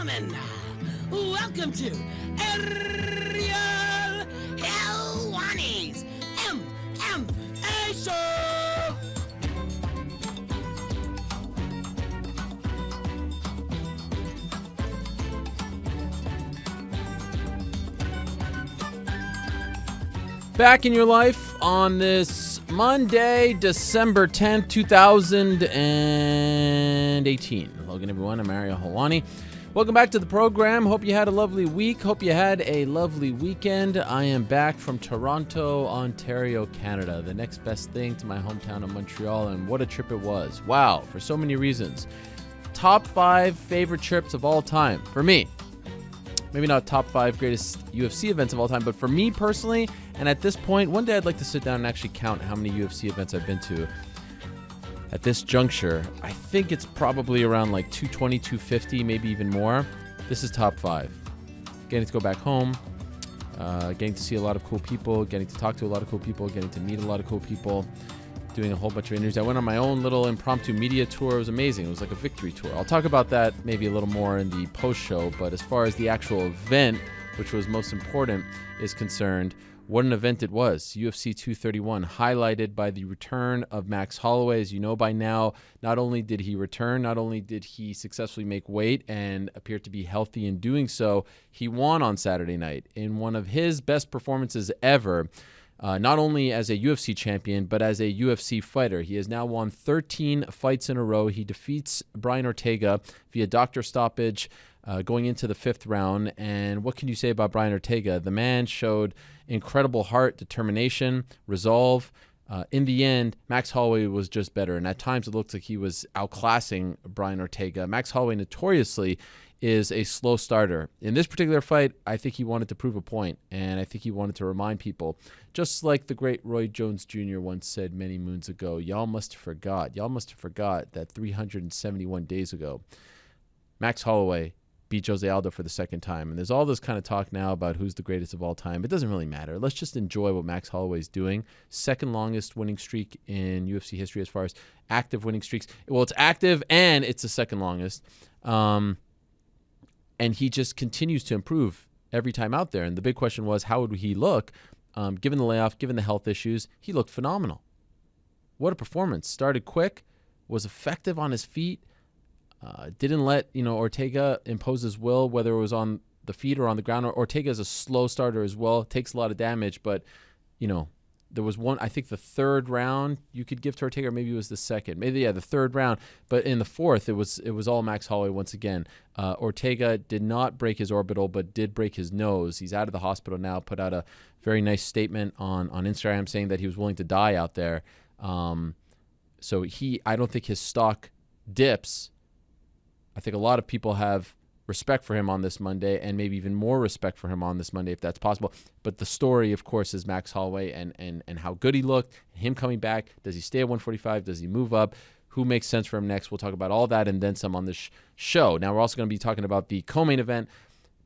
gentlemen, welcome to Ariel Helwani's MMA Show! Back in your life on this Monday, December 10th, 2018. Logan, everyone. I'm Ariel Helwani. Welcome back to the program. Hope you had a lovely week. Hope you had a lovely weekend. I am back from Toronto, Ontario, Canada. The next best thing to my hometown of Montreal, and what a trip it was. Wow, for so many reasons. Top 5 favorite trips of all time for me. Maybe not top 5 greatest UFC events of all time, but for me personally, and at this point, one day I'd like to sit down and actually count how many UFC events I've been to. At this juncture, I think it's probably around like 220, 250, maybe even more. This is top 5. Getting to go back home, getting to see a lot of cool people, getting to talk to a lot of cool people, getting to meet a lot of cool people, doing a whole bunch of interviews. I went on my own little impromptu media tour. It was amazing. It was like a victory tour. I'll talk about that maybe a little more in the post-show, but as far as the actual event, which was most important, is concerned, what an event it was. UFC 231, highlighted by the return of Max Holloway. As you know by now, not only did he return, not only did he successfully make weight and appear to be healthy in doing so, he won on Saturday night in one of his best performances ever. Not only as a UFC champion, but as a UFC fighter. He has now won 13 fights in a row. He defeats Brian Ortega via doctor stoppage going into the 5th round. And what can you say about Brian Ortega? The man showed incredible heart, determination, resolve. In the end, Max Holloway was just better. And at times it looked like he was outclassing Brian Ortega. Max Holloway notoriously is a slow starter. In this particular fight, I think he wanted to prove a point, and I think he wanted to remind people, just like the great Roy Jones Jr. once said many moons ago, y'all must have forgot that 371 days ago, Max Holloway beat Jose Aldo for the 2nd time. And there's all this kind of talk now about who's the greatest of all time. It doesn't really matter. Let's just enjoy what Max Holloway's doing. 2nd longest winning streak in UFC history as far as active winning streaks. Well, it's active and it's the 2nd longest. And he just continues to improve every time out there. And the big question was, how would he look? Given the layoff, given the health issues, he looked phenomenal. What a performance. Started quick, was effective on his feet, didn't let Ortega impose his will, whether it was on the feet or on the ground. Ortega is a slow starter as well, takes a lot of damage, but, there was one, I think the 3rd round you could give to Ortega, or maybe it was the 2nd. Maybe, the 3rd round. But in the 4th, it was all Max Holloway once again. Ortega did not break his orbital, but did break his nose. He's out of the hospital now, put out a very nice statement on Instagram saying that he was willing to die out there. So I don't think his stock dips. I think a lot of people have respect for him on this Monday, and maybe even more respect for him on this Monday if that's possible. But the story, of course, is Max Holloway and how good he looked, him coming back. Does he stay at 145? Does he move up? Who makes sense for him next? We'll talk about all that and then some on this show. Now, we're also going to be talking about the co-main event.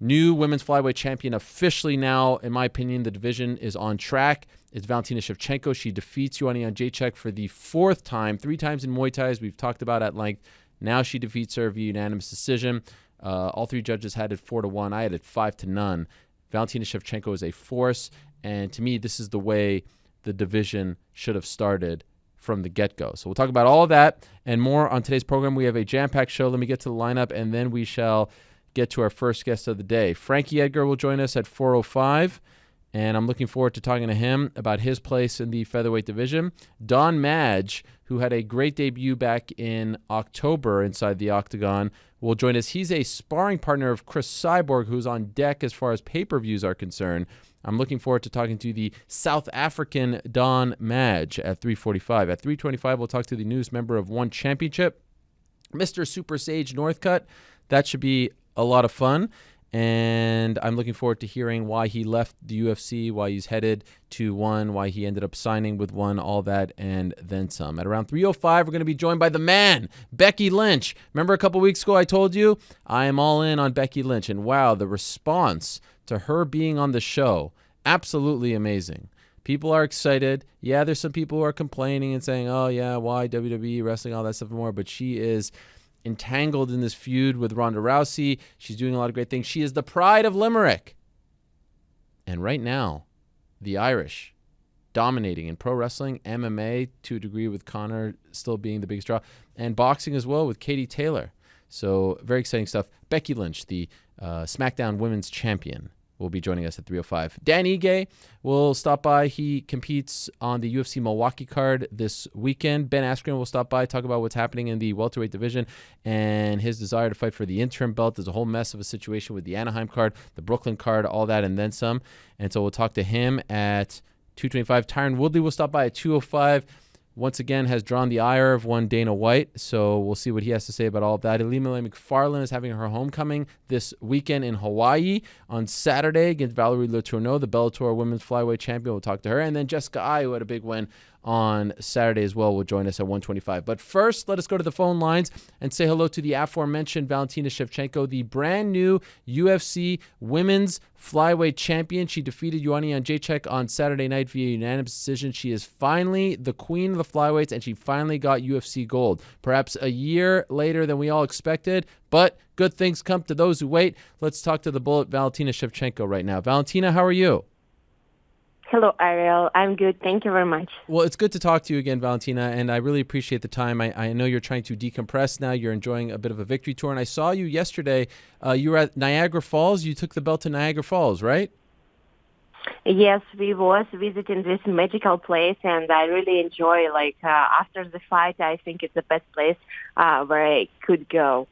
New women's flyweight champion officially now, in my opinion, the division is on track. It's Valentina Shevchenko. She defeats Joanna Jędrzejczyk for the 4th time, 3 times in Muay Thai, as we've talked about at length. Now she defeats her via unanimous decision. All 3 judges had it 4-1. I had it 5-0. Valentina Shevchenko is a force, and to me, this is the way the division should have started from the get-go. So we'll talk about all of that and more on today's program. We have a jam-packed show. Let me get to the lineup, and then we shall get to our first guest of the day. Frankie Edgar will join us at 4:05, and I'm looking forward to talking to him about his place in the featherweight division. Don Madge, who had a great debut back in October inside the octagon, will join us. He's a sparring partner of Chris Cyborg, who's on deck as far as pay-per-views are concerned. I'm looking forward to talking to the South African Don Madge at 3:45. At 3:25, we'll talk to the newest member of One Championship, Mr. Super Sage Northcutt. That should be a lot of fun. And I'm looking forward to hearing why he left the UFC, why he's headed to One, why he ended up signing with One, all that, and then some. At around 3:05, we're going to be joined by the man, Becky Lynch. Remember a couple weeks ago I told you I am all in on Becky Lynch, and wow, the response to her being on the show, absolutely amazing. People are excited. Yeah, there's some people who are complaining and saying, oh, yeah, why WWE, wrestling, all that stuff and more, but she is entangled in this feud with Ronda Rousey. She's doing a lot of great things. She is the pride of Limerick. And right now, the Irish dominating in pro wrestling, MMA to a degree with Conor still being the biggest draw, and boxing as well with Katie Taylor. So very exciting stuff. Becky Lynch, the SmackDown Women's Champion, will be joining us at 3:05. Dan Ige will stop by. He competes on the UFC Milwaukee card this weekend. Ben Askren will stop by, talk about what's happening in the welterweight division and his desire to fight for the interim belt. There's a whole mess of a situation with the Anaheim card, the Brooklyn card, all that, and then some. And so we'll talk to him at 2:25. Tyron Woodley will stop by at 2:05. Once again, has drawn the ire of one Dana White, so we'll see what he has to say about all of that. Ilima-Lei Macfarlane is having her homecoming this weekend in Hawaii on Saturday against Valerie Letourneau, the Bellator Women's Flyweight Champion. We'll talk to her. And then Jessica Ai, who had a big win on Saturday as well, will join us at 1:25. But first, let us go to the phone lines and say hello to the aforementioned Valentina Shevchenko, the brand new UFC Women's Flyweight Champion. She defeated Joanna Jędrzejczyk on Saturday night via unanimous decision. She is finally the queen of the flyweights, and she finally got UFC gold. Perhaps a year later than we all expected, but good things come to those who wait. Let's talk to the Bullet, Valentina Shevchenko, right now. Valentina, how are you? Hello, Ariel. I'm good. Thank you very much. Well, it's good to talk to you again, Valentina, and I really appreciate the time. I know you're trying to decompress now. You're enjoying a bit of a victory tour, and I saw you yesterday. You were at Niagara Falls. You took the belt to Niagara Falls, right? Yes, we was visiting this magical place, and I really enjoy, after the fight, I think it's the best place where I could go.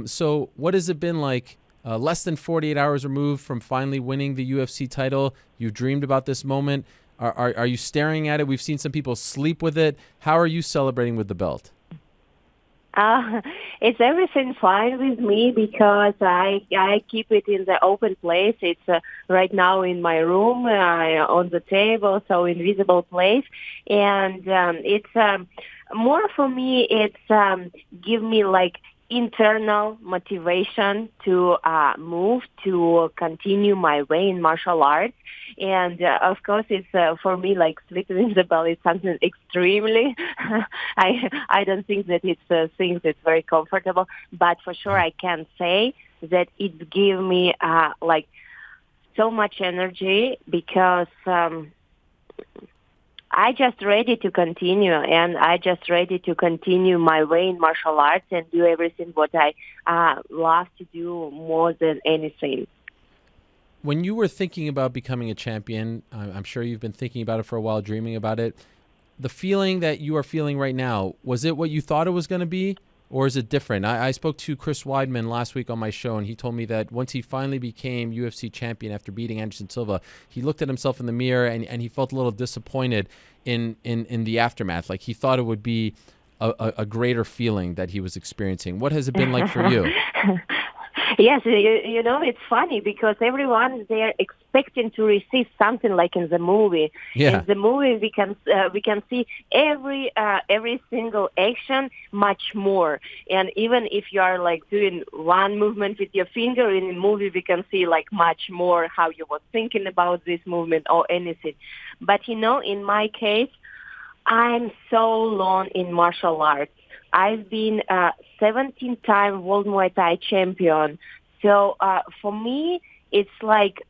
So what has it been like? Less than 48 hours removed from finally winning the UFC title. You've dreamed about this moment. Are you staring at it? We've seen some people sleep with it. How are you celebrating with the belt? It's everything fine with me because I keep it in the open place. It's right now in my room, on the table, so invisible place. And it's more for me, it's give me internal motivation to move, to continue my way in martial arts. And of course, it's for me sleeping in the belt is something extremely. I don't think that it's a thing that's very comfortable, but for sure I can say that it gave me so much energy because I just ready to continue, and I just ready to continue my way in martial arts and do everything what I love to do more than anything. When you were thinking about becoming a champion, I'm sure you've been thinking about it for a while, dreaming about it. The feeling that you are feeling right now, was it what you thought it was going to be, or is it different? I spoke to Chris Weidman last week on my show, and he told me that once he finally became UFC champion after beating Anderson Silva, he looked at himself in the mirror and he felt a little disappointed in the aftermath. Like he thought it would be a greater feeling that he was experiencing. What has it been like for you? Yes, you know, it's funny because everyone they're expecting to receive something like in the movie. Yeah. In the movie, we can see every single action much more. And even if you are doing one movement with your finger in the movie, we can see much more how you were thinking about this movement or anything. But in my case, I'm so long in martial arts. I've been 17-time World Muay Thai champion. So for me, it's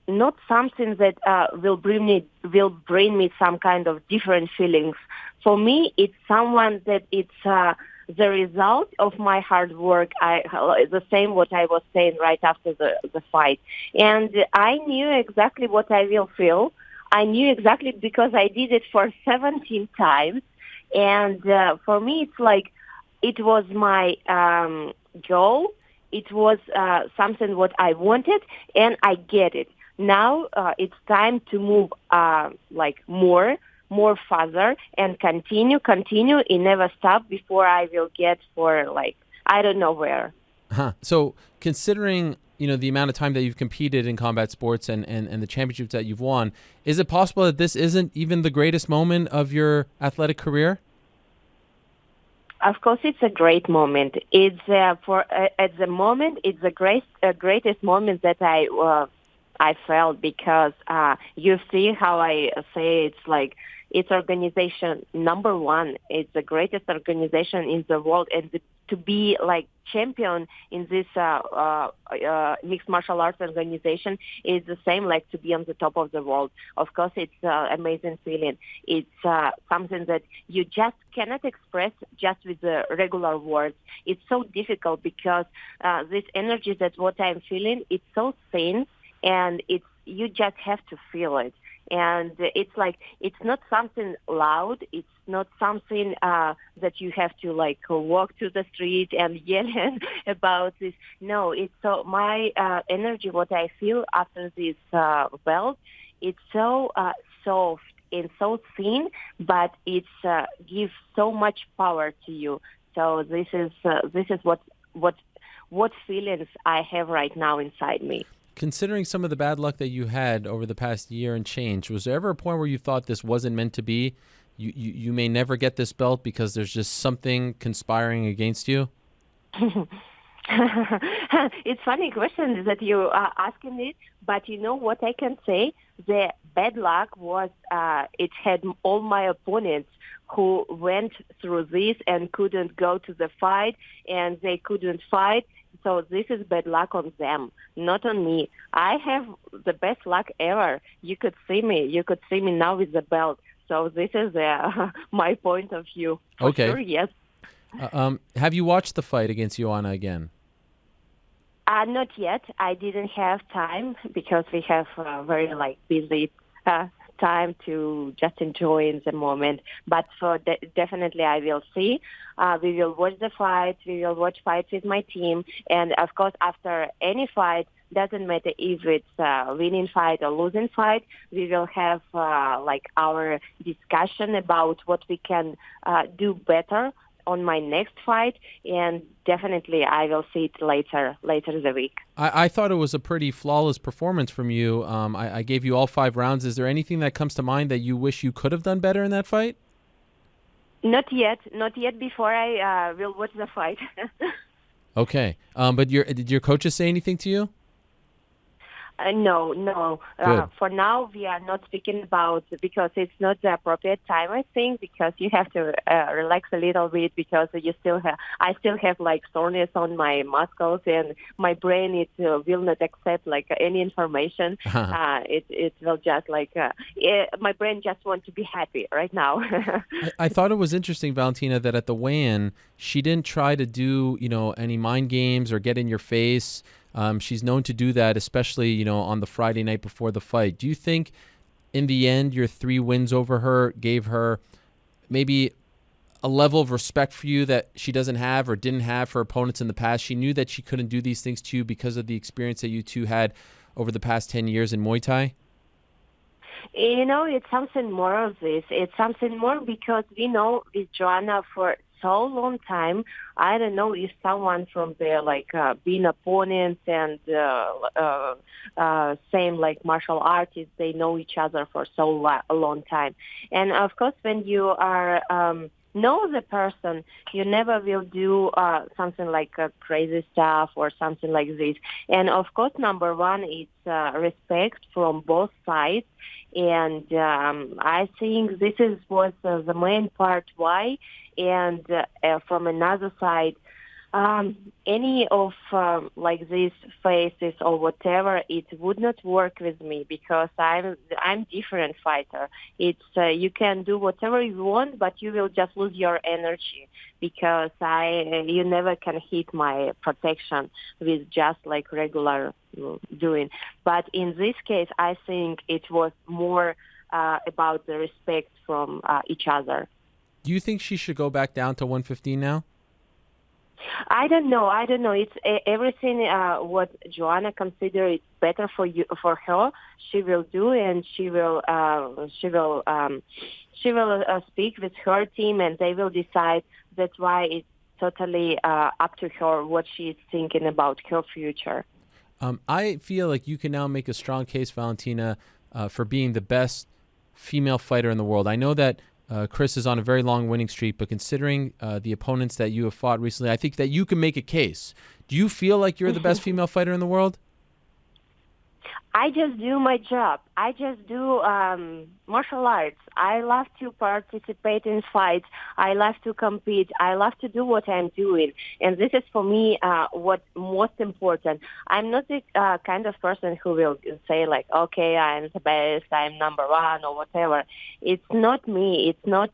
not something that will bring me some kind of different feelings. For me, it's someone that it's the result of my hard work. The same what I was saying right after the fight. And I knew exactly what I will feel. I knew exactly because I did it for 17 times. And for me, it's it was my goal. It was something what I wanted, and I get it. Now it's time to move more further and continue and never stop before I will get for I don't know where. So considering the amount of time that you've competed in combat sports and the championships that you've won, is it possible that this isn't even the greatest moment of your athletic career? Of course, it's a great moment. It's at the moment, it's the greatest moment that I felt because you see how I say it's organization number one. It's the greatest organization in the world and the to be like champion in this mixed martial arts organization is the same like to be on the top of the world. Of course, it's amazing feeling. It's something that you just cannot express just with the regular words. It's so difficult because this energy, that what I'm feeling, it's so thin, and you just have to feel it. And it's like, it's not something loud. It's not something that you have to like walk to the street and yell about this. No, it's so my energy, what I feel after this belt, it's so soft and so thin, but it's gives so much power to you. So this is what feelings I have right now inside me. Considering some of the bad luck that you had over the past year and change, was there ever a point where you thought this wasn't meant to be? You may never get this belt because there's just something conspiring against you? It's funny question that you are asking it, but you know what I can say? The bad luck was it had all my opponents who went through this and couldn't go to the fight, and they couldn't fight. So this is bad luck on them, not on me. I have the best luck ever. You could see me. You could see me now with the belt. So this is my point of view. For sure, yes. Have you watched the fight against Joanna again? Not yet. I didn't have time because we have very busy time to just enjoy in the moment. But for definitely I will see. We will watch the fight. We will watch fights with my team. And, of course, after any fight, doesn't matter if it's a winning fight or losing fight, we will have our discussion about what we can do better on my next fight, and definitely I will see it later in the week. I thought it was a pretty flawless performance from you. I gave you all 5 rounds. Is there anything that comes to mind that you wish you could have done better in that fight? Not yet before I will watch the fight. Okay. But did your coaches say anything to you? No. For now, we are not speaking about, because it's not the appropriate time, I think, because you have to relax a little bit, because I still have soreness on my muscles, and my brain will not accept any information. It will just my brain just wants to be happy right now. I thought it was interesting, Valentina, that at the weigh-in, she didn't try to do any mind games or get in your face. She's known to do that, especially, on the Friday night before the fight. Do you think in the end your 3 wins over her gave her maybe a level of respect for you that she doesn't have or didn't have for opponents in the past? She knew that she couldn't do these things to you because of the experience that you two had over the past 10 years in Muay Thai? It's something more of this. It's something more because we know with Joanna for so long time. I don't know if someone from there being opponents and same martial artists, they know each other for a long time. And of course, when you are know the person, you never will do something crazy stuff or something like this. And of course, number one is respect from both sides. And I think this was the main part why. And from another side, any of these faces or whatever, it would not work with me because I'm different fighter. It's you can do whatever you want, but you will just lose your energy because you never can hit my protection with just regular doing. But in this case, I think it was more about the respect from each other. Do you think she should go back down to 115 now? I don't know. It's everything what Joanna considers better for her. She will do, and she will speak with her team, and they will decide. That's why it's totally up to her what she's thinking about her future. I feel like you can now make a strong case, Valentina, for being the best female fighter in the world. I know that Chris is on a very long winning streak, but considering the opponents that you have fought recently, I think that you can make a case. Do you feel like you're the best female fighter in the world? I just do my job. I just do martial arts. I love to participate in fights. I love to compete. I love to do what I'm doing. And this is for me what's most important. I'm not the kind of person who will say like, okay, I'm the best, I'm number one or whatever. It's not me. It's not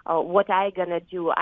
what I gonna do.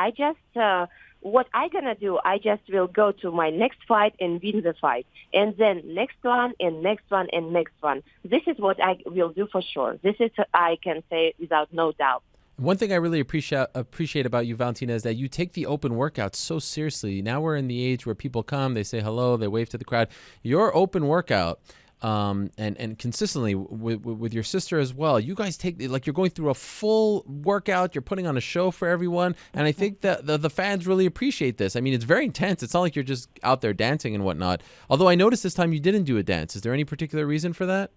What I gonna do, I just will go to my next fight and win the fight. And then next one and next one and next one. This is what I will do for sure. This is, I can say without no doubt. One thing I really appreciate about you, Valentina, is that you take the open workouts so seriously. Now we're in the age where people come, they say hello, they wave to the crowd. Your open workout, and consistently with your sister as well, you guys take, like, you're going through a full workout, you're putting on a show for everyone, and I think that the fans really appreciate this. I mean, it's very intense. It's not like you're just out there dancing and whatnot. Although I noticed this time you didn't do a dance. Is there any particular reason for that?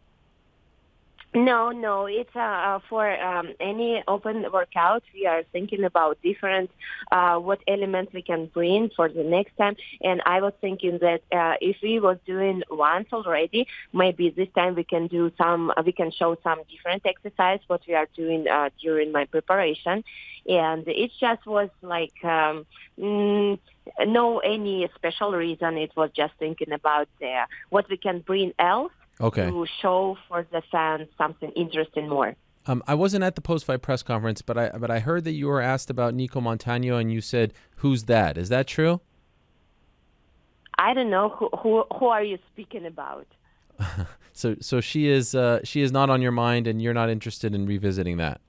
No. It's for any open workout. We are thinking about different what elements we can bring for the next time. And I was thinking that if we was doing once already, maybe this time we can do some. We can show some different exercise what we are doing during my preparation. And it just was like no any special reason. It was just thinking about what we can bring else. Okay. To show for the fans something interesting more. I wasn't at the post-fight press conference, but I heard that you were asked about Nico Montano, and you said, "Who's that?" Is that true? I don't know who are you speaking about. So she is not on your mind, and you're not interested in revisiting that.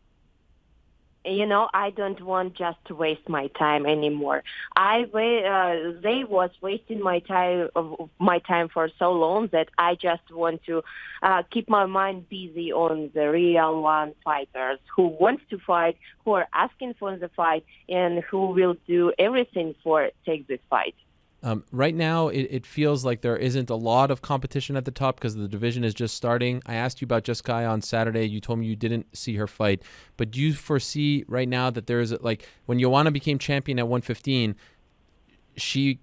You know, I don't want just to waste my time anymore. They was wasting my time for so long that I just want to keep my mind busy on the real one fighters who wants to fight, who are asking for the fight, and who will do everything for take this fight. Right now, it feels like there isn't a lot of competition at the top because the division is just starting. I asked you about Jessica on Saturday. You told me you didn't see her fight. But do you foresee right now that there is, like, when Joanna became champion at 115, she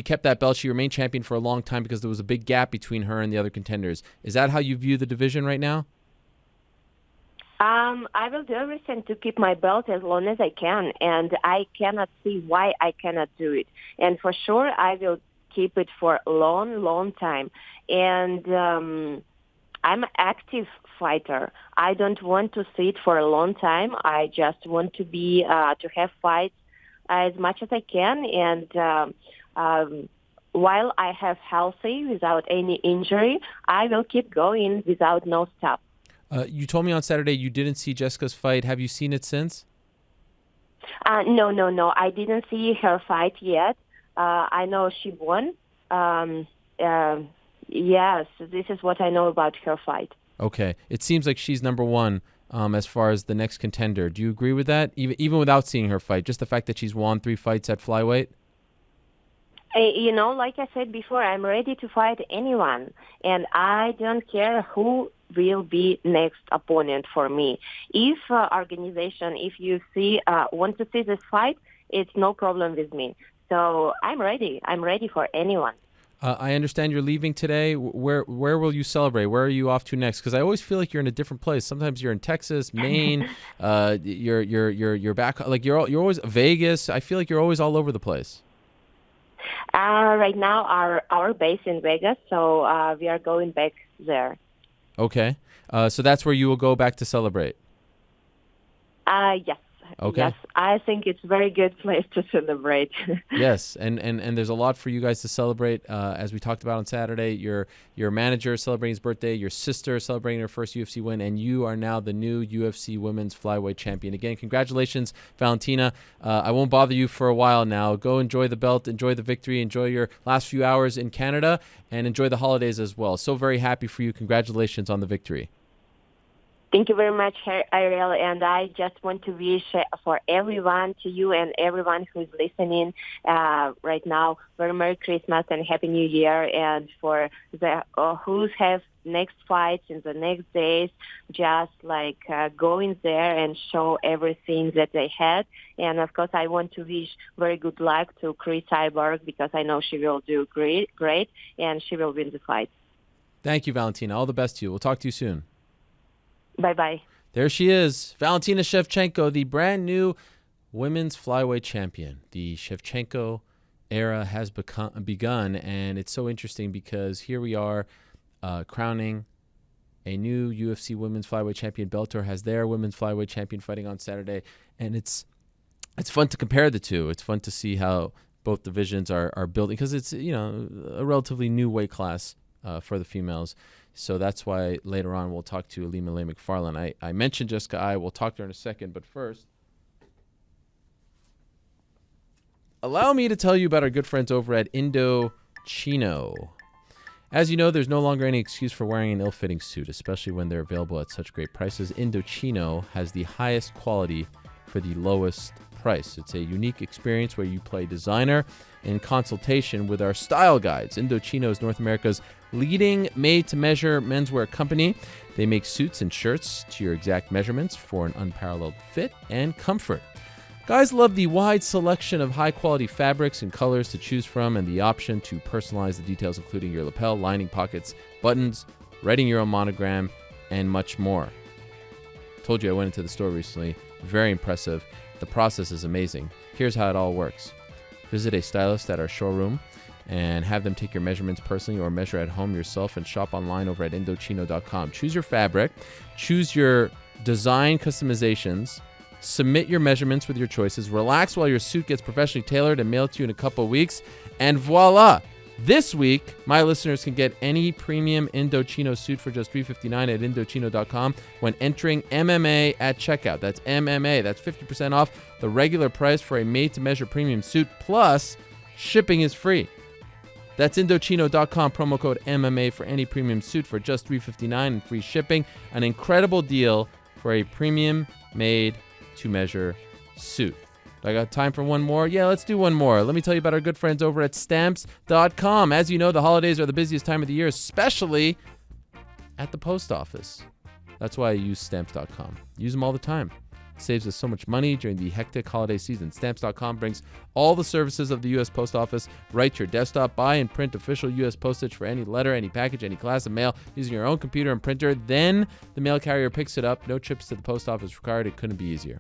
kept that belt. She remained champion for a long time because there was a big gap between her and the other contenders. Is that how you view the division right now? I will do everything to keep my belt as long as I can, and I cannot see why I cannot do it. And for sure, I will keep it for a long, long time. And I'm an active fighter. I don't want to sit for a long time. I just want to be to have fights as much as I can. And while I have healthy, without any injury, I will keep going without no stop. You told me on Saturday you didn't see Jessica's fight. Have you seen it since? No. I didn't see her fight yet. I know she won. Yes, this is what I know about her fight. Okay. It seems like she's number one as far as the next contender. Do you agree with that? Even without seeing her fight, just the fact that she's won 3 fights at Flyweight? You know, like I said before, I'm ready to fight anyone. And I don't care who will be next opponent for me. If organization, if you want to see this fight, it's no problem with me. So I'm ready. I'm ready for anyone. I understand you're leaving today. Where will you celebrate? Where are you off to next? Because I always feel like you're in a different place. Sometimes you're in Texas, Maine. You're back. Like you're always Vegas. I feel like you're always all over the place. Right now, our base in Vegas, so we are going back there. Okay. So that's where you will go back to celebrate? Yes. Okay. Yes, I think it's a very good place to celebrate. Yes, and there's a lot for you guys to celebrate. As we talked about on Saturday, your manager is celebrating his birthday, your sister is celebrating her first UFC win, and you are now the new UFC Women's Flyweight Champion. Again, congratulations, Valentina. I won't bother you for a while now. Go enjoy the belt, enjoy the victory, enjoy your last few hours in Canada, and enjoy the holidays as well. So very happy for you. Congratulations on the victory. Thank you very much, Ariel, and I just want to wish for everyone, to you and everyone who's listening right now, very Merry Christmas and Happy New Year, and for the who have next fights in the next days, just like go in there and show everything that they had. And of course, I want to wish very good luck to Chris Cyborg because I know she will do great, and she will win the fight. Thank you, Valentina. All the best to you. We'll talk to you soon. Bye-bye. There she is, Valentina Shevchenko, the brand new women's flyweight champion. The Shevchenko era has begun, and it's so interesting because here we are crowning a new UFC women's flyweight champion. Bellator has their women's flyweight champion fighting on Saturday, and it's fun to compare the two. It's fun to see how both divisions are building because it's a relatively new weight class for the females. So that's why later on we'll talk to Ilima-Lei Macfarlane. I mentioned Jessica Eye. We'll talk to her in a second. But first, allow me to tell you about our good friends over at Indochino. As you know, there's no longer any excuse for wearing an ill-fitting suit, especially when they're available at such great prices. Indochino has the highest quality for the lowest price. It's a unique experience where you play designer in consultation with our style guides. Indochino is North America's leading made-to-measure menswear company. They make suits and shirts to your exact measurements for an unparalleled fit and comfort. Guys love the wide selection of high-quality fabrics and colors to choose from and the option to personalize the details, including your lapel, lining, pockets, buttons, writing your own monogram, and much more. Told you I went into the store recently. Very impressive. The process is amazing. Here's how it all works. Visit a stylist at our showroom and have them take your measurements personally or measure at home yourself and shop online over at Indochino.com. Choose your fabric, choose your design customizations, submit your measurements with your choices, relax while your suit gets professionally tailored and mailed to you in a couple weeks, and voila! This week, my listeners can get any premium Indochino suit for just $359 at Indochino.com when entering MMA at checkout. That's MMA. That's 50% off the regular price for a made-to-measure premium suit, plus shipping is free. That's Indochino.com, promo code MMA for any premium suit for just $359 and free shipping. An incredible deal for a premium made-to-measure suit. I got time for one more? Yeah, let's do one more. Let me tell you about our good friends over at Stamps.com. As you know, the holidays are the busiest time of the year, especially at the post office. That's why I use Stamps.com. Use them all the time. It saves us so much money during the hectic holiday season. Stamps.com brings all the services of the U.S. Post Office right to your desktop. Buy and print official U.S. postage for any letter, any package, any class of mail using your own computer and printer. Then the mail carrier picks it up. No trips to the post office required. It couldn't be easier.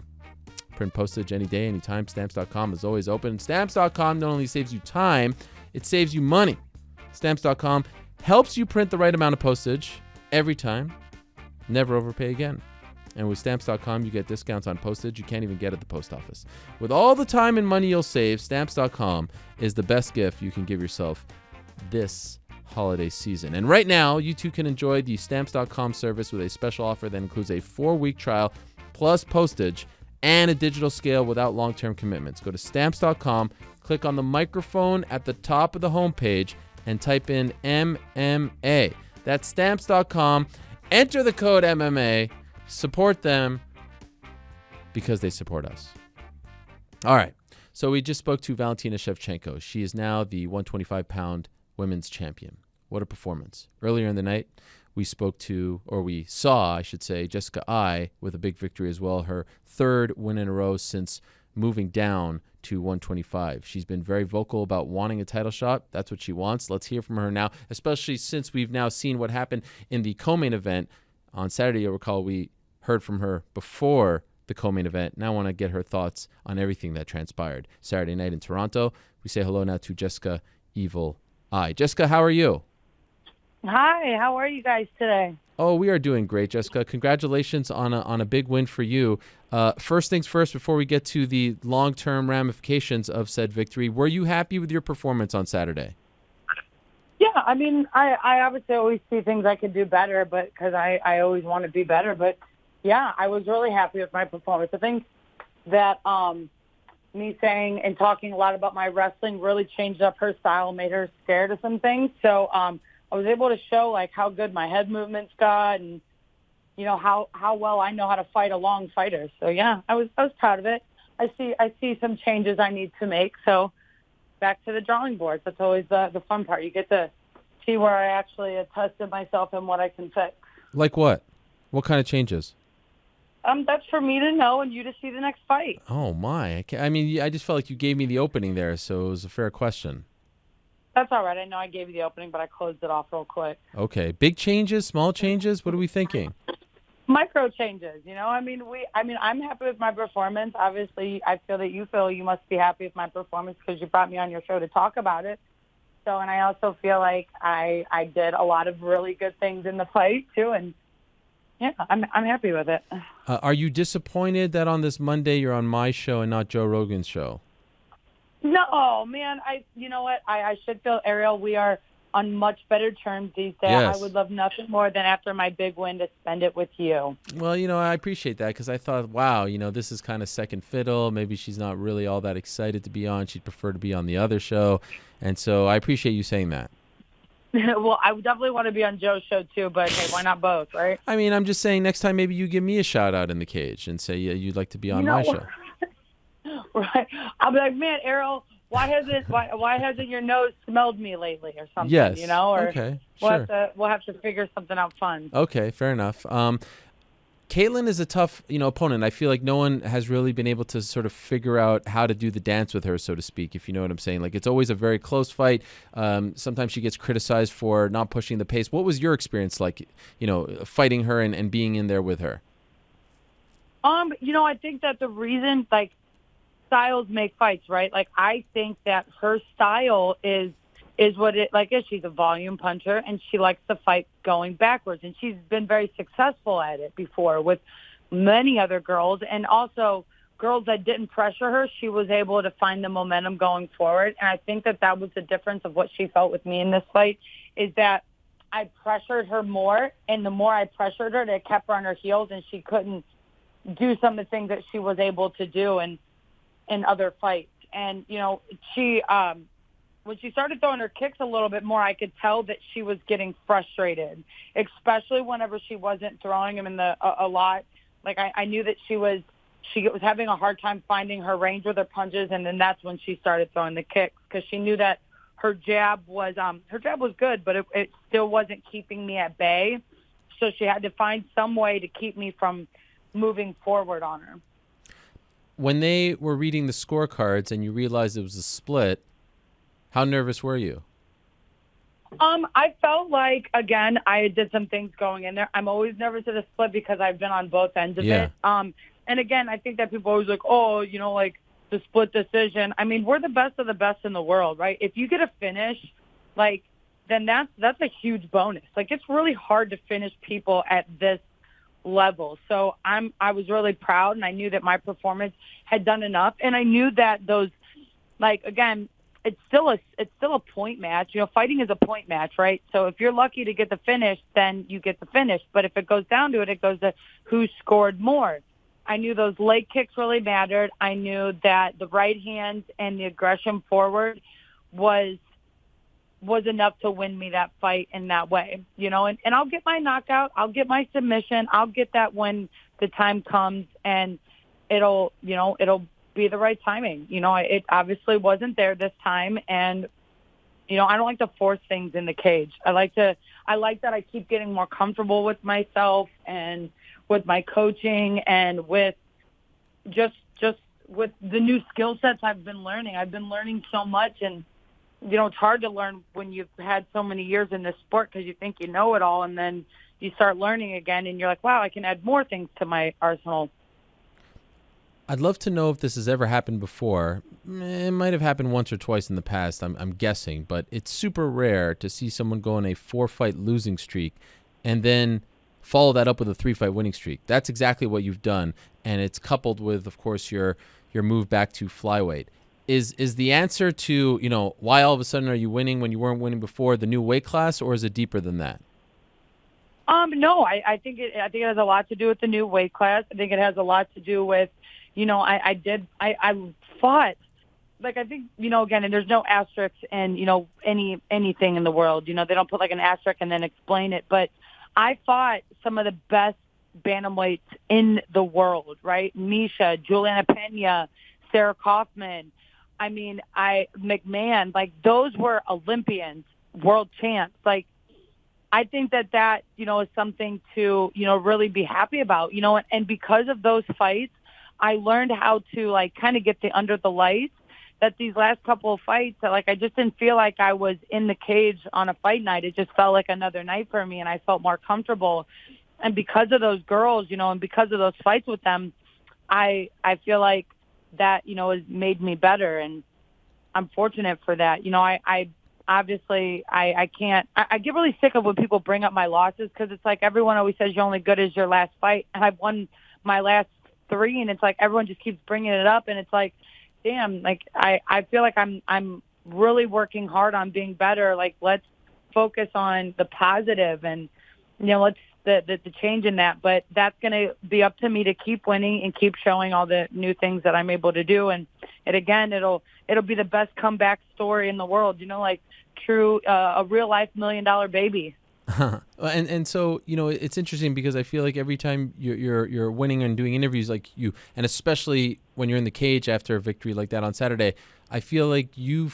Print postage any day, anytime. Stamps.com is always open. Stamps.com not only saves you time, it saves you money. Stamps.com helps you print the right amount of postage every time. Never overpay again. And with Stamps.com, you get discounts on postage you can't even get at the post office. With all the time and money you'll save, Stamps.com is the best gift you can give yourself this holiday season. And right now, you too can enjoy the Stamps.com service with a special offer that includes a 4-week trial plus postage and a digital scale without long-term commitments. Go to Stamps.com, click on the microphone at the top of the homepage, and type in MMA. That's Stamps.com. Enter the code MMA. Support them because they support us. All right. So we just spoke to Valentina Shevchenko. She is now the 125-pound women's champion. What a performance. Earlier in the night, we saw, I should say, Jessica Eye with a big victory as well. Her third win in a row since moving down to 125. She's been very vocal about wanting a title shot. That's what she wants. Let's hear from her now, especially since we've now seen what happened in the co-main event. On Saturday, you'll recall we heard from her before the co-main event. Now I want to get her thoughts on everything that transpired Saturday night in Toronto. We say hello now to Jessica Evil Eye. Jessica, how are you? Hi, how are you guys today? Oh, we are doing great, Jessica. Congratulations on a big win for you. First things first, before we get to the long-term ramifications of said victory, were you happy with your performance on Saturday? Yeah, I mean, I obviously always see things I could do better, but because I always want to be better. But, yeah, I was really happy with my performance. I think that me saying and talking a lot about my wrestling really changed up her style, made her scared of some things. So I was able to show like how good my head movements got and, you know, how well I know how to fight a long fighter. So, yeah, I was proud of it. I see some changes I need to make. So back to the drawing board. That's always the fun part. You get to see where I actually tested myself and what I can fix. Like what? What kind of changes? That's for me to know and you to see the next fight. Oh, my. I just felt like you gave me the opening there, so it was a fair question. That's all right. I know I gave you the opening, but I closed it off real quick. Okay. Big changes, small changes? What are we thinking? Micro changes, I'm happy with my performance. Obviously, I feel that you feel you must be happy with my performance because you brought me on your show to talk about it. So, and I also feel like I did a lot of really good things in the fight too, and yeah, I'm happy with it. Are you disappointed that on this Monday you're on my show and not Joe Rogan's show? No, man. You know what? I should feel, Ariel, we are on much better terms these days. Yes. I would love nothing more than after my big win to spend it with you. Well, I appreciate that because I thought, wow, this is kind of second fiddle. Maybe she's not really all that excited to be on. She'd prefer to be on the other show. And so I appreciate you saying that. Well, I would definitely want to be on Joe's show too, but hey, why not both, right? I mean, I'm just saying next time maybe you give me a shout out in the cage and say you'd like to be on my show. Right. I'll be like, man, Ariel, why hasn't your nose smelled me lately or something? Yes. Or okay. Sure. We'll have to figure something out fun. Okay, fair enough. Caitlin is a tough, opponent. I feel like no one has really been able to sort of figure out how to do the dance with her, so to speak, if you know what I'm saying. Like, it's always a very close fight. Sometimes she gets criticized for not pushing the pace. What was your experience like, fighting her and being in there with her? I think that the reason, styles make fights, right? Like, I think that her style is what it is. She's a volume puncher, and she likes to fight going backwards, and she's been very successful at it before with many other girls, and also girls that didn't pressure her. She was able to find the momentum going forward, and I think that was the difference of what she felt with me in this fight, is that I pressured her more, and the more I pressured her, it kept her on her heels, and she couldn't do some of the things that she was able to do in other fights. And, she when she started throwing her kicks a little bit more, I could tell that she was getting frustrated, especially whenever she wasn't throwing them a lot. Like, I knew that she was having a hard time finding her range with her punches, and then that's when she started throwing the kicks, because she knew that her jab was good, but it still wasn't keeping me at bay. So she had to find some way to keep me from moving forward on her. When they were reading the scorecards and you realized it was a split, how nervous were you? I felt like, again, I did some things going in there. I'm always nervous at a split because I've been on both ends of it. And again, I think that people always like, the split decision. I mean, we're the best of the best in the world, right? If you get a finish, then that's a huge bonus. It's really hard to finish people at this level. So I was really proud, and I knew that my performance had done enough, and I knew that those, again, it's still a point match. Fighting is a point match, right? So if you're lucky to get the finish, then you get the finish. But if it goes down to it, it goes to who scored more. I knew those leg kicks really mattered. I knew that the right hand and the aggression forward was enough to win me that fight in that way, and I'll get my knockout, I'll get my submission, I'll get that when the time comes, and it'll be the right timing. It obviously wasn't there this time, and I don't like to force things in the cage. I like that I keep getting more comfortable with myself and with my coaching and with just with the new skill sets I've been learning. I've been learning so much, and it's hard to learn when you've had so many years in this sport, because you think you know it all, and then you start learning again, and you're like, wow, I can add more things to my arsenal. I'd love to know if this has ever happened before. It might have happened once or twice in the past, I'm guessing, but it's super rare to see someone go on a 4-fight losing streak and then follow that up with a 3-fight winning streak. That's exactly what you've done, and it's coupled with, of course, your move back to flyweight. Is the answer to, why all of a sudden are you winning when you weren't winning before, the new weight class, or is it deeper than that? No, I think it has a lot to do with the new weight class. I think it has a lot to do with, I fought, I think, again, and there's no asterisks in, anything in the world. They don't put an asterisk and then explain it. But I fought some of the best bantamweights in the world, right? Misha, Juliana Pena, Sarah Kaufman. I mean, McMahon, those were Olympians, world champs. I think that, is something to, really be happy about, and because of those fights, I learned how to kind of get under the lights that these last couple of fights, that like I just didn't feel like I was in the cage on a fight night. It just felt like another night for me, and I felt more comfortable. And because of those girls, and because of those fights with them, I feel like that, has made me better, and I'm fortunate for that. I obviously I can't. I get really sick of when people bring up my losses, because it's like everyone always says you're only good as your last fight, and I've won my last 3, and it's like everyone just keeps bringing it up, and it's like, damn, like I feel like I'm really working hard on being better. Like, let's focus on the positive, and let's the change in that. But that's going to be up to me to keep winning and keep showing all the new things that I'm able to do. And again, it'll be the best comeback story in the world. Like true, a real life $1 million baby. And so it's interesting, because I feel like every time you're winning and doing interviews like you, and especially when you're in the cage after a victory like that on Saturday, I feel like you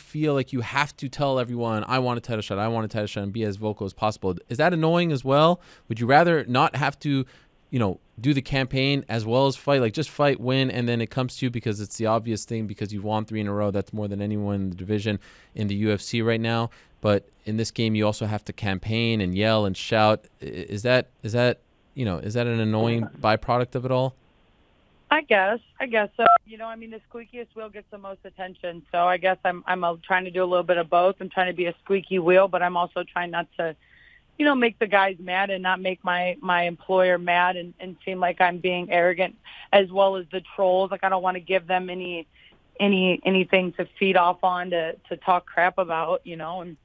have to tell everyone, I want a title shot, and be as vocal as possible. Is that annoying as well? Would you rather not have to do the campaign as well as fight, like just fight, win, and then it comes to you because it's the obvious thing, because you've won 3 in a row? That's more than anyone in the division in the UFC right now. But in this game, you also have to campaign and yell and shout. Is that an annoying byproduct of it all? I guess so. The squeakiest wheel gets the most attention. So I guess I'm trying to do a little bit of both. I'm trying to be a squeaky wheel, but I'm also trying not to, make the guys mad and not make my employer mad and seem like I'm being arrogant, as well as the trolls. Like, I don't want to give them anything to feed off on, to talk crap about, And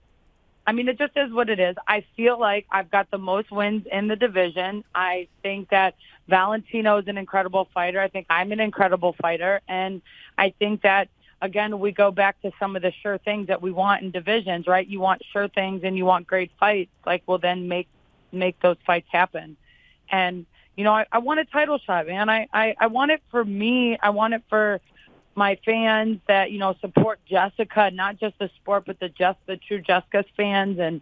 it just is what it is. I feel like I've got the most wins in the division. I think that Valentino is an incredible fighter. I think I'm an incredible fighter. And I think that, again, we go back to some of the sure things that we want in divisions, right? You want sure things and you want great fights. Like, well, then make those fights happen. And, I want a title shot, man. I want it for me. I want it for my fans that, support Jessica, not just the sport, but the true Jessica's fans. And,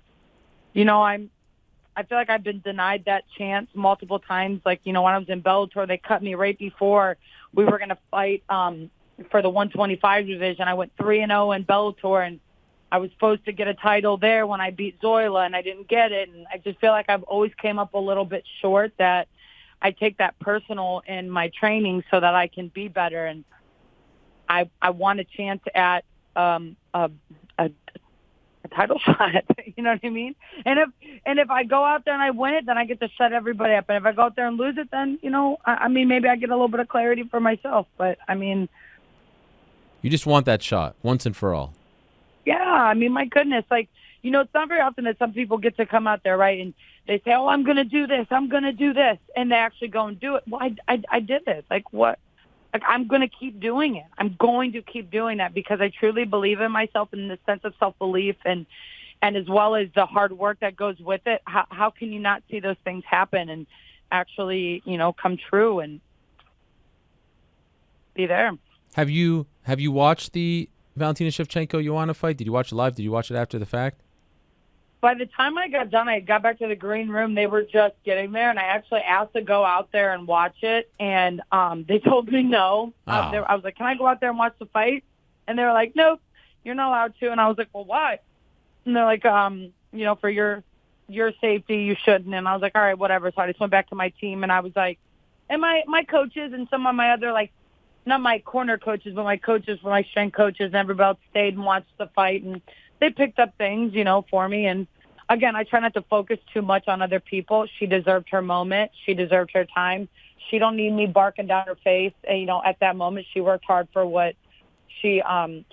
I feel like I've been denied that chance multiple times. Like, when I was in Bellator, they cut me right before we were going to fight for the 125 division. I went 3-0 in Bellator, and I was supposed to get a title there when I beat Zoila, and I didn't get it. And I just feel like I've always came up a little bit short, that I take that personal in my training so that I can be better. And I want a chance at a title shot. You know what I mean? And if I go out there and I win it, then I get to shut everybody up. And if I go out there and lose it, then maybe I get a little bit of clarity for myself. But you just want that shot once and for all. Yeah, my goodness, like, it's not very often that some people get to come out there, right, and they say, "Oh, I'm going to do this, and they actually go and do it. Well, I did this. Like, what? Like, I'm going to keep doing it. I'm going to keep doing that because I truly believe in myself, in the sense of self-belief, and as well as the hard work that goes with it. How can you not see those things happen and actually, come true and be there? Have you watched the Valentina Shevchenko Joanna fight? Did you watch it live? Did you watch it after the fact? By the time I got done, I got back to the green room. They were just getting there, and I actually asked to go out there and watch it, and they told me no. Oh. I was like, can I go out there and watch the fight? And they were like, nope, you're not allowed to. And I was like, well, why? And they're like, for your safety, you shouldn't. And I was like, all right, whatever. So I just went back to my team, and I was like, and my coaches and some of my other, like, not my corner coaches, but my coaches, my strength coaches, and everybody else stayed and watched the fight, and they picked up things, for me. And again, I try not to focus too much on other people. She deserved her moment. She deserved her time. She don't need me barking down her face. And, at that moment, she worked hard for what she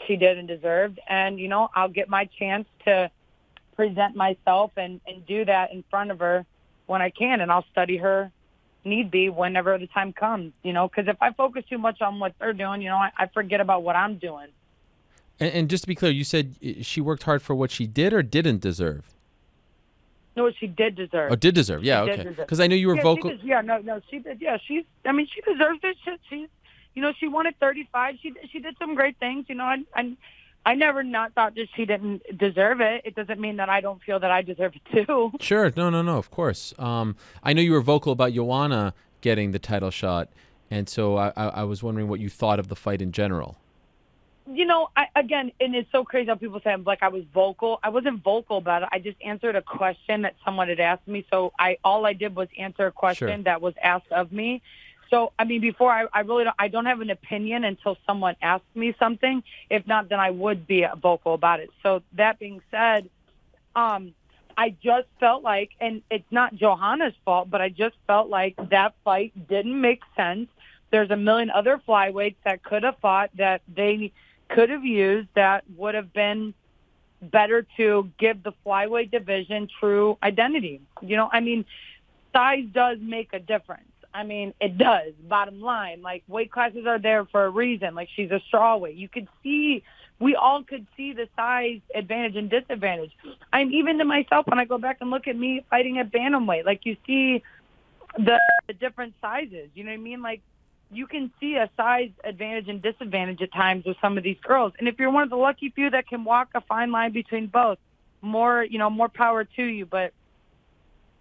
did and deserved. And, I'll get my chance to present myself and do that in front of her when I can. And I'll study her need be whenever the time comes, because if I focus too much on what they're doing, I forget about what I'm doing. And just to be clear, you said she worked hard for what she did or didn't deserve? No, she did deserve. Oh, did deserve. Yeah, okay. Because I know you were vocal. She did. Yeah, she deserves this shit. She won at 35. She did some great things. I never not thought that she didn't deserve it. It doesn't mean that I don't feel that I deserve it too. Sure. No, of course. I know you were vocal about Joanna getting the title shot, and so I was wondering what you thought of the fight in general. Again, and it's so crazy how people say I was vocal. I wasn't vocal about it. I just answered a question that someone had asked me. So all I did was answer a question that was asked of me. So, before I don't have an opinion until someone asks me something. If not, then I would be vocal about it. So that being said, I just felt like, and it's not Johanna's fault, but I just felt like that fight didn't make sense. There's a million other flyweights that could have fought that they could have used that would have been better to give the flyweight division true identity. Size does make a difference. It does. Bottom line, weight classes are there for a reason. She's a strawweight. We all could see the size advantage and disadvantage. Even to myself, when I go back and look at me fighting at bantamweight, you see the different sizes. You know what I mean? You can see a size advantage and disadvantage at times with some of these girls. And if you're one of the lucky few that can walk a fine line between both, more power to you. But,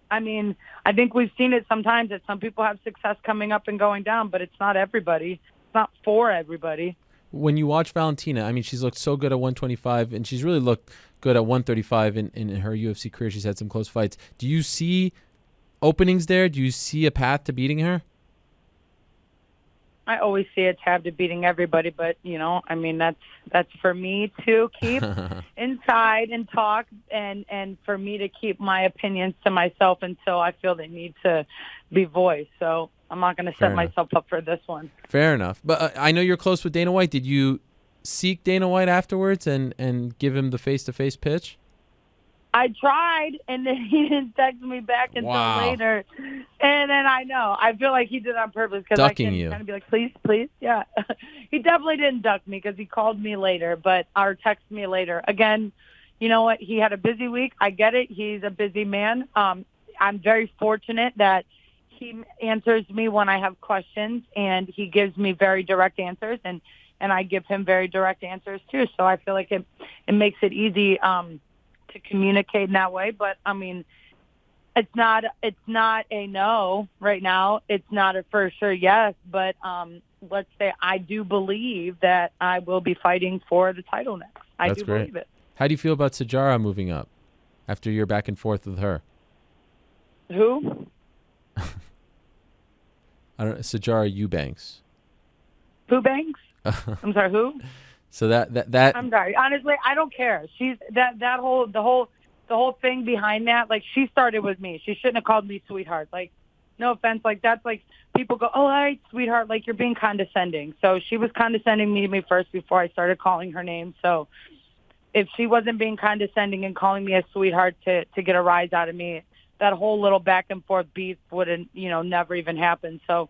I think we've seen it sometimes that some people have success coming up and going down, but it's not everybody. It's not for everybody. When you watch Valentina, she's looked so good at 125, and she's really looked good at 135 in her UFC career. She's had some close fights. Do you see openings there? Do you see a path to beating her? I always see a tab to beating everybody, but that's for me to keep inside and talk, and for me to keep my opinions to myself until I feel they need to be voiced. So I'm not going to set myself up for this one. Fair enough. But I know you're close with Dana White. Did you seek Dana White afterwards and give him the face-to-face pitch? I tried, and then he didn't text me back until later. And then I feel like he did it on purpose because I can kind of be like, please, yeah. He definitely didn't duck me because he called me later, or texted me later. Again, you know what? He had a busy week. I get it. He's a busy man. I'm very fortunate that he answers me when I have questions, and he gives me very direct answers, and I give him very direct answers too. So I feel like it makes it easy to communicate in that way. But it's not a no right now. It's not a for sure yes, but let's say I do believe that I will be fighting for the title next. I do believe it. How do you feel about Sajara moving up after you're back and forth with her? Who? I don't know, Sajara Eubanks. Who Banks? I'm sorry, who? So that I'm sorry. Honestly, I don't care. She's the whole thing behind that. She started with me. She shouldn't have called me sweetheart. No offense. That's people go, oh, hi, sweetheart. You're being condescending. So she was condescending to me first before I started calling her name. So if she wasn't being condescending and calling me a sweetheart to get a rise out of me, that whole little back and forth beef wouldn't, never even happen. So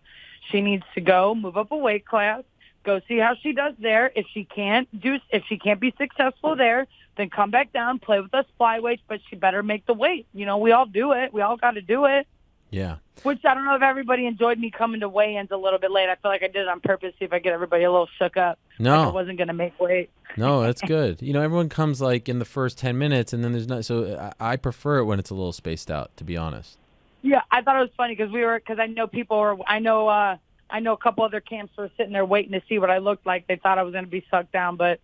she needs to go move up a weight class. Go see how she does there. If she can't be successful there, then come back down, play with us flyweights, but she better make the weight. We all do it. We all got to do it. Yeah. Which I don't know if everybody enjoyed me coming to weigh-ins a little bit late. I feel like I did it on purpose, see if I get everybody a little shook up. No. I wasn't going to make weight. No, that's good. everyone comes in the first 10 minutes, and then there's not. So I prefer it when it's a little spaced out, to be honest. Yeah, I thought it was funny because I know people were. I know a couple other camps were sitting there waiting to see what I looked like. They thought I was going to be sucked down, but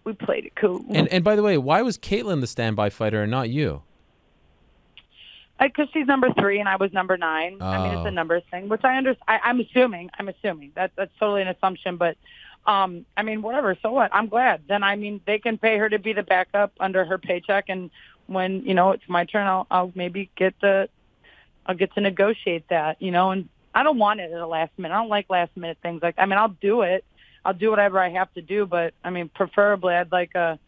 we played it cool. And by the way, why was Caitlin the standby fighter and not you? Because she's number 3 and I was number 9. Oh. It's a numbers thing, which I understand. I'm assuming. That's totally an assumption, but whatever. So what? I'm glad. Then they can pay her to be the backup under her paycheck, and when it's my turn, I'll maybe get to negotiate that. And I don't want it at the last minute. I don't like last minute things. I'll do it. I'll do whatever I have to do, but preferably I'd like a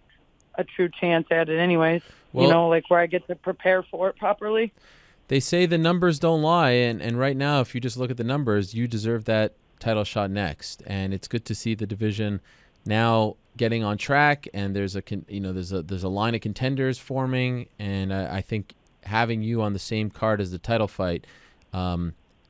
true chance at it anyways. Well, where I get to prepare for it properly. They say the numbers don't lie, and right now, if you just look at the numbers, you deserve that title shot next. And it's good to see the division now getting on track, and there's a line of contenders forming, and I think having you on the same card as the title fight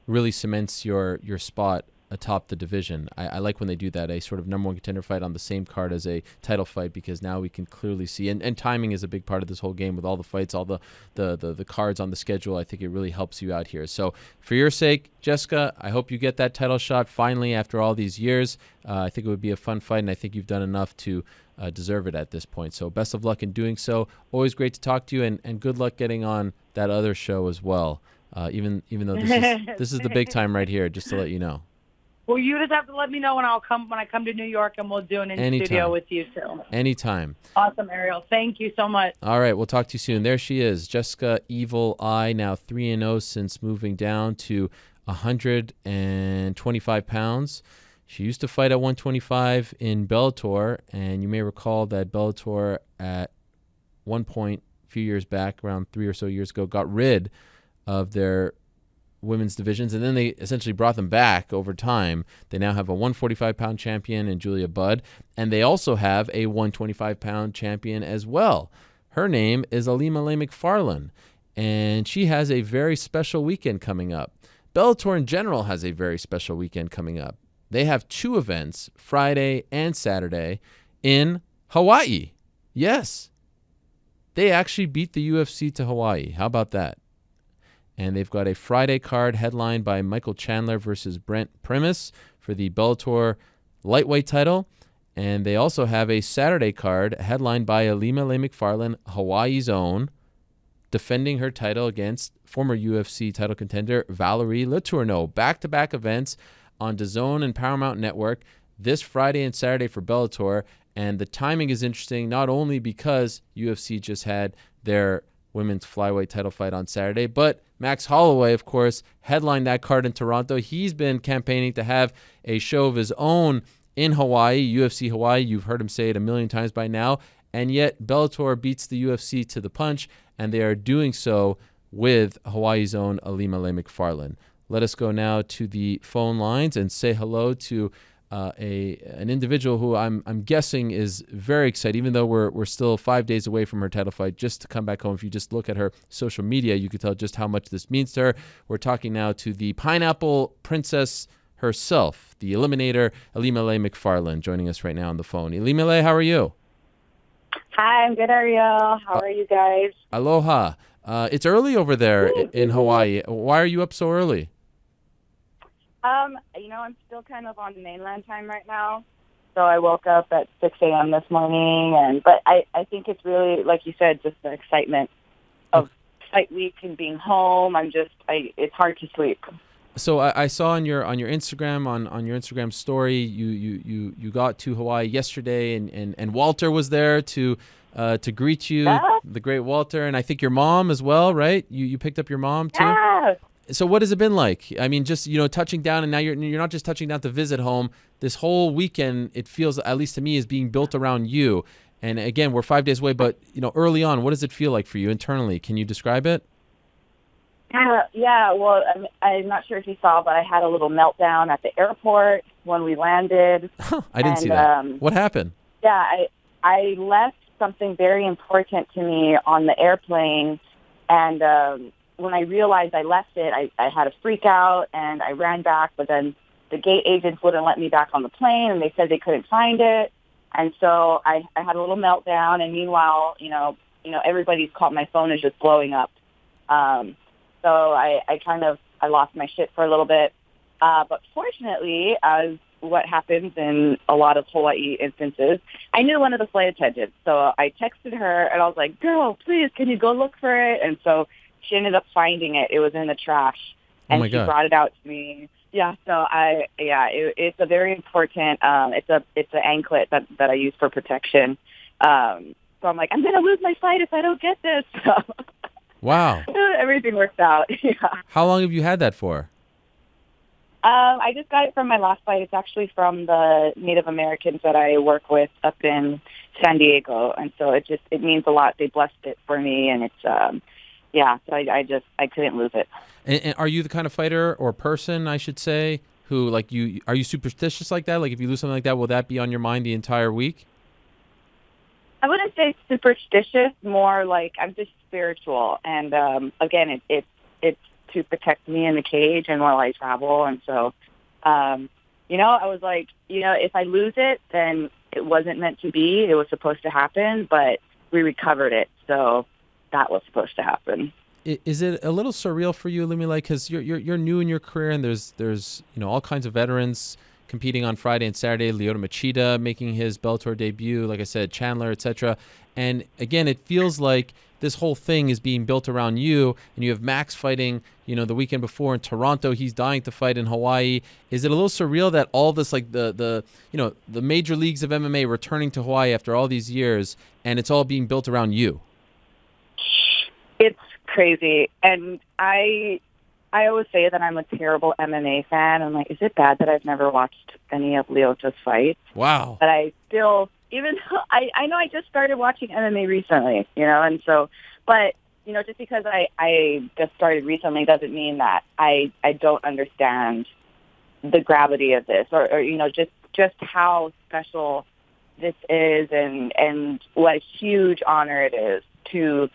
really cements your spot atop the division. I like when they do that, a sort of number one contender fight on the same card as a title fight, because now we can clearly see, and timing is a big part of this whole game with all the fights, all the cards on the schedule. I think it really helps you out here. So for your sake, Jessica, I hope you get that title shot finally after all these years. I think it would be a fun fight, and I think you've done enough to deserve it at this point. So best of luck in doing so. Always great to talk to you, and good luck getting on that other show as well. Even though this is the big time right here, just to let you know. Well, you just have to let me know when I come to New York, and we'll do an in-studio with you too. Anytime. Awesome, Ariel. Thank you so much. All right, we'll talk to you soon. There she is, Jessica Evil Eye, now 3-0 since moving down to 125 pounds. She used to fight at 125 in Bellator, and you may recall that Bellator at one point a few years back, around 3 or so years ago, got rid of their women's divisions, and then they essentially brought them back over time. They now have a 145-pound champion in Julia Budd, and they also have a 125-pound champion as well. Her name is Ilima-Lei Macfarlane, and she has a very special weekend coming up. Bellator in general has a very special weekend coming up. They have 2 events, Friday and Saturday, in Hawaii. Yes, they actually beat the UFC to Hawaii. How about that? And they've got a Friday card headlined by Michael Chandler versus Brent Primus for the Bellator lightweight title. And they also have a Saturday card headlined by Ilima-Lei Macfarlane, Hawaii's own, defending her title against former UFC title contender Valerie Letourneau. Back-to-back events on DAZN and Paramount Network this Friday and Saturday for Bellator. And the timing is interesting, not only because UFC just had their women's flyweight title fight on Saturday, but Max Holloway, of course, headlined that card in Toronto. He's been campaigning to have a show of his own in Hawaii, UFC Hawaii. You've heard him say it a million times by now. And yet Bellator beats the UFC to the punch, and they are doing so with Hawaii's own Ilima-Lei Macfarlane. Let us go now to the phone lines and say hello to an individual who I'm guessing is very excited, even though we're still 5 days away from her title fight, just to come back home. If you just look at her social media, you can tell just how much this means to her. We're talking now to the Pineapple Princess herself, the Eliminator, Ilima-Lei Macfarlane, joining us right now on the phone. Ilima-Lei, how are you? Hi, I'm good, Ariel. How are you guys? Aloha. It's early over there in Hawaii. Why are you up so early? I'm still kind of on mainland time right now. So I woke up at 6 a.m. this morning, but I think it's really, like you said, just the excitement of fight week and being home. It's hard to sleep. So I saw on your Instagram, on your Instagram story, you got to Hawaii yesterday, and Walter was there to greet you, the great Walter, and I think your mom as well, right? You picked up your mom too. Yeah. So what has it been like? I mean, just touching down, and now you're not just touching down to visit home. This whole weekend, it feels, at least to me, is being built around you. And again, we're 5 days away, but early on, what does it feel like for you internally? Can you describe it? Yeah. Well, I'm not sure if you saw, but I had a little meltdown at the airport when we landed. I didn't see that. What happened? Yeah, I left something very important to me on the airplane, and when I realized I left it, I had a freak out, and I ran back, but then the gate agents wouldn't let me back on the plane, and they said they couldn't find it. And so I had a little meltdown, and meanwhile, everybody's called, my phone is just blowing up. So I lost my shit for a little bit. But fortunately, as what happens in a lot of Hawaii instances, I knew one of the flight attendants. So I texted her, and I was like, girl, please, can you go look for it? And so she ended up finding it. It was in the trash, and she brought it out to me. Yeah, so it's a very important. It's an anklet that I use for protection. So I'm like, I'm gonna lose my flight if I don't get this. So wow, everything worked out. Yeah. How long have you had that for? I just got it from my last flight. It's actually from the Native Americans that I work with up in San Diego, and so it means a lot. They blessed it for me, and it's. So I couldn't lose it. And are you the kind of fighter or person, I should say, who are you superstitious like that? Like if you lose something like that, will that be on your mind the entire week? I wouldn't say superstitious, more like I'm just spiritual. And again, it's to protect me in the cage and while I travel. And so, I was like, if I lose it, then it wasn't meant to be. It was supposed to happen, but we recovered it. So that was supposed to happen. Is it a little surreal for you, Ilima-Lei, because you're new in your career, and there's all kinds of veterans competing on Friday and Saturday. Lyoto Machida making his Bellator debut, like I said, Chandler, etc. And again, it feels like this whole thing is being built around you, and you have Max fighting, the weekend before in Toronto. He's dying to fight in Hawaii. Is it a little surreal that all this, like the major leagues of MMA returning to Hawaii after all these years, and it's all being built around you? It's crazy. And I always say that I'm a terrible MMA fan. I'm like, is it bad that I've never watched any of Lyoto's fights? Wow. But I still, even though I know I just started watching MMA recently, and so, but, just because I just started recently doesn't mean that I don't understand the gravity of this or just how special this is and what a huge honor it is to,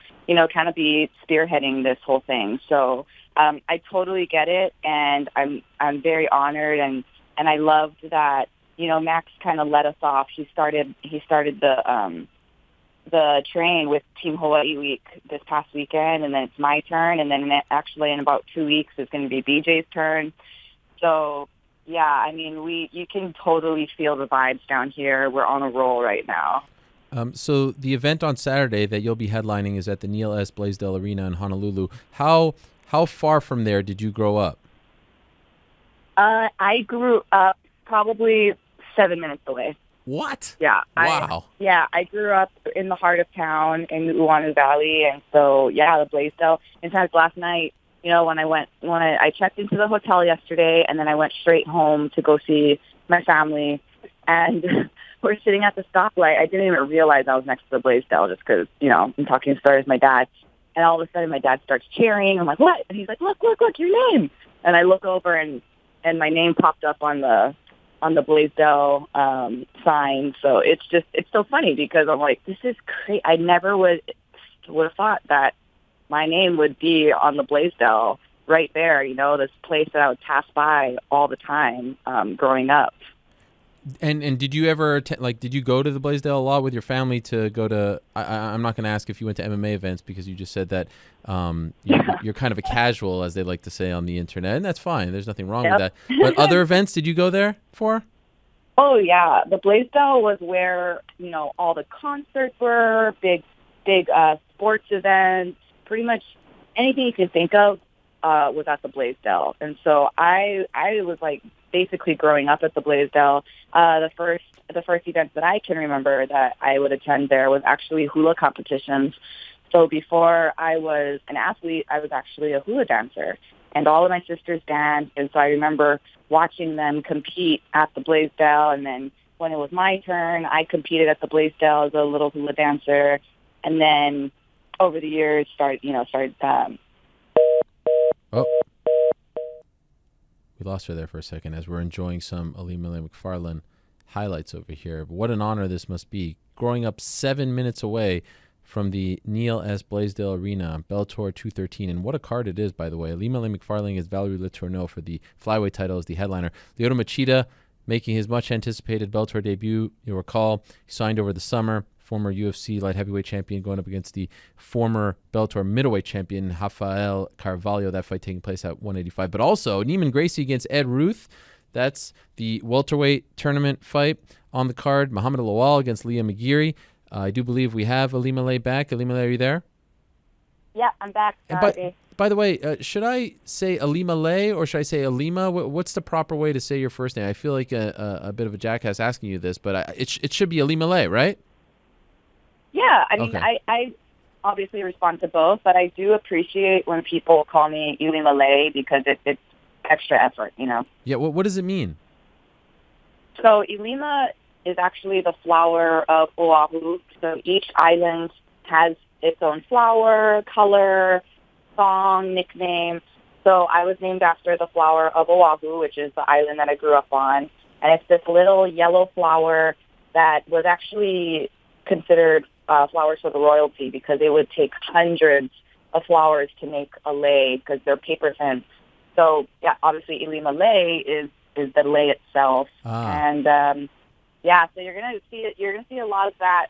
kind of be spearheading this whole thing. So I totally get it, and I'm very honored, and I loved that, Max kind of let us off. He started the train with Team Hawaii Week this past weekend, and then it's my turn, and then actually in about 2 weeks it's going to be BJ's turn. So yeah, I mean, you can totally feel the vibes down here. We're on a roll right now. So the event on Saturday that you'll be headlining is at the Neil S. Blaisdell Arena in Honolulu. How far from there did you grow up? I grew up probably 7 minutes away. What? Yeah. Wow. I grew up in the heart of town in the Uanu Valley, and so the Blaisdell. In fact, last night, when I checked into the hotel yesterday, and then I went straight home to go see my family, and we're sitting at the stoplight. I didn't even realize I was next to the Blaisdell just because, I'm talking stories with my dad. And all of a sudden my dad starts cheering. I'm like, what? And he's like, look, your name. And I look over and my name popped up on the Blaisdell sign. So it's so funny because I'm like, this is crazy. I never would have thought that my name would be on the Blaisdell right there, this place that I would pass by all the time growing up. And did you ever did you go to the Blaisdell a lot with your family to go to? I'm not going to ask if you went to MMA events because you just said that you're kind of a casual, as they like to say on the internet, and that's fine. There's nothing wrong with that. But other events, did you go there for? Oh yeah, the Blaisdell was where all the concerts were, big sports events, pretty much anything you can think of was at the Blaisdell, and so I was like basically growing up at the Blaisdell. The first event that I can remember that I would attend there was actually hula competitions. So before I was an athlete, I was actually a hula dancer, and all of my sisters danced, and so I remember watching them compete at the Blaisdell, and then when it was my turn, I competed at the Blaisdell as a little hula dancer, and then over the years started. Oh. We lost her there for a second as we're enjoying some Ilima-Lei Macfarlane highlights over here. But what an honor this must be, growing up 7 minutes away from the Neil S. Blaisdell Arena, Bellator 213. And what a card it is, by the way. Ilima-Lei Macfarlane is Valerie Letourneau for the flyweight title as the headliner. Lyoto Machida making his much-anticipated Bellator debut. You'll recall he signed over the summer. Former UFC light heavyweight champion going up against the former Bellator middleweight champion, Rafael Carvalho. That fight taking place at 185. But also, Neiman Gracie against Ed Ruth. That's the welterweight tournament fight on the card. Muhammad Lawal against Leah McGeary. I do believe we have Ilima-Lei back. Ilima-Lei, are you there? Yeah, I'm back. By the way, should I say Ilima-Lei or should I say Ilima? What's the proper way to say your first name? I feel like a bit of a jackass asking you this, but it should be Ilima-Lei, right? Yeah, I mean, okay. I obviously respond to both, but I do appreciate when people call me Ilima-Lei because it's extra effort, Yeah, what does it mean? So Ilima is actually the flower of Oahu. So each island has its own flower, color, song, nickname. So I was named after the flower of Oahu, which is the island that I grew up on. And it's this little yellow flower that was actually considered flowers for the royalty because it would take hundreds of flowers to make a lei because they're paper thin. So, yeah, obviously Ilima-Lei is is the lei itself. Ah. And so you're gonna see a lot of that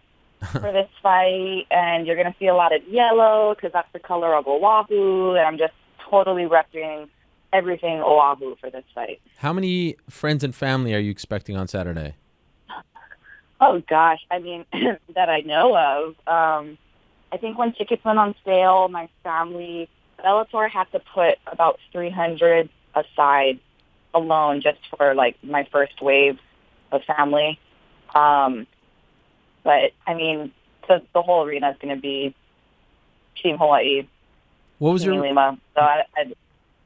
for this fight, and you're gonna see a lot of yellow because that's the color of Oahu. And I'm just totally repping everything Oahu for this fight. How many friends and family are you expecting on Saturday? Oh gosh, I mean that I know of. I think when tickets went on sale, my family, Bellator had to put about $300 aside alone just for like my first wave of family. But I mean, the whole arena is going to be Team Hawaii, What was Team your Lima. So I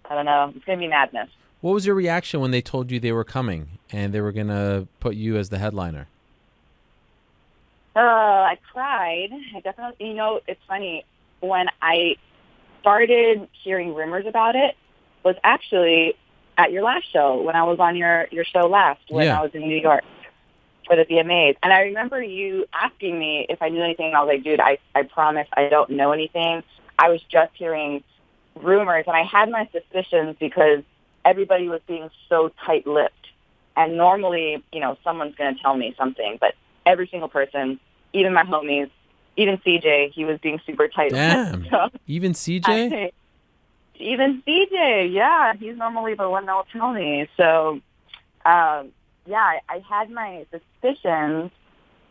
don't know. It's going to be madness. What was your reaction when they told you they were coming and they were going to put you as the headliner? I cried. I definitely, it's funny. When I started hearing rumors about it was actually at your last show, when I was on your show last, when I was in New York for the VMAs. And I remember you asking me if I knew anything. And I was like, dude, I promise I don't know anything. I was just hearing rumors, and I had my suspicions because everybody was being so tight-lipped. And normally, someone's going to tell me something, but every single person, even my homies, even CJ, he was being super tight. Damn. So, Even CJ? Even CJ, yeah. He's normally the one that will tell me. So, I had my suspicions,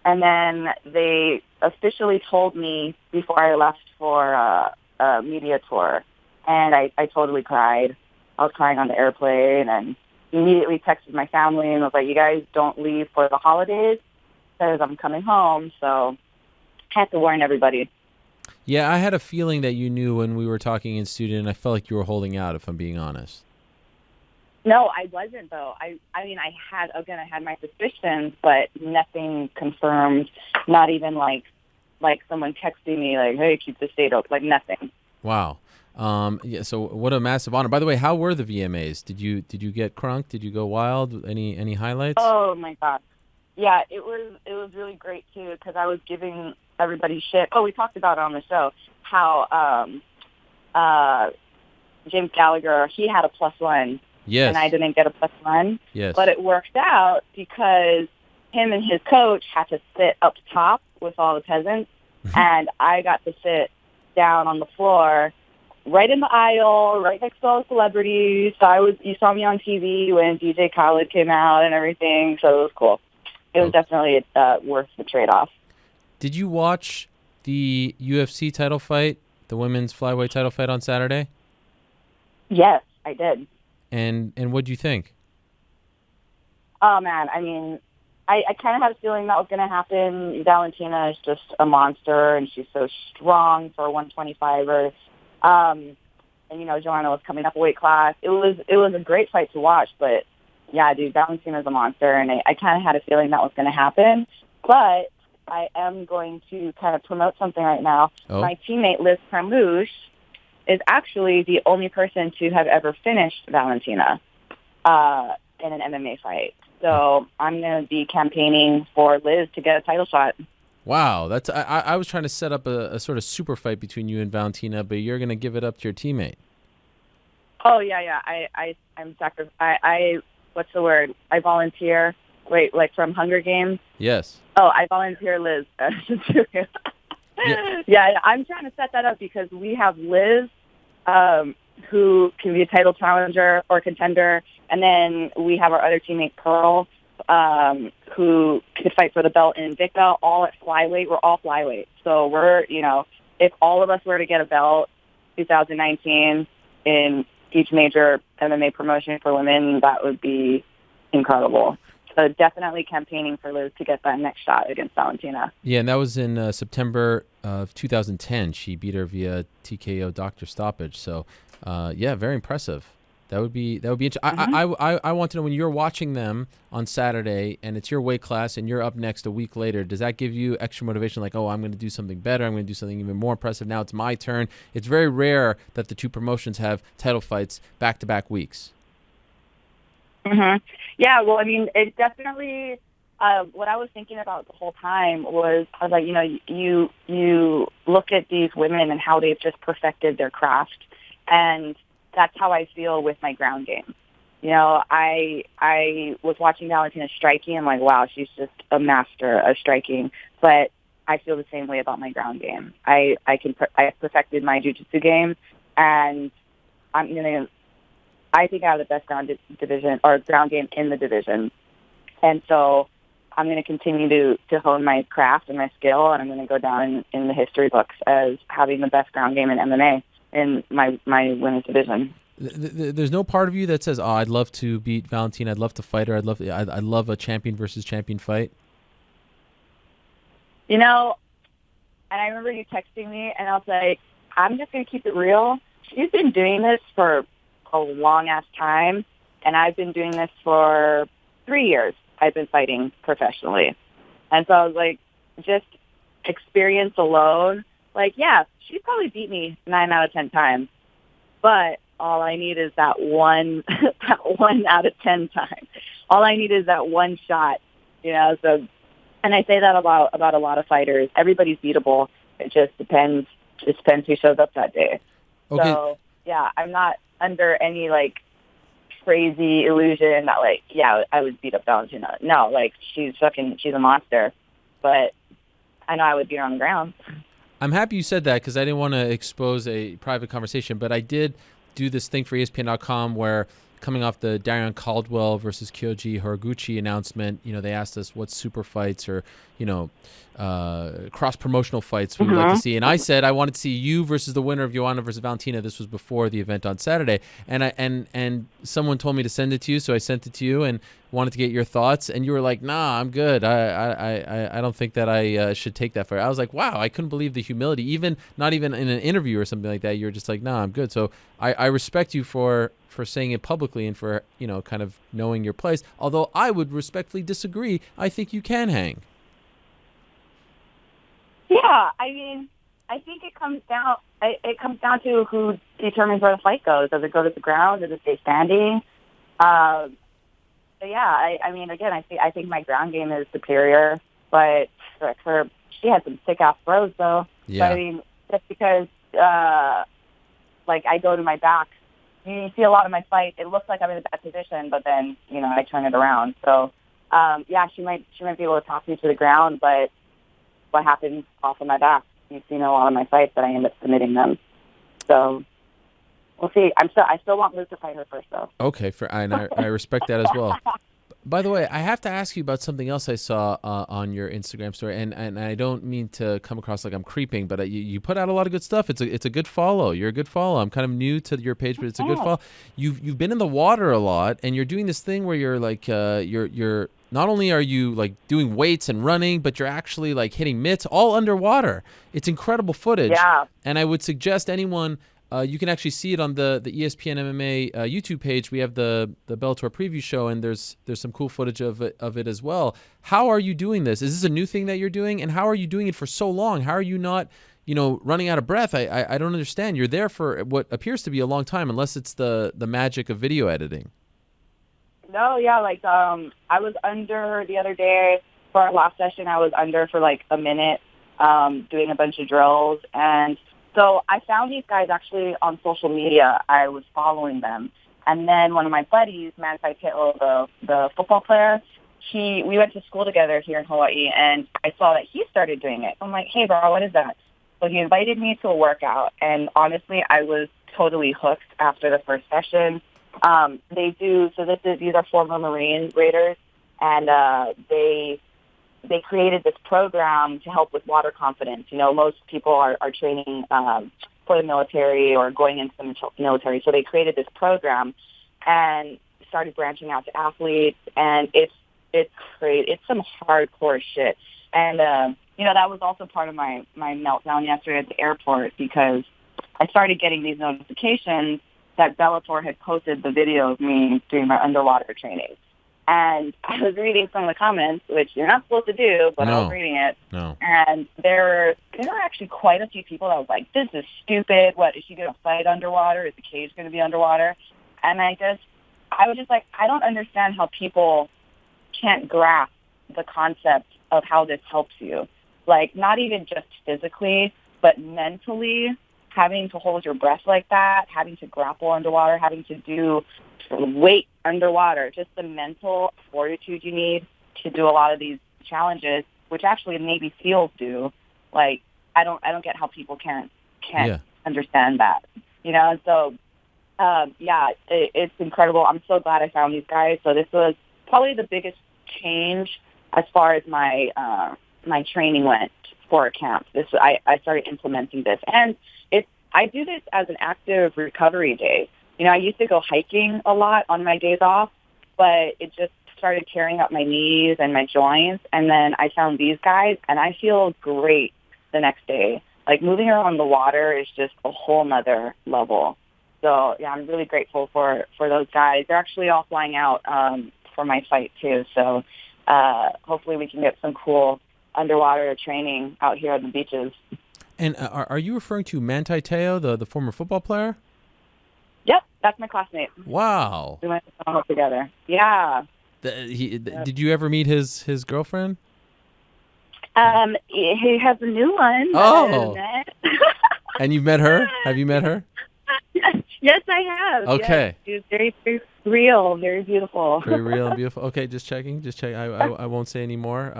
and then they officially told me before I left for a media tour, and I totally cried. I was crying on the airplane, and immediately texted my family and was like, you guys don't leave for the holidays because I'm coming home, so I had to warn everybody. Yeah, I had a feeling that you knew when we were talking in studio, and I felt like you were holding out, if I'm being honest. No, I wasn't, though. I mean, I had my suspicions, but nothing confirmed, not even like someone texting me, like, hey, keep the state open, like nothing. Wow. So what a massive honor. By the way, how were the VMAs? Did you get crunk? Did you go wild? Any highlights? Oh, my God. Yeah, it was really great, too, because I was giving everybody shit. Oh, we talked about it on the show, how James Gallagher, he had a +1. Yes. And I didn't get a +1. Yes. But it worked out because him and his coach had to sit up top with all the peasants, and I got to sit down on the floor right in the aisle, right next to all the celebrities. So you saw me on TV when DJ Khaled came out and everything, so it was cool. It was definitely worth the trade-off. Did you watch the UFC title fight, the women's flyweight title fight on Saturday? Yes, I did. And what'd you think? Oh, man, I mean, I kind of had a feeling that was going to happen. Valentina is just a monster, and she's so strong for a 125er. And, Joanna was coming up a weight class. It was a great fight to watch, but, yeah, dude, Valentina's a monster, and I kind of had a feeling that was going to happen. But I am going to kind of promote something right now. Oh. My teammate, Liz Carmouche, is actually the only person to have ever finished Valentina in an MMA fight. So I'm going to be campaigning for Liz to get a title shot. Wow, that's I was trying to set up a sort of super fight between you and Valentina, but you're going to give it up to your teammate. Oh yeah. I what's the word? I volunteer. Wait, like from Hunger Games? Yes. Oh, I volunteer Liz. Yeah, I'm trying to set that up because we have Liz, who can be a title challenger or contender, and then we have our other teammate, Pearl, who could fight for the belt in Invicta, all at flyweight. We're all flyweight. So we're, if all of us were to get a belt 2019 in each major MMA promotion for women, that would be incredible. So definitely campaigning for Liz to get that next shot against Valentina. Yeah, and that was in September of 2010. She beat her via TKO doctor stoppage. So, very impressive. That would be interesting. I want to know, when you're watching them on Saturday and it's your weight class and you're up next a week later, does that give you extra motivation? Like, oh, I'm going to do something better. I'm going to do something even more impressive. Now it's my turn. It's very rare that the two promotions have title fights back-to-back weeks. Mm-hmm. Yeah, well, I mean, it definitely, what I was thinking about the whole time was, I was like, you look at these women and how they've just perfected their craft, and that's how I feel with my ground game. You know, I was watching Valentina striking. I'm like, wow, she's just a master of striking. But I feel the same way about my ground game. I perfected my jiu-jitsu game, and I think I have the best ground game in the division. And so I'm going to continue to hone my craft and my skill, and I'm going to go down in the history books as having the best ground game in MMA in my women's division. There's no part of you that says, "Oh, I'd love to beat Valentina. I'd love to fight her. I'd love a champion versus champion fight." You know, and I remember you texting me, and I was like, "I'm just going to keep it real. She's been doing this for a long-ass time, and I've been doing this for 3 years. I've been fighting professionally." And so I was like, just experience alone, like, yeah, she's probably beat me 9 out of 10 times, but all I need is that one, that 1 out of 10 times. All I need is that one shot, you know. So, and I say that about a lot of fighters. Everybody's beatable. It just depends. It depends who shows up that day. Okay. So yeah, I'm not under any like crazy illusion that like, yeah, I would beat up Valentina. No, like she's a monster. But I know I would beat her on the ground. I'm happy you said that because I didn't want to expose a private conversation, but I did do this thing for ESPN.com where, coming off the Darrion Caldwell versus Kyoji Horiguchi announcement, you know, they asked us what super fights or, you know, cross-promotional fights we would like to see. And I said I wanted to see you versus the winner of Joanna versus Valentina. This was before the event on Saturday. And someone told me to send it to you, so I sent it to you and wanted to get your thoughts. And you were like, nah, I'm good. I don't think that I should take that fight. I was like, wow, I couldn't believe the humility. Not even in an interview or something like that, you were just like, nah, I'm good. So I respect you for saying it publicly and for, you know, kind of knowing your place. Although I would respectfully disagree. I think you can hang. Yeah, I mean, I think it comes down to who determines where the fight goes. Does it go to the ground? Does it stay standing? So yeah, I mean, again, I think my ground game is superior, but for she had some sick ass throws though. Yeah. But, I mean, just because like I go to my back. You see a lot of my fights, it looks like I'm in a bad position, but then, you know, I turn it around. So, yeah, she might be able to toss me to the ground, but what happens off of my back? You've seen a lot of my fights that I end up submitting them. So we'll see. I still want Liz to fight her first, though. Okay, and I respect that as well. By the way, I have to ask you about something else I saw on your Instagram story, and I don't mean to come across like I'm creeping, but you put out a lot of good stuff. It's a good follow. You're a good follow. I'm kind of new to your page, but it's a good follow. You've been in the water a lot, and you're doing this thing where you're like you're not only are you like doing weights and running, but you're actually like hitting mitts all underwater. It's incredible footage. Yeah. And I would suggest anyone. You can actually see it on the ESPN MMA YouTube page. We have the Bellator preview show, and there's some cool footage of it as well. How are you doing this? Is this a new thing that you're doing? And how are you doing it for so long? How are you not, you know, running out of breath? I don't understand. You're there for what appears to be a long time, unless it's the magic of video editing. No, yeah, like I was under the other day for our last session. I was under for like a minute doing a bunch of drills, and so I found these guys actually on social media. I was following them. And then one of my buddies, Manti Te'o, the football player, we went to school together here in Hawaii, and I saw that he started doing it. I'm like, hey, bro, what is that? So he invited me to a workout, and honestly, I was totally hooked after the first session. These are former Marine Raiders, and they created this program to help with water confidence. You know, most people are training for the military or going into the military. So they created this program and started branching out to athletes. And it's great. It's some hardcore shit. And, you know, that was also part of my meltdown yesterday at the airport, because I started getting these notifications that Bellator had posted the video of me doing my underwater training. And I was reading some of the comments, which you're not supposed to do, but I was reading it. No. And there were actually quite a few people that was like, this is stupid. What, is she going to fight underwater? Is the cage going to be underwater? And I was just like, I don't understand how people can't grasp the concept of how this helps you. Like, not even just physically, but mentally, having to hold your breath like that, having to grapple underwater, having to do weight underwater, just the mental fortitude you need to do a lot of these challenges, which actually Navy SEALs do. Like, I don't get how people can't understand that, you know. And so, it's incredible. I'm so glad I found these guys. So this was probably the biggest change as far as my my training went for camp. I started implementing this, and I do this as an active recovery day. You know, I used to go hiking a lot on my days off, but it just started tearing up my knees and my joints. And then I found these guys, and I feel great the next day. Like, moving around the water is just a whole nother level. So, yeah, I'm really grateful for those guys. They're actually all flying out for my fight, too. So hopefully we can get some cool underwater training out here on the beaches. And are you referring to Manti Te'o, the former football player? Yep, that's my classmate. Wow. We went to summer together. Yeah. Did you ever meet his girlfriend? He has a new one. Oh. And you've met her? Have you met her? Yes, I have. Okay. Yes. She's very, very real, very beautiful. Very real and beautiful. Okay, just checking. I won't say any more.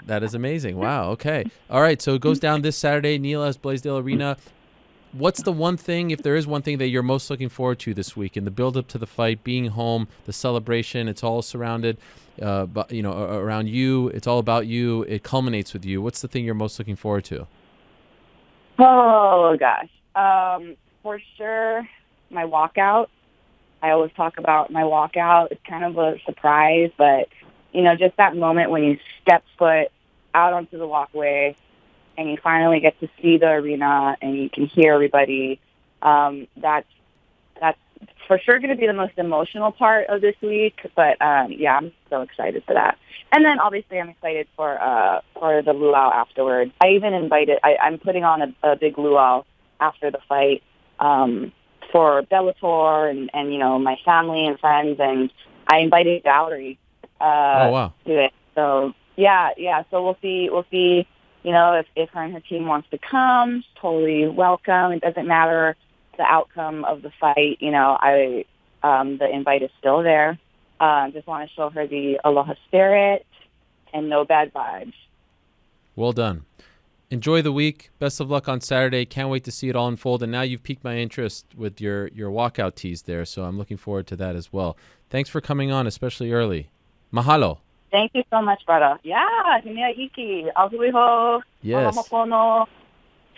That is amazing. Wow. Okay. All right. So it goes down this Saturday, Nila's Blaisdell Arena. What's the one thing, if there is one thing, that you're most looking forward to this week in the build-up to the fight, being home, the celebration? It's all surrounded, around you. It's all about you. It culminates with you. What's the thing you're most looking forward to? Oh gosh, for sure, my walkout. I always talk about my walkout. It's kind of a surprise, but just that moment when you step foot out onto the walkway and you finally get to see the arena and you can hear everybody. That's for sure going to be the most emotional part of this week. But I'm so excited for that. And then obviously I'm excited for the luau afterwards. I even invited. I'm putting on a big luau after the fight for Bellator and my family and friends, and I invited Valerie to it. So yeah. So we'll see. If her and her team wants to come, totally welcome. It doesn't matter the outcome of the fight. The invite is still there. Just want to show her the aloha spirit and no bad vibes. Well done. Enjoy the week. Best of luck on Saturday. Can't wait to see it all unfold. And now you've piqued my interest with your walkout tease there, so I'm looking forward to that as well. Thanks for coming on, especially early. Mahalo. Thank you so much, brother. Yeah, hiniaiki, ahuiho, yes. Mahomopono.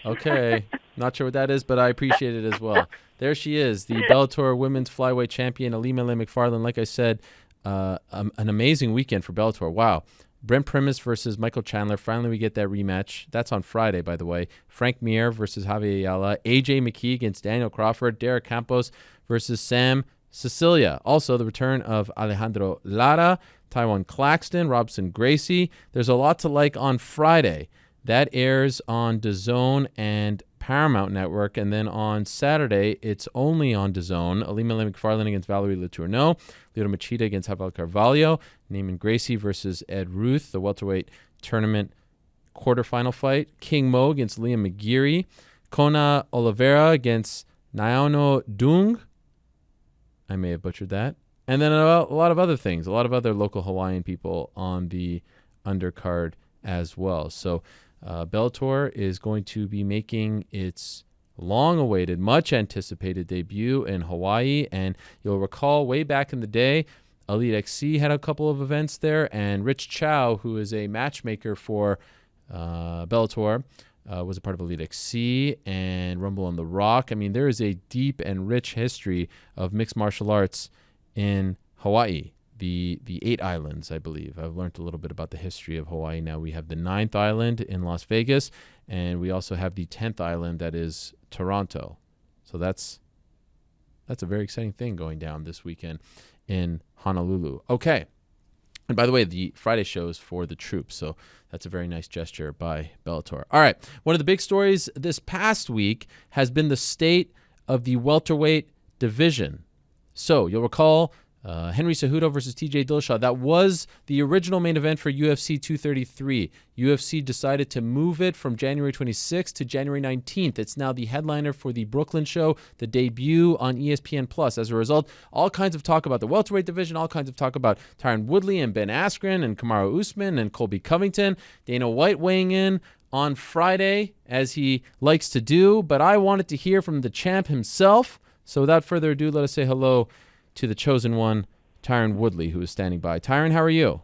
Okay. Not sure what that is, but I appreciate it as well. There she is, the Bellator Women's Flyweight Champion, Ilima-Lei Macfarlane. Like I said, an amazing weekend for Bellator. Wow. Brent Primus versus Michael Chandler. Finally, we get that rematch. That's on Friday, by the way. Frank Mir versus Javier Ayala. AJ McKee against Daniel Crawford. Derek Campos versus Sam Sicilia. Also, the return of Alejandro Lara, Taiwan Claxton, Robson Gracie. There's a lot to like on Friday. That airs on DAZN and Paramount Network. And then on Saturday, it's only on DAZN. Ilima-Lei Macfarlane against Valerie Letourneau. Lyoto Machida against Rafael Carvalho. Neiman Gracie versus Ed Ruth, the welterweight tournament quarterfinal fight. King Mo against Liam McGeary. Kona Oliveira against Naono Dung. I may have butchered that. And then a lot of other things, a lot of other local Hawaiian people on the undercard as well. So Bellator is going to be making its long-awaited, much-anticipated debut in Hawaii. And you'll recall way back in the day, Elite XC had a couple of events there, and Rich Chow, who is a matchmaker for Bellator, was a part of Elite XC and Rumble on the Rock. I mean, there is a deep and rich history of mixed martial arts in Hawaii, the 8 islands, I believe. I've learned a little bit about the history of Hawaii now. We have the 9th island in Las Vegas, and we also have the 10th island that is Toronto. So that's a very exciting thing going down this weekend in Honolulu. Okay. And by the way, the Friday show is for the troops, so that's a very nice gesture by Bellator. All right. One of the big stories this past week has been the state of the welterweight division. So you'll recall Henry Cejudo versus TJ Dillashaw. That was the original main event for UFC 233. UFC decided to move it from January 26th to January 19th. It's now the headliner for the Brooklyn show, the debut on ESPN+. As a result, all kinds of talk about the welterweight division, all kinds of talk about Tyron Woodley and Ben Askren and Kamaru Usman and Colby Covington. Dana White weighing in on Friday, as he likes to do. But I wanted to hear from the champ himself. So without further ado, let us say hello to the chosen one, Tyron Woodley, who is standing by. Tyron, how are you?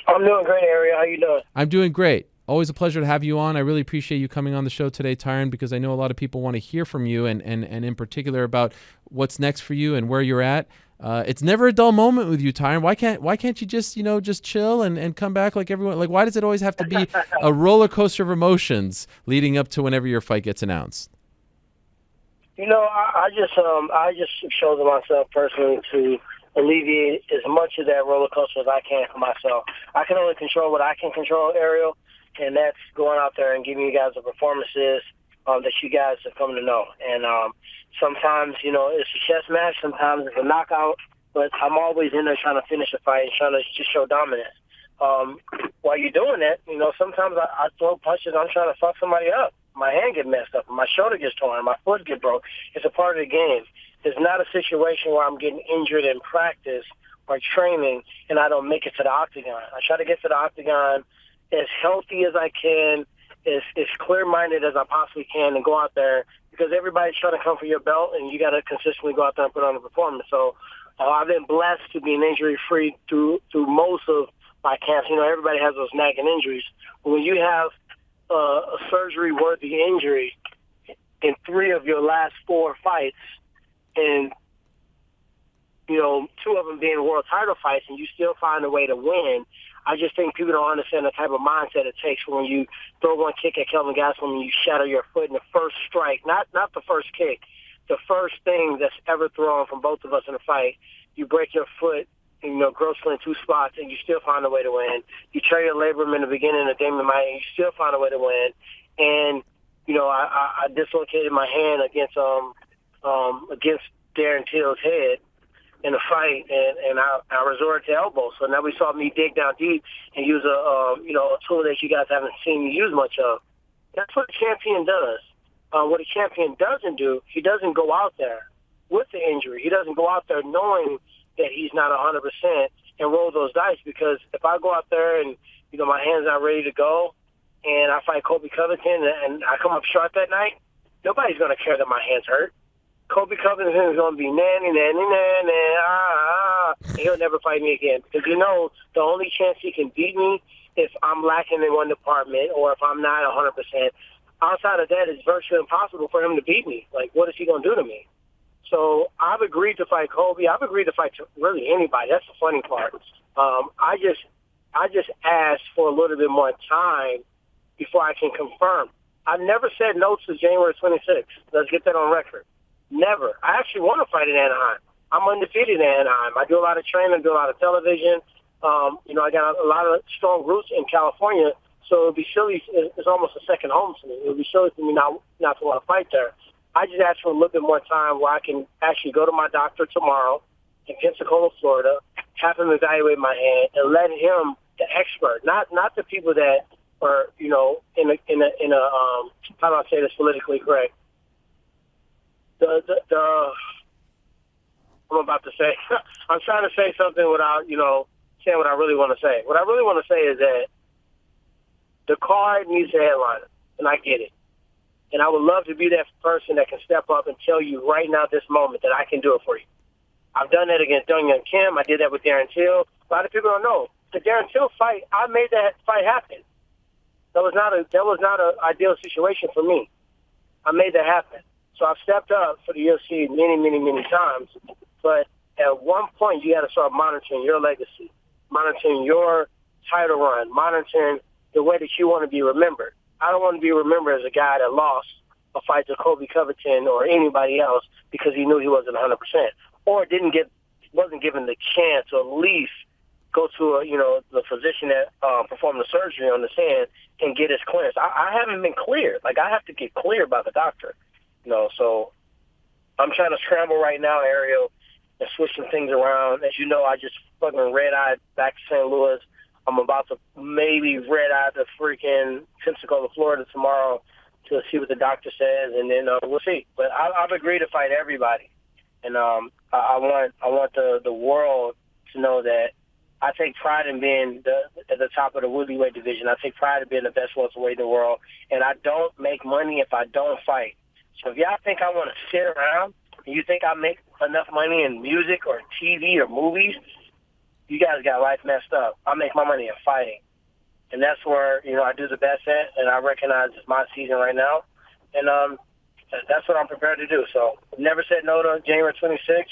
I'm doing great, Ariel. How you doing? I'm doing great. Always a pleasure to have you on. I really appreciate you coming on the show today, Tyron, because I know a lot of people want to hear from you and in particular about what's next for you and where you're at. It's never a dull moment with you, Tyron. Why can't you just chill and come back like everyone? Like, why does it always have to be a roller coaster of emotions leading up to whenever your fight gets announced? I just chosen myself personally to alleviate as much of that roller coaster as I can for myself. I can only control what I can control, Ariel, and that's going out there and giving you guys the performances that you guys have come to know. And sometimes, it's a chess match, sometimes it's a knockout, but I'm always in there trying to finish a fight and trying to just show dominance. While you're doing that, sometimes I throw punches, I'm trying to fuck somebody up. My hand get messed up, my shoulder gets torn, my foot get broke. It's a part of the game. It's not a situation where I'm getting injured in practice or training and I don't make it to the octagon. I try to get to the octagon as healthy as I can, as clear-minded as I possibly can, and go out there because everybody's trying to come for your belt, and you got to consistently go out there and put on a performance. So I've been blessed to be injury-free through most of my camps. Everybody has those nagging injuries. But when you have a surgery-worthy injury in 3 of your last 4 fights, and 2 of them being world title fights, and you still find a way to win, I just think people don't understand the type of mindset it takes when you throw one kick at Kelvin Gastelum and you shatter your foot in the first strike, not the first kick, the first thing that's ever thrown from both of us in a fight. You break your foot, grossly in 2 spots, and you still find a way to win. You tear your labrum in the beginning of Damon Maya, and you still find a way to win. And I dislocated my hand against Darren Till's head in a fight, and I resorted to elbows. So now we saw me dig down deep and use a tool that you guys haven't seen me use much of. That's what a champion does. What a champion doesn't do, he doesn't go out there with the injury. He doesn't go out there knowing that he's not 100% and roll those dice, because if I go out there and, my hand's not ready to go and I fight Colby Covington and I come up short that night, nobody's going to care that my hand's hurt. Colby Covington is going to be nanny, and he'll never fight me again, because the only chance he can beat me if I'm lacking in one department or if I'm not 100%. Outside of that, it's virtually impossible for him to beat me. Like, what is he going to do to me? So I've agreed to fight Colby. I've agreed to fight really anybody. That's the funny part. I just asked for a little bit more time before I can confirm. I've never said no to January 26th. Let's get that on record. Never. I actually want to fight in Anaheim. I'm undefeated in Anaheim. I do a lot of training, do a lot of television. I got a lot of strong roots in California, so it would be silly. It's almost a second home to me. It would be silly for me not to want to fight there. I just asked for a little bit more time where I can actually go to my doctor tomorrow in Pensacola, Florida, have him evaluate my hand, and let him, the expert, not the people that are, in a how do I say this politically correct? I'm about to say, I'm trying to say something without, saying what I really want to say. What I really want to say is that the card needs a headliner, and I get it. And I would love to be that person that can step up and tell you right now, this moment, that I can do it for you. I've done that against Dong Young Kim. I did that with Darren Till. A lot of people don't know. The Darren Till fight, I made that fight happen. That was not an ideal situation for me. I made that happen. So I've stepped up for the UFC many, many, many times. But at one point, you got to start monitoring your legacy, monitoring your title run, monitoring the way that you want to be remembered. I don't want to be remembered as a guy that lost a fight to Colby Covington or anybody else because he knew he wasn't 100%, or wasn't given the chance to at least go to the physician that performed the surgery on his hand and get his clearance. I haven't been cleared. Like, I have to get cleared by the doctor. So I'm trying to scramble right now, Ariel, and switch some things around. As you know, I just fucking red-eyed back to St. Louis. I'm about to maybe red-eye to freaking Pensacola, Florida tomorrow to see what the doctor says, and then we'll see. But I've agreed to fight everybody, and I want the world to know that I take pride in being at the top of the Woodley weight division. I take pride in being the best welterweight in the world, and I don't make money if I don't fight. So if y'all think I want to sit around and you think I make enough money in music or TV or movies, you guys got life messed up. I make my money in fighting. And that's where, I do the best at, and I recognize it's my season right now. And that's what I'm prepared to do. So never said no to January 26th.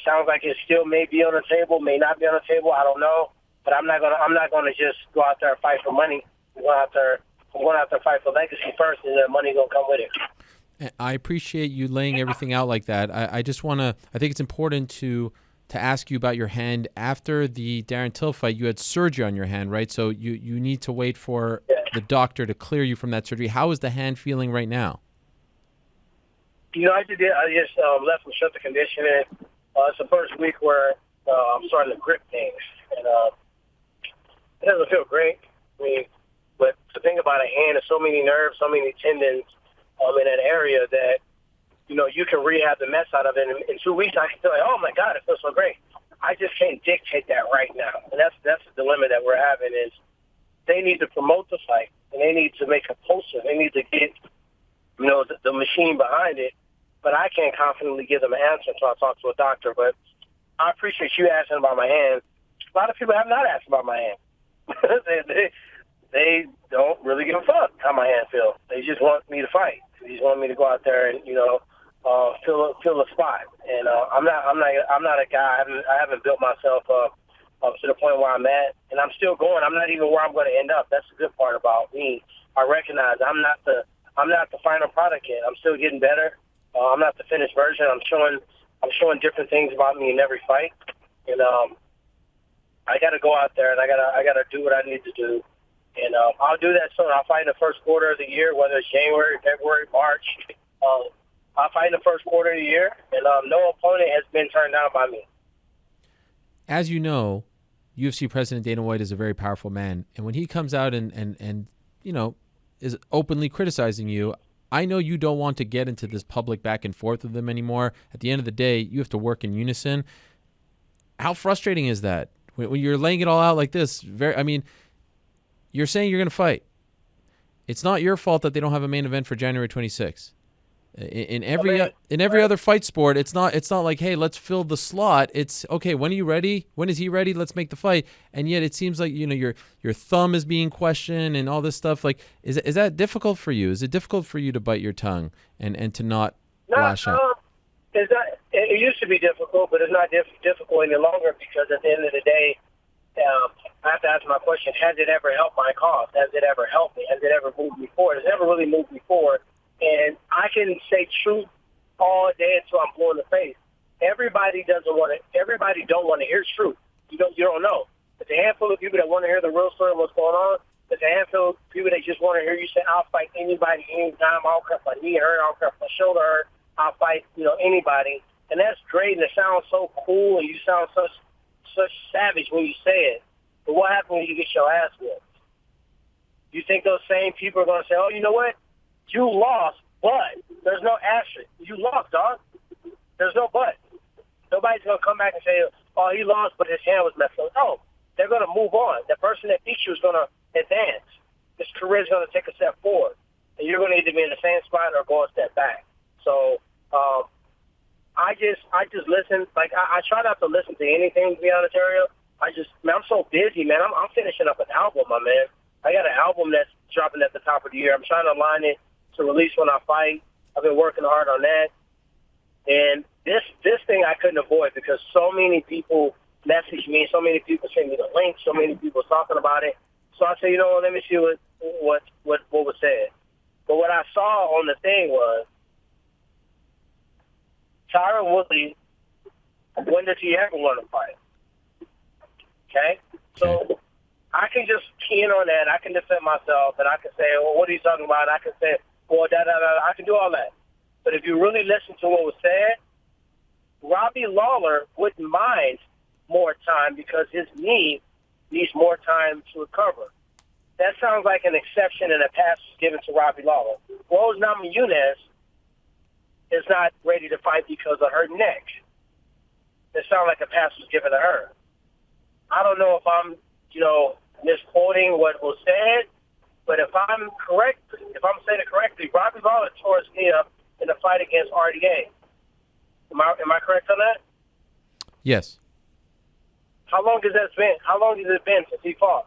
Sounds like it still may be on the table, may not be on the table. I don't know. But I'm not gonna just go out there and fight for money. I'm going out there to fight for legacy first, and then money gonna come with it. I appreciate you laying everything out like that. I just want to, I think it's important to ask you about your hand. After the Darren Till fight, you had surgery on your hand, right? So you need to wait for the doctor to clear you from that surgery. How is the hand feeling right now? I just left from strength and conditioning. It's the first week where I'm starting to grip things, and it doesn't feel great. But the thing about a hand is so many nerves, so many tendons in that area that you can rehab the mess out of it. In 2 weeks, I can feel like, oh my God, it feels so great. I just can't dictate that right now, and that's the dilemma that we're having. Is they need to promote the fight, and they need to make a poster. They need to get the machine behind it. But I can't confidently give them an answer until I talk to a doctor. But I appreciate you asking about my hand. A lot of people have not asked about my hand. they don't really give a fuck how my hand feels. They just want me to fight. They just want me to go out there and fill a spot. And I'm not a guy. I haven't built myself up to the point where I'm at, and I'm still going. I'm not even where I'm going to end up. That's the good part about me. I recognize I'm not the final product yet. I'm still getting better. I'm not the finished version. I'm showing different things about me in every fight, and I got to go out there and I gotta do what I need to do, and I'll do that soon. I'll fight in the first quarter of the year, whether it's January, February, March. I'll fight in the first quarter of the year, and no opponent has been turned down by me. As you know, UFC President Dana White is a very powerful man, and when he comes out and is openly criticizing you, I know you don't want to get into this public back and forth with them anymore. At the end of the day, you have to work in unison. How frustrating is that when you're laying it all out like this? You're saying you're going to fight. It's not your fault that they don't have a main event for January 26th. In every other fight sport, it's not like, hey, let's fill the slot. It's okay. When are you ready? When is he ready? Let's make the fight. And yet it seems like your thumb is being questioned and all this stuff. Like, is that difficult for you? Is it difficult for you to bite your tongue and to not lash out? It's not. It used to be difficult, but it's not difficult any longer because at the end of the day, I have to ask my question: has it ever helped my cause? Has it ever helped me? Has it ever moved me forward? Has it ever really moved me forward? And I can say truth all day until I'm blue in the face. Everybody don't want to hear truth. You don't know. There's a handful of people that want to hear the real story of what's going on. There's a handful of people that just want to hear you say, I'll fight anybody, anytime. I don't care if my knee hurt. I don't care if my shoulder hurt. I'll fight, anybody. And that's great, and it sounds so cool, and you sound such savage when you say it. But what happens when you get your ass whipped? You think those same people are going to say, oh, you know what? You lost, but there's no asterisk. You lost, dog. There's no but. Nobody's going to come back and say, oh, he lost, but his hand was messed up. No, they're going to move on. The person that beat you is going to advance. His career is going to take a step forward. And you're going to either be in the same spot or go a step back. So I just listen. Like, I try not to listen to anything, to be honest, Ariel. I'm so busy, man. I'm finishing up an album, my man. I got an album that's dropping at the top of the year. I'm trying to align it to release when I fight. I've been working hard on that. And this thing I couldn't avoid because so many people message me, so many people send me the link, so many people talking about it. So I said, let me see what was said. But what I saw on the thing was Tyron Woodley, when does he ever want to fight? Okay? So I can just key in on that. I can defend myself, and I can say, well, what are you talking about? I can say, well, I can do all that. But if you really listen to what was said, Robbie Lawler wouldn't mind more time because his knee needs more time to recover. That sounds like an exception and a pass given to Robbie Lawler. Rose Namajunas is not ready to fight because of her neck. It sounds like a pass was given to her. I don't know if I'm, misquoting what was said, but if I'm correct, if I'm saying it correctly, Robbie Lawler tore his knee up in the fight against RDA. Am I correct on that? Yes. How long has that been? How long has it been since he fought?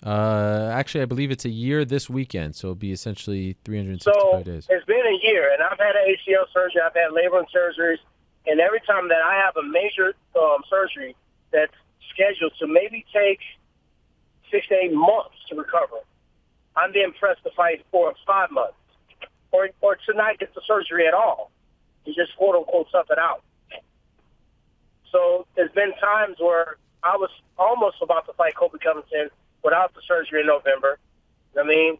Actually, I believe it's a year this weekend, so it'll be essentially 365 days. So it's been a year, and I've had an ACL surgery. I've had labor and surgeries, and every time that I have a major surgery that's scheduled to maybe take 6 to 8 months to recover, I'm being pressed to fight 4 or 5 months, or to not get the surgery at all. You just quote unquote tough it out. So there's been times where I was almost about to fight Colby Covington without the surgery in November. I mean,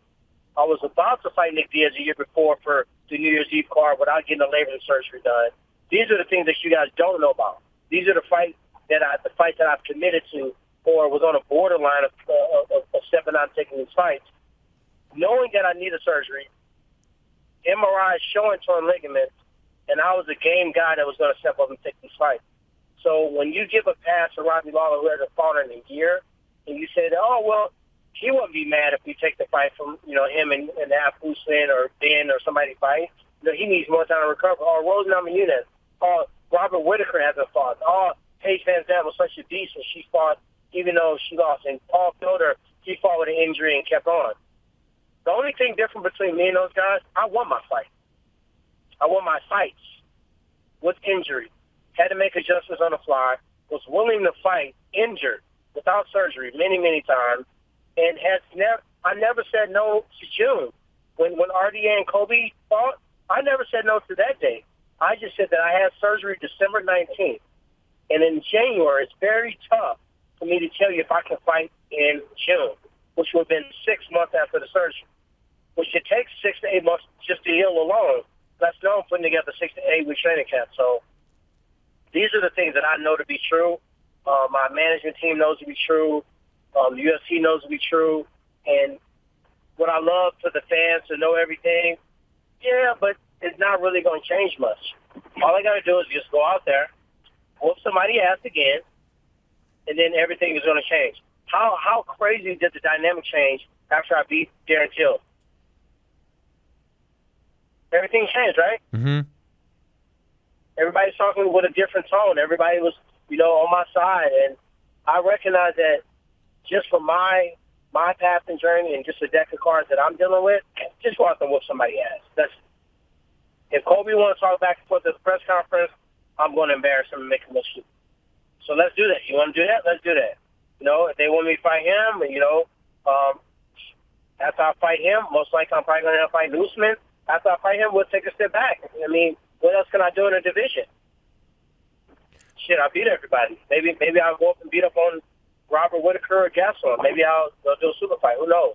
I was about to fight Nick Diaz a year before for the New Year's Eve card without getting the labor and surgery done. These are the things that you guys don't know about. These are the fights that I've committed to or was on a borderline of stepping out and taking these fights. Knowing that I need a surgery, MRI showing torn ligaments, and I was a game guy that was going to step up and take these fights. So when you give a pass to Robbie Lawler who hasn't fought in a year, and you say that, oh, well, he wouldn't be mad if we take the fight from, him and have Usman or Ben or somebody fight. He needs more time to recover. Or Rose Namajunas. Or Robert Whitaker hasn't fought. Oh, Paige Van Zandt was such a beast when she fought, even though she lost. And Paul Felder, he fought with an injury and kept on. The only thing different between me and those guys, I won my fight. I won my fights with injury. Had to make adjustments on the fly. Was willing to fight injured without surgery many, many times. And I never said no to June. When RDA and Kobe fought, I never said no to that date. I just said that I had surgery December 19th. And in January, it's very tough for me to tell you if I can fight in June, which would have been 6 months after the surgery, which it takes 6 to 8 months just to heal alone. That's known putting together 6 to 8 week training camp. So these are the things that I know to be true. My management team knows to be true. The UFC knows to be true. And what I love for the fans to know everything, yeah, but it's not really going to change much. All I got to do is just go out there, whoop somebody ass again, and then everything is going to change. How crazy did the dynamic change after I beat Darren Till? Everything changed, right? Mm-hmm. Everybody's talking with a different tone. Everybody was, on my side. And I recognize that just for my path and journey and just the deck of cards that I'm dealing with, just go out there and whoop somebody's ass. If Kobe wants to talk back and forth at the press conference, I'm going to embarrass him and make him look stupid. So let's do that. You want to do that? Let's do that. If they want me to fight him, after I fight him, most likely I'm probably going to fight Usman. After I fight him, we'll take a step back. I mean, what else can I do in a division? Shit, I beat everybody. Maybe I'll go up and beat up on Robert Whitaker or Gaston. Maybe I'll do a super fight. Who knows?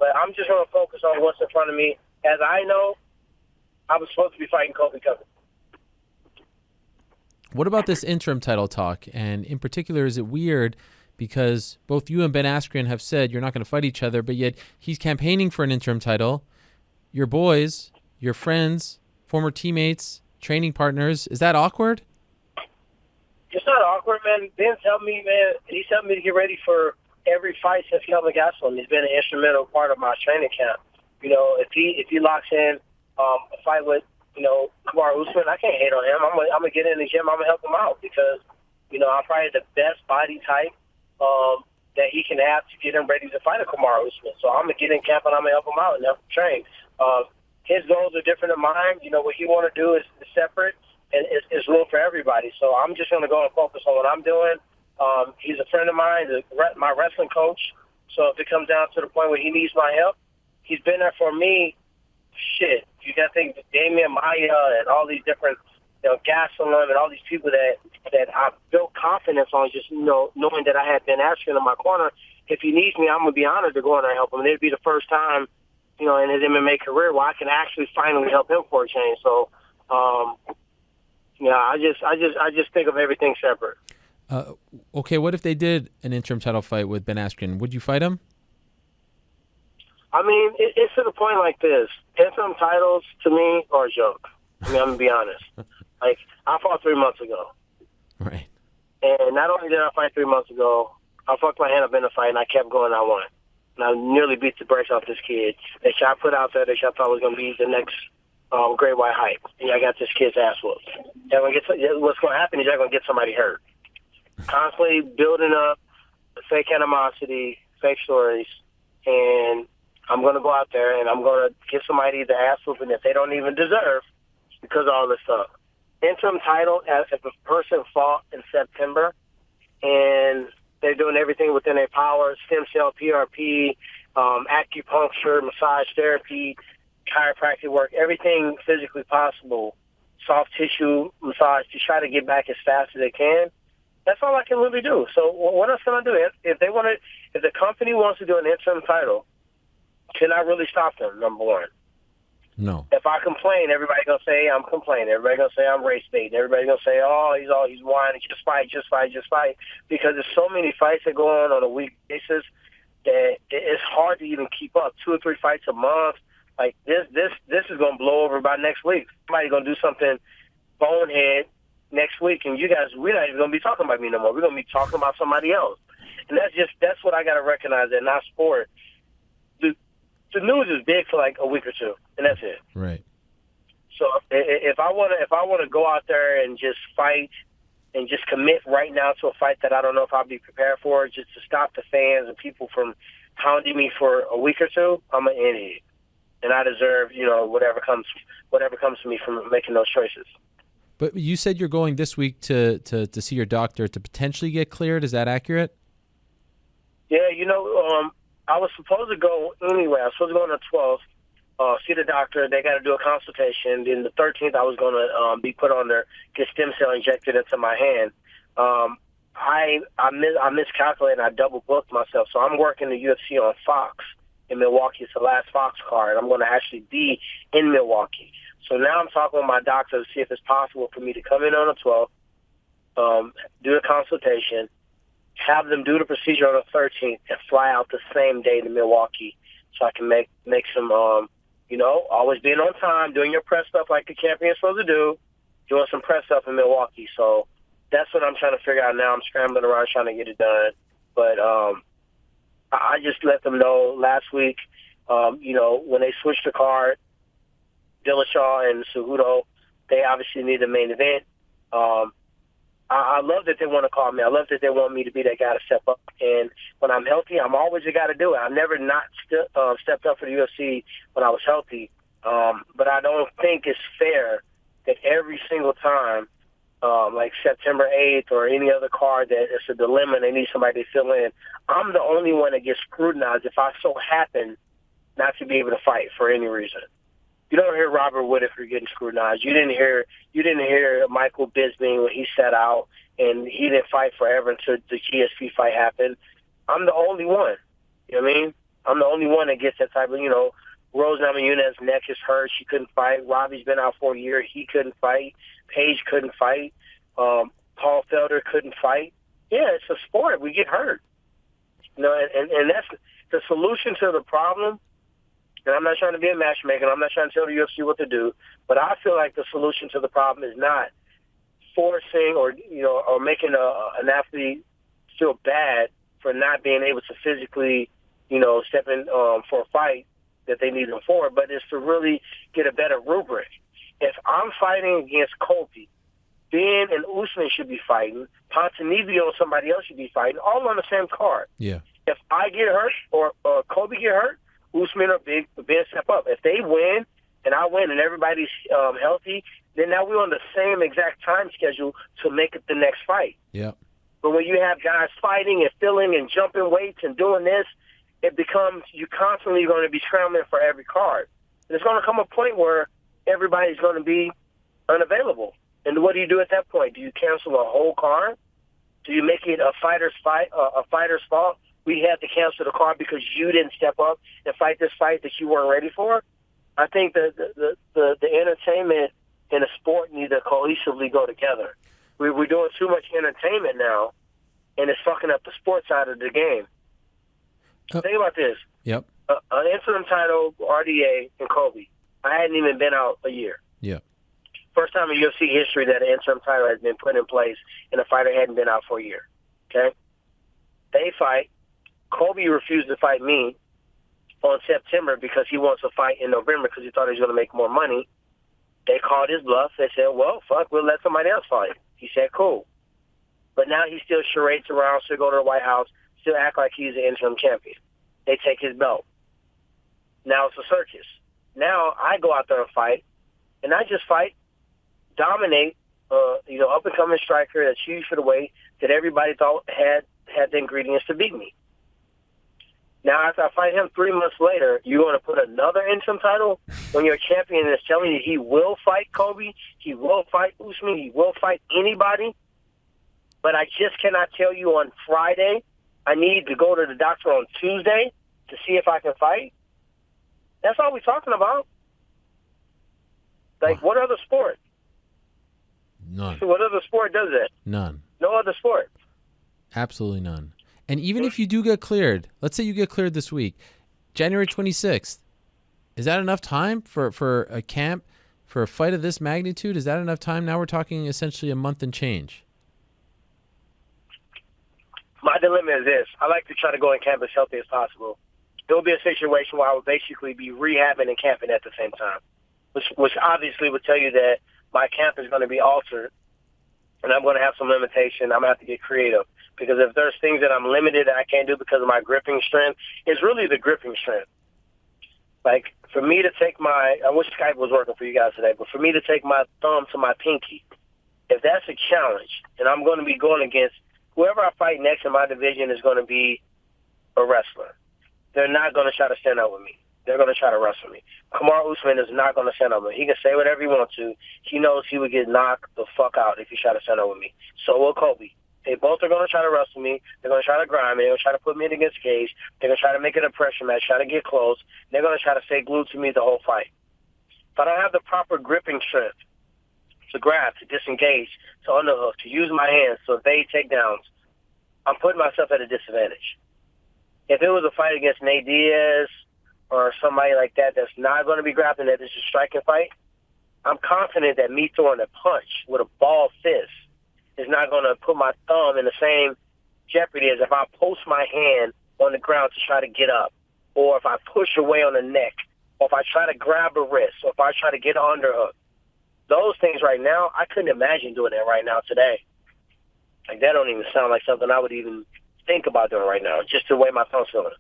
But I'm just going to focus on what's in front of me. As I know, I was supposed to be fighting Colby Covington. What about this interim title talk? And in particular, is it weird because both you and Ben Askren have said you're not going to fight each other, but yet he's campaigning for an interim title. Your boys, your friends, former teammates, training partners, is that awkward? It's not awkward, man. Ben's helped me, man. He's helped me to get ready for every fight since Kelvin Gastelum. He's been an instrumental part of my training camp. If he locks in a fight with, Kamaru Usman, I can't hate on him. I'm gonna get in the gym. I'm gonna help him out because, I'm probably the best body type that he can have to get him ready to fight a Kamaru Usman. So I'm gonna get in camp and I'm gonna help him out and help him train. His goals are different than mine. What he want to do is separate, and it's room for everybody. So I'm just gonna go and focus on what I'm doing. He's a friend of mine, my wrestling coach. So if it comes down to the point where he needs my help, he's been there for me. Shit, you got to think Damian Maya and all these different, Gastelum and all these people that I've built confidence on, just knowing that I had Ben Askren in my corner. If he needs me, I'm gonna be honored to go in there and help him. And it'd be the first time, in his MMA career where I can actually finally help him for a change. So, Yeah, I just think of everything separate. Okay, what if they did an interim title fight with Ben Askren? Would you fight him? I mean, it's to the point like this. Interim titles, to me, are a joke. I mean, I'm going to be honest. Like, I fought 3 months ago. Right. And not only did I fight 3 months ago, I fucked my hand up in the fight, and I kept going, and I won. And I nearly beat the brakes off this kid that y'all put out there that y'all thought was going to be the next great white hype. And I got this kid's ass whooped. What's going to happen is y'all going to get somebody hurt. Constantly building up fake animosity, fake stories, and I'm going to go out there and I'm going to give somebody the ass whooping that they don't even deserve because of all this stuff. Interim title, if a person fought in September and they're doing everything within their power, stem cell, PRP, acupuncture, massage therapy, chiropractic work, everything physically possible, soft tissue massage to try to get back as fast as they can. That's all I can really do. So what else can I do? If the company wants to do an interim title, can I really stop them? Number one. No. If I complain, everybody gonna say I'm complaining. Everybody gonna say I'm race baiting. Everybody gonna say, oh, he's whining. Just fight. Because there's so many fights that go on a weekly basis that it's hard to even keep up. 2 or 3 fights a month. Like this is gonna blow over by next week. Somebody's gonna do something bonehead next week, and we're not even gonna be talking about me no more. We're gonna be talking about somebody else. And that's what I gotta recognize in our sport. The news is big for like a week or two, and that's it. Right. So if I wanna go out there and just fight and just commit right now to a fight that I don't know if I'll be prepared for, just to stop the fans and people from hounding me for a week or two, I'm an idiot, and I deserve whatever comes to me from making those choices. But you said you're going this week to see your doctor to potentially get cleared. Is that accurate? Yeah, I was supposed to go anyway. I was supposed to go on the 12th, see the doctor. They got to do a consultation. Then the 13th, I was going to be put on there, get stem cell injected into my hand. I miscalculated. I double booked myself. So I'm working the UFC on Fox in Milwaukee. It's the last Fox card. I'm going to actually be in Milwaukee. So now I'm talking with my doctor to see if it's possible for me to come in on the 12th, do a consultation, have them do the procedure on the 13th, and fly out the same day to Milwaukee so I can make some, always being on time, doing your press stuff like the champion's supposed to do, doing some press stuff in Milwaukee. So that's what I'm trying to figure out now. I'm scrambling around trying to get it done. But I just let them know last week, when they switched the card, Dillashaw and Cejudo, they obviously need a main event. I love that they want to call me. I love that they want me to be that guy to step up. And when I'm healthy, I'm always the guy to do it. I've never not stepped up for the UFC when I was healthy. But I don't think it's fair that every single time, like September 8th or any other card that it's a dilemma and they need somebody to fill in, I'm the only one that gets scrutinized if I so happen not to be able to fight for any reason. You don't hear Robert Whittaker getting scrutinized. You didn't hear Michael Bisping when he sat out and he didn't fight forever until the GSP fight happened. I'm the only one. You know what I mean? I'm the only one that gets that type of, Rose Namajunas' neck is hurt. She couldn't fight. Robbie's been out for a year. He couldn't fight. Paige couldn't fight. Paul Felder couldn't fight. Yeah, it's a sport. We get hurt. And that's the solution to the problem. And I'm not trying to be a matchmaker. I'm not trying to tell the UFC what to do. But I feel like the solution to the problem is not forcing or making an athlete feel bad for not being able to physically, step in for a fight that they need them for. But it's to really get a better rubric. If I'm fighting against Colby, Ben and Usman should be fighting. Ponzinibbio and somebody else should be fighting, all on the same card. Yeah. If I get hurt or Colby get hurt, Usman or Ben step up. If they win and I win and everybody's healthy, then now we're on the same exact time schedule to make it the next fight. Yeah. But when you have guys fighting and filling and jumping weights and doing this, it becomes you constantly going to be scrambling for every card. And it's going to come a point where everybody's going to be unavailable. And what do you do at that point? Do you cancel a whole card? Do you make it a fighter's fault? We had to cancel the card because you didn't step up and fight this fight that you weren't ready for. I think the entertainment and a sport need to cohesively go together. We're doing too much entertainment now, and it's fucking up the sports side of the game. Think about this. Yep. An interim title, RDA, and Kobe. I hadn't even been out a year. Yep. First time in UFC history that an interim title has been put in place and a fighter hadn't been out for a year. Okay? They fight. Kobe refused to fight me on September because he wants to fight in November because he thought he was going to make more money. They called his bluff. They said, well, fuck, we'll let somebody else fight. He said, cool. But now he still charades around, still go to the White House, still act like he's the interim champion. They take his belt. Now it's a circus. Now I go out there and fight, and I just fight, dominate, up-and-coming striker that's huge for the weight that everybody thought had the ingredients to beat me. Now, after I fight him 3 months later, you're going to put another interim title when your champion is telling you he will fight Kobe, he will fight Usman, he will fight anybody. But I just cannot tell you on Friday. I need to go to the doctor on Tuesday to see if I can fight. That's all we're talking about. Like, what other sport? None. What other sport does that? None. No other sport. Absolutely none. And even if you do get cleared, let's say you get cleared this week, January 26th, is that enough time for a camp, for a fight of this magnitude? Is that enough time? Now we're talking essentially a month and change. My dilemma is this. I like to try to go in camp as healthy as possible. There will be a situation where I will basically be rehabbing and camping at the same time, which obviously would tell you that my camp is going to be altered, and I'm going to have some limitation. I'm going to have to get creative. Because if there's things that I'm limited that I can't do because of my gripping strength, it's really the gripping strength. Like, for me to take I wish Skype was working for you guys today, but for me to take my thumb to my pinky, if that's a challenge, and I'm going to be going against whoever I fight next in my division is going to be a wrestler. They're not going to try to stand up with me. They're going to try to wrestle me. Kamaru Usman is not going to stand up with me. He can say whatever he wants to. He knows he would get knocked the fuck out if he tried to stand up with me. So will Kobe. They both are going to try to wrestle me. They're going to try to grind me. They're going to try to put me against the cage. They're going to try to make it a pressure match, try to get close. They're going to try to stay glued to me the whole fight. If I don't have the proper gripping strength to grab, to disengage, to underhook, to use my hands to evade takedowns, I'm putting myself at a disadvantage. If it was a fight against Nate Diaz or somebody like that that's not going to be grappling, that is a striking fight, I'm confident that me throwing a punch with a ball fist is not going to put my thumb in the same jeopardy as if I post my hand on the ground to try to get up, or if I push away on the neck, or if I try to grab a wrist, or if I try to get an underhook. Those things right now, I couldn't imagine doing that right now today. Like, that don't even sound like something I would even think about doing right now, just the way my thumb's feeling.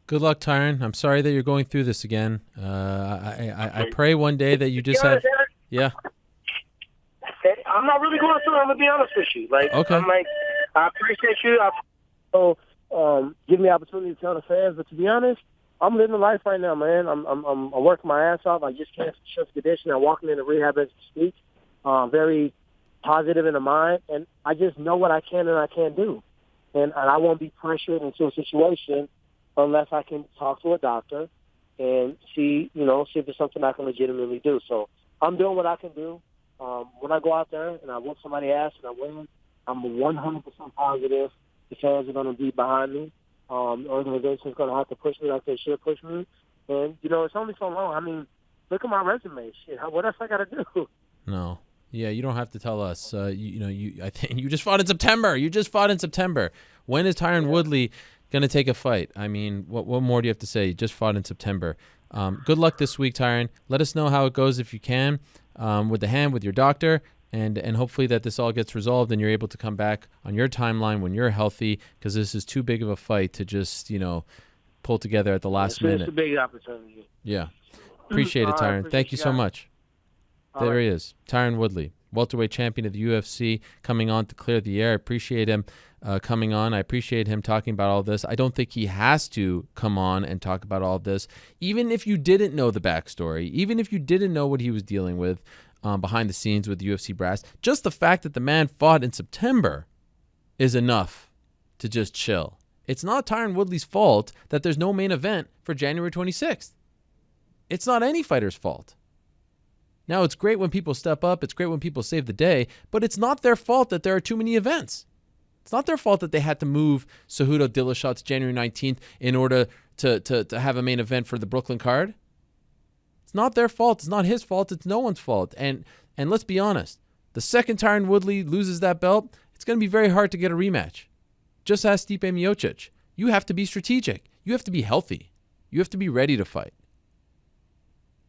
Good luck, Tyron. I'm sorry that you're going through this again. I pray one day that you just have... Yeah. I'm not really going through it. I'm going to be honest with you. Like, okay. I'm like, I appreciate you. Give me the opportunity to tell the fans. But to be honest, I'm living the life right now, man. I'm working my ass off. I just canceled strength conditioning. I'm walking into rehab as we speak. Very positive in the mind. And I just know what I can and I can't do. And I won't be pressured into a situation unless I can talk to a doctor and see if it's something I can legitimately do. So I'm doing what I can do. When I go out there and I whoop somebody's ass and I win, I'm 100% positive the fans are going to be behind me. The organization's going to have to push me like they should push me. And, it's only so long. I mean, look at my resume. Shit, what else I got to do? No. Yeah, you don't have to tell us. I think you just fought in September. When is Tyron Woodley going to take a fight? I mean, what more do you have to say? You just fought in September. Good luck this week, Tyron. Let us know how it goes if you can. With the hand, with your doctor, and hopefully that this all gets resolved and you're able to come back on your timeline when you're healthy, because this is too big of a fight to just, pull together at the last minute. It's a big opportunity. Yeah. Appreciate it, Tyron. Thank you so much. There he is, Tyron Woodley, welterweight champion of the UFC, coming on to clear the air. I appreciate him coming on. I appreciate him talking about all this. I don't think he has to come on and talk about all this. Even if you didn't know the backstory, even if you didn't know what he was dealing with behind the scenes with the UFC brass, just the fact that the man fought in September is enough to just chill. It's not Tyron Woodley's fault that there's no main event for January 26th. It's not any fighter's fault. Now, it's great when people step up. It's great when people save the day. But it's not their fault that there are too many events. It's not their fault that they had to move Cejudo Dillashaw to January 19th in order to have a main event for the Brooklyn card. It's not their fault. It's not his fault. It's no one's fault. And let's be honest. The second Tyron Woodley loses that belt, it's going to be very hard to get a rematch. Just ask Stipe Miocic. You have to be strategic. You have to be healthy. You have to be ready to fight.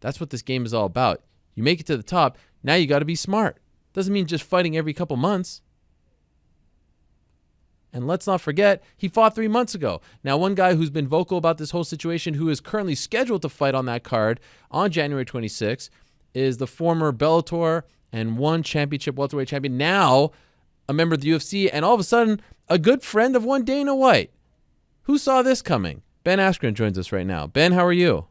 That's what this game is all about. You make it to the top, now you got to be smart. Doesn't mean just fighting every couple months. And let's not forget, he fought 3 months ago. Now, one guy who's been vocal about this whole situation, who is currently scheduled to fight on that card on January 26th, is the former Bellator and one championship welterweight champion, now a member of the UFC, and all of a sudden, a good friend of one Dana White. Who saw this coming? Ben Askren joins us right now. Ben, how are you?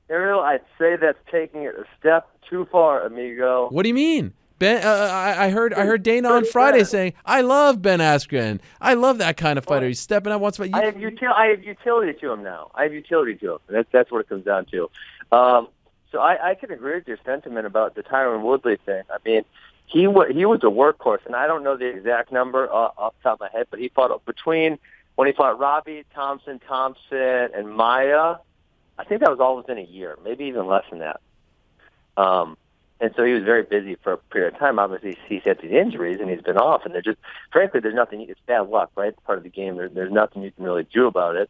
Ariel, I'd say that's taking it a step too far, amigo. What do you mean? Ben, I heard Dana on Friday saying, "I love Ben Askren. I love that kind of fighter. He's stepping up once." But I have utility to him now. That's what it comes down to. So I can agree with your sentiment about the Tyron Woodley thing. I mean, he was a workhorse, and I don't know the exact number off the top of my head, but he fought between when he fought Robbie, Thompson, and Maya. I think that was all within a year, maybe even less than that. And so he was very busy for a period of time. Obviously, he's had these injuries, and he's been off. And frankly, there's nothing. It's bad luck, right? It's part of the game. There's nothing you can really do about it.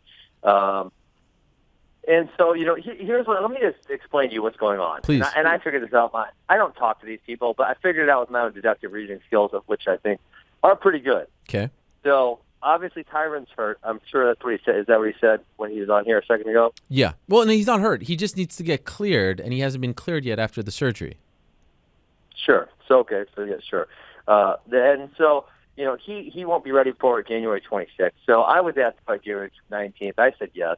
And so, here's what. Let me just explain to you what's going on. Please. And I figured this out. I don't talk to these people, but I figured it out with my own deductive reasoning skills, of which I think are pretty good. Okay. So obviously, Tyron's hurt. I'm sure that's what he said. Is that what he said when he was on here a second ago? Yeah. Well, no, he's not hurt. He just needs to get cleared, and he hasn't been cleared yet after the surgery. Sure. So, okay. So, yeah, sure. He won't be ready for January 26th. So I was asked about January 19th. I said yes.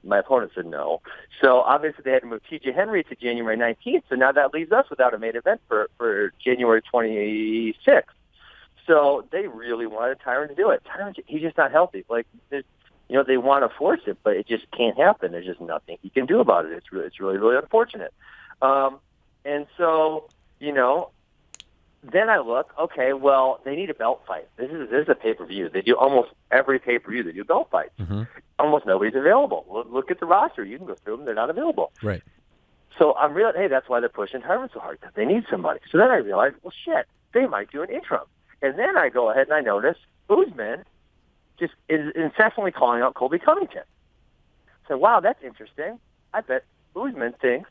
My opponent said no. So obviously they had to move TJ Henry to January 19th. So now that leaves us without a main event for January 26th. So they really wanted Tyron to do it. Tyron, he's just not healthy. They want to force it, but it just can't happen. There's just nothing he can do about it. It's really, really unfortunate. And so, then I look, okay, well, they need a belt fight. This is a pay-per-view. They do almost every pay-per-view. They do belt fights. Mm-hmm. Almost nobody's available. Look at the roster. You can go through them. They're not available. Right. So I'm realizing, hey, that's why they're pushing Tyron so hard, because they need somebody. So then I realized, well, shit, they might do an interim. And then I go ahead and I notice Usman just is incessantly calling out Colby Covington. So, wow, that's interesting. I bet Usman thinks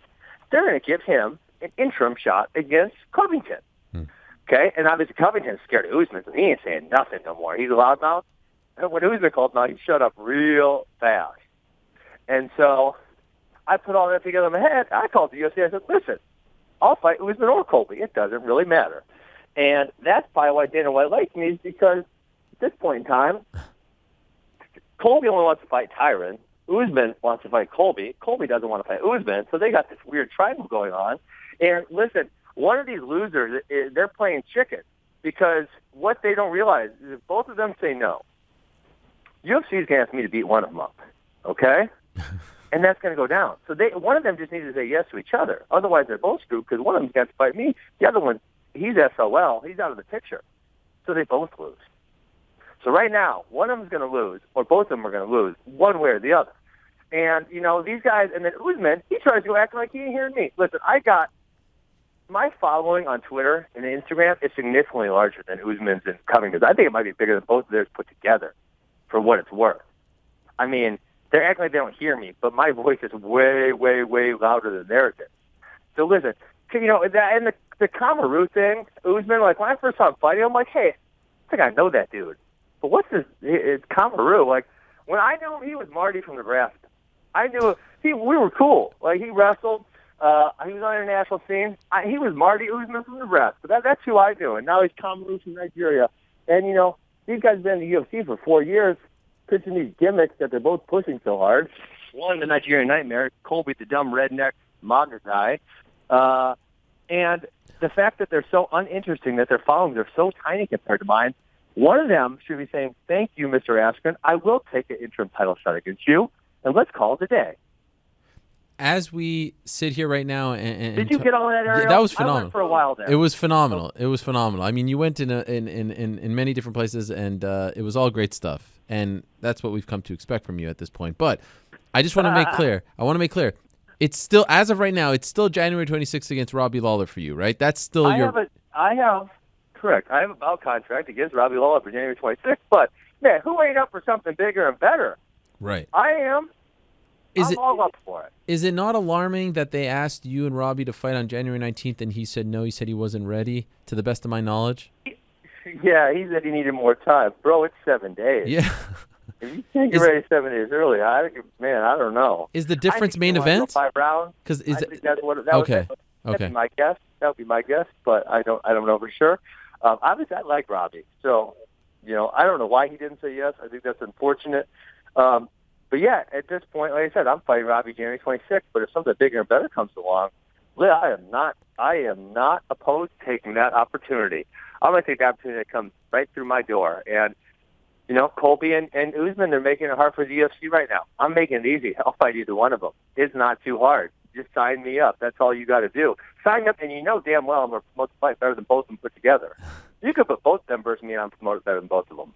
they're going to give him an interim shot against Covington. Okay? And obviously Covington's scared of Usman, so he ain't saying nothing no more. He's a loudmouth. And when Usman called him out, he shut up real fast. And so I put all that together in my head. I called the UFC. I said, listen, I'll fight Usman or Colby. It doesn't really matter. And that's probably why Dana White likes me, is because at this point in time, Colby only wants to fight Tyron. Usman wants to fight Colby. Colby doesn't want to fight Usman. So they got this weird triangle going on. And listen, one of these losers, they're playing chicken, because what they don't realize is if both of them say no, UFC is going to ask me to beat one of them up, okay? And that's going to go down. So one of them just needs to say yes to each other. Otherwise, they're both screwed, because one of them's got to fight me. The other one, he's SOL. He's out of the picture. So they both lose. So right now, one of them's going to lose, or both of them are going to lose, one way or the other. And, these guys, and then Usman, he tries to go acting like he ain't hearing me. Listen, my following on Twitter and Instagram is significantly larger than Usman's and Covington's. I think it might be bigger than both of theirs put together, for what it's worth. I mean, they're acting like they don't hear me, but my voice is way, way, way louder than theirs is. So listen, and the Kamaru thing, Usman, like when I first saw him fighting, I'm like, hey, I think I know that dude. But what's this? It's Kamaru. Like when I knew him, he was Marty from Nebraska. I knew we were cool. Like he wrestled. He was on the international scene. He was Marty Usman from Nebraska. That's who I knew. And now he's Kamaru from Nigeria. And, these guys have been in the UFC for 4 years, pitching these gimmicks that they're both pushing so hard. One, the Nigerian Nightmare, Colby, the dumb redneck MAGA guy. And the fact that they're so uninteresting, that their followings are so tiny compared to mine, one of them should be saying, thank you, Mr. Askren. I will take an interim title shot against you, and let's call it a day. as we sit here right now, and did you get all that, Ariel? Yeah, that was I phenomenal. went for a while there. It was phenomenal. It was phenomenal. I mean, you went in many different places, and it was all great stuff. And that's what we've come to expect from you at this point. But I just want to make clear. It's still, as of right now, it's still January 26th against Robbie Lawler for you, right? That's still Correct. I have a bout contract against Robbie Lawler for January 26th. But man, who ain't up for something bigger and better? Right. I am. I'm all up for it. Is it not alarming that they asked you and Robbie to fight on January 19th and he said no? He said he wasn't ready, to the best of my knowledge? Yeah, he said he needed more time. Bro, it's 7 days. Yeah. If you can't get ready 7 days early, I don't know. Is the difference main event? 5 rounds. I think that's what that okay. was. Okay. That'd be my guess. That would be my guess, but I don't know for sure. Obviously, I like Robbie, so I don't know why he didn't say yes. I think that's unfortunate. But yeah, at this point, like I said, I'm fighting Robbie January 26th. But if something bigger and better comes along, I am not opposed to taking that opportunity. I'm going to take the opportunity that comes right through my door. And Colby and Usman, they're making it hard for the UFC right now. I'm making it easy. I'll fight either one of them. It's not too hard. Just sign me up. That's all you got to do. Sign up, and damn well I'm going to promote the fight better than both of them put together. You could put both of them versus me, and I'm promoted better than both of them.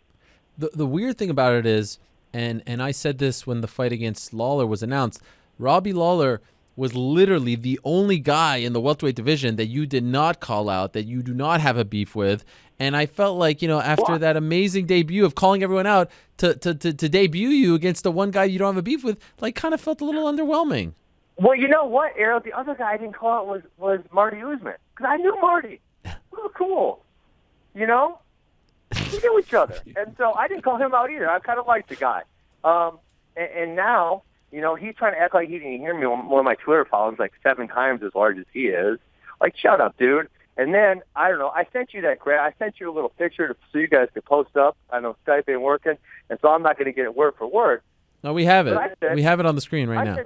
The weird thing about it is, and I said this when the fight against Lawler was announced, Robbie Lawler was literally the only guy in the welterweight division that you did not call out, that you do not have a beef with. And I felt like, after that amazing debut of calling everyone out, to debut you against the one guy you don't have a beef with, kind of felt a little underwhelming. Well, you know what, Ariel? The other guy I didn't call out was Marty Usman, because I knew Marty. We were cool. We knew each other. And so I didn't call him out either. I kind of liked the guy. And now, he's trying to act like he didn't hear me on one of my Twitter followers, 7 times as large as he is. Shut up, dude. And then, I don't know, I sent you that I sent you a little picture so you guys could post up. I know Skype ain't working, and so I'm not going to get it word for word. No, we have it. We have it on the screen right now.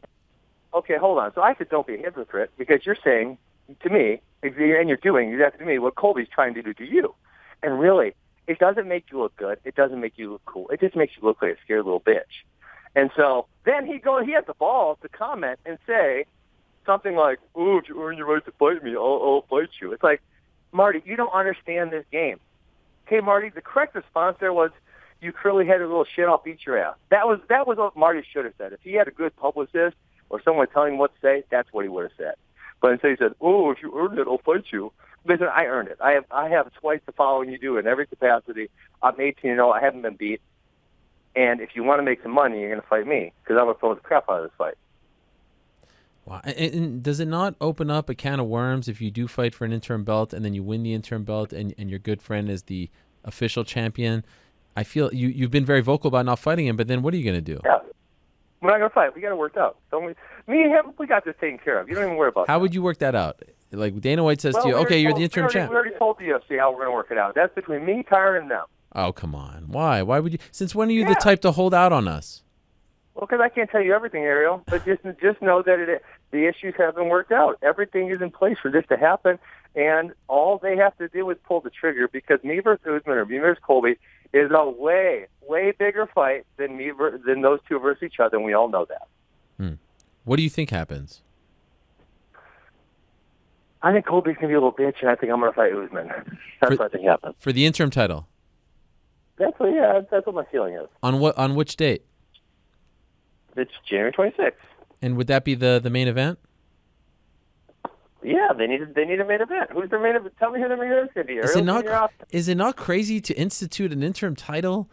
Okay, hold on. So I said don't be a hypocrite, because you're saying to me, and you're doing exactly to me what Colby's trying to do to you. And really, it doesn't make you look good. It doesn't make you look cool. It just makes you look like a scared little bitch. And so then he has the balls to comment and say something like, "Oh, if you earn your right to fight me, I'll fight you." It's like, Marty, you don't understand this game. Okay, Marty, the correct response there was, "You curly-headed little shit, I'll beat your ass." That was what Marty should have said. If he had a good publicist or someone telling him what to say, that's what he would have said. But instead he said, "Oh, if you earned it, I'll fight you." Listen, I earned it. I have twice the following you do in every capacity. I'm 18-0. I haven't been beat. And if you want to make some money, you're going to fight me, because I'm going to throw the crap out of this fight. Wow. And does it not open up a can of worms if you do fight for an interim belt and then you win the interim belt and your good friend is the official champion? I feel you've been very vocal about not fighting him, but then what are you going to do? Yeah. We're not going to fight. We got it worked out. Me and him, we got this taken care of. You don't even worry about How would you work that out? Dana White says to you, okay, you're the interim champ. We already told the UFC how we're going to work it out. That's between me, Tyron, and them. Oh, come on. Why? Why would you? Since when are you the type to hold out on us? Well, because I can't tell you everything, Ariel. But just know that the issues have been worked out. Everything is in place for this to happen, and all they have to do is pull the trigger, because me versus Usman or me versus Colby is a way, way bigger fight than those two versus each other, and we all know that. What do you think happens? I think Colby's going to be a little bitch, and I think I'm going to fight Usman. That's what I think happens. For the interim title? That's what my feeling is. On which date? It's January 26th. And would that be the main event? Yeah, they need a main event. Who's their main event? Tell me who their main event's going to be. Is it not crazy to institute an interim title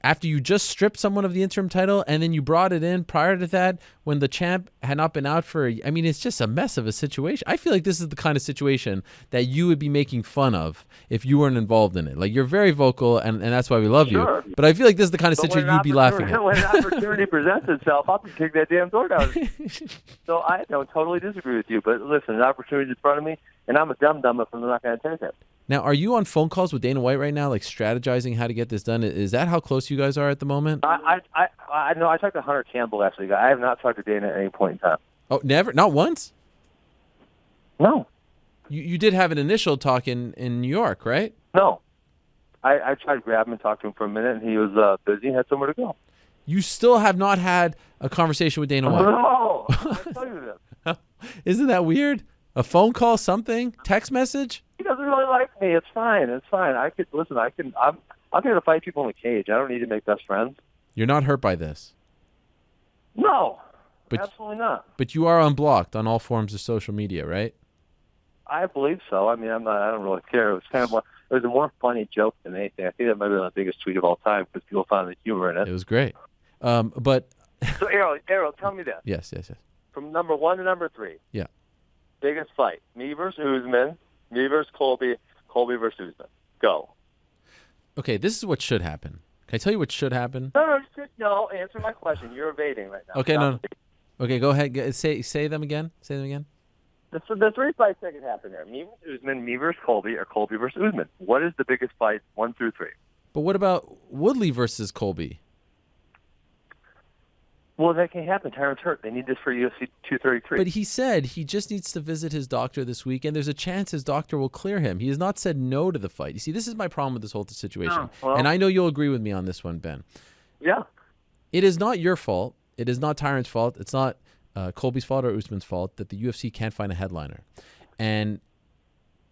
after you just stripped someone of the interim title and then you brought it in prior to that when the champ had not been out for it's just a mess of a situation. I feel like this is the kind of situation that you would be making fun of if you weren't involved in it. You're very vocal, and that's why we love you. But I feel like this is the kind of situation you'd be laughing at. When an opportunity presents itself, I'll kick that damn door down. So I don't totally disagree with you. But listen, an opportunity in front of me, and I'm a dum-dum if I'm not going to take it. Now, are you on phone calls with Dana White right now, strategizing how to get this done? Is that how close you guys are at the moment? I know. I talked to Hunter Campbell last week. I have not talked to Dana at any point in time. Oh, never? Not once? No. You did have an initial talk in New York, right? No. I tried to grab him and talk to him for a minute, and he was busy and had somewhere to go. You still have not had a conversation with Dana White? No. I tell you this. Isn't that weird? A phone call, something, text message? He doesn't really like me. It's fine. It's fine. I'm here to fight people in the cage. I don't need to make best friends. You're not hurt by this. No, But- absolutely not. But you are unblocked on all forms of social media, right? I believe so. I mean, I don't really care. It was kind of it was a more funny joke than anything. I think that might be the biggest tweet of all time because people found the humor in it. It was great. But So, Ariel, tell me this. yes. From number 1 to number 3. Yeah. Biggest fight. Me versus Usman. Me versus Colby. Colby versus Usman. Go. Okay, this is what should happen. Can I tell you what should happen? No, answer my question. You're evading right now. Okay, no. Okay, go ahead. Say them again. Say them again. The 3 fights that could happen there. Me versus Usman, me versus Colby, or Colby versus Usman. What is the biggest fight, 1 through 3? But what about Woodley versus Colby? Well, that can't happen. Tyron's hurt. They need this for UFC 233. But he said he just needs to visit his doctor this week, and there's a chance his doctor will clear him. He has not said no to the fight. You see, this is my problem with this whole situation. Oh, well. And I know you'll agree with me on this one, Ben. Yeah. It is not your fault. It is not Tyron's fault. It's not Colby's fault or Usman's fault that the UFC can't find a headliner. And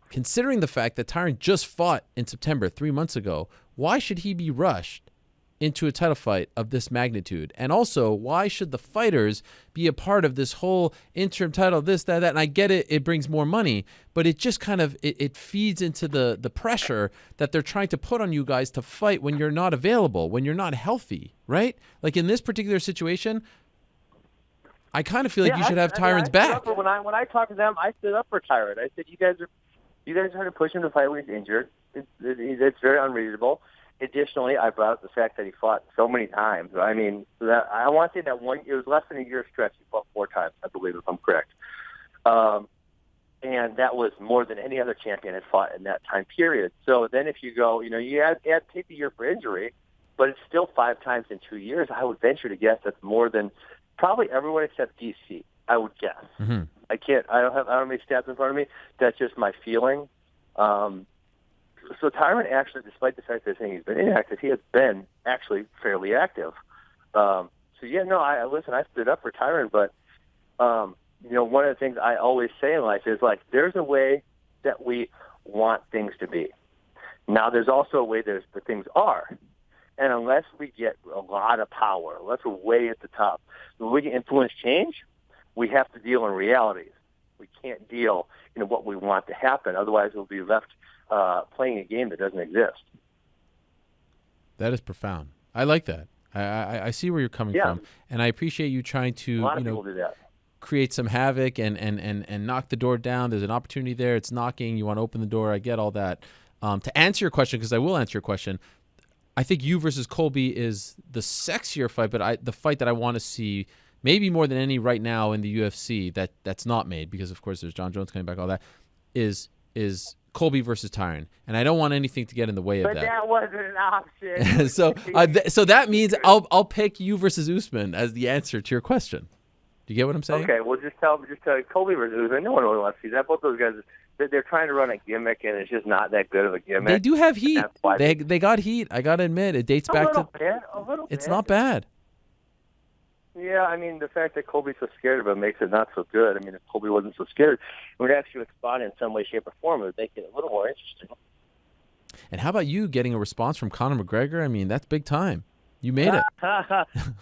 considering the fact that Tyron just fought in September 3 months ago, why should he be rushed into a title fight of this magnitude? And also, why should the fighters be a part of this whole interim title, this, that, that? And I get it, it brings more money, but it just kind of, it feeds into the pressure that they're trying to put on you guys to fight when you're not available, when you're not healthy, right? Like in this particular situation, I kind of feel like you should have Tyron's back. When I talked to them, I stood up for Tyron. I said, you guys are trying to push him to fight when he's injured. It's very unreasonable. Additionally, I brought up the fact that he fought so many times. I mean, I want to say that it was less than a year stretch. He fought 4 times, I believe, if I'm correct. And that was more than any other champion had fought in that time period. So then if you go, you add take the year for injury, but it's still 5 times in 2 years. I would venture to guess that's more than probably everyone except DC, I would guess. Mm-hmm. I don't have any stats in front of me. That's just my feeling. So Tyron actually, despite the fact that he's been inactive, he has been actually fairly active. I stood up for Tyron, but one of the things I always say in life is like, there's a way that we want things to be. Now, there's also a way that things are. And unless we get a lot of power, unless we're way at the top, when we can influence change, we have to deal in realities. We can't deal in what we want to happen. Otherwise, we'll be left playing a game that doesn't exist. That is profound. I like that. I see where you're coming from, and I appreciate you trying to people do that. Create some havoc and knock the door down. There's an opportunity there. It's knocking. You want to open the door. I get all that. To answer your question, because I will answer your question, I think you versus Colby is the sexier fight, but the fight that I want to see maybe more than any right now in the UFC that's not made, because of course there's John Jones coming back, all that, is Colby versus Tyron, and I don't want anything to get in the way of that. But that wasn't an option. so that means I'll pick you versus Usman as the answer to your question. Do you get what I'm saying? Okay, well just tell Colby versus Usman. No one really wants to see that. Both those guys, they're trying to run a gimmick, and it's just not that good of a gimmick. They do have heat. They got heat. I gotta admit, it dates back to. A little bit. It's not bad. Yeah, I mean, the fact that Colby's so scared of it makes it not so good. I mean, if Colby wasn't so scared, it would actually respond in some way, shape, or form. It would make it a little more interesting. And how about you getting a response from Conor McGregor? I mean, that's big time. You made it.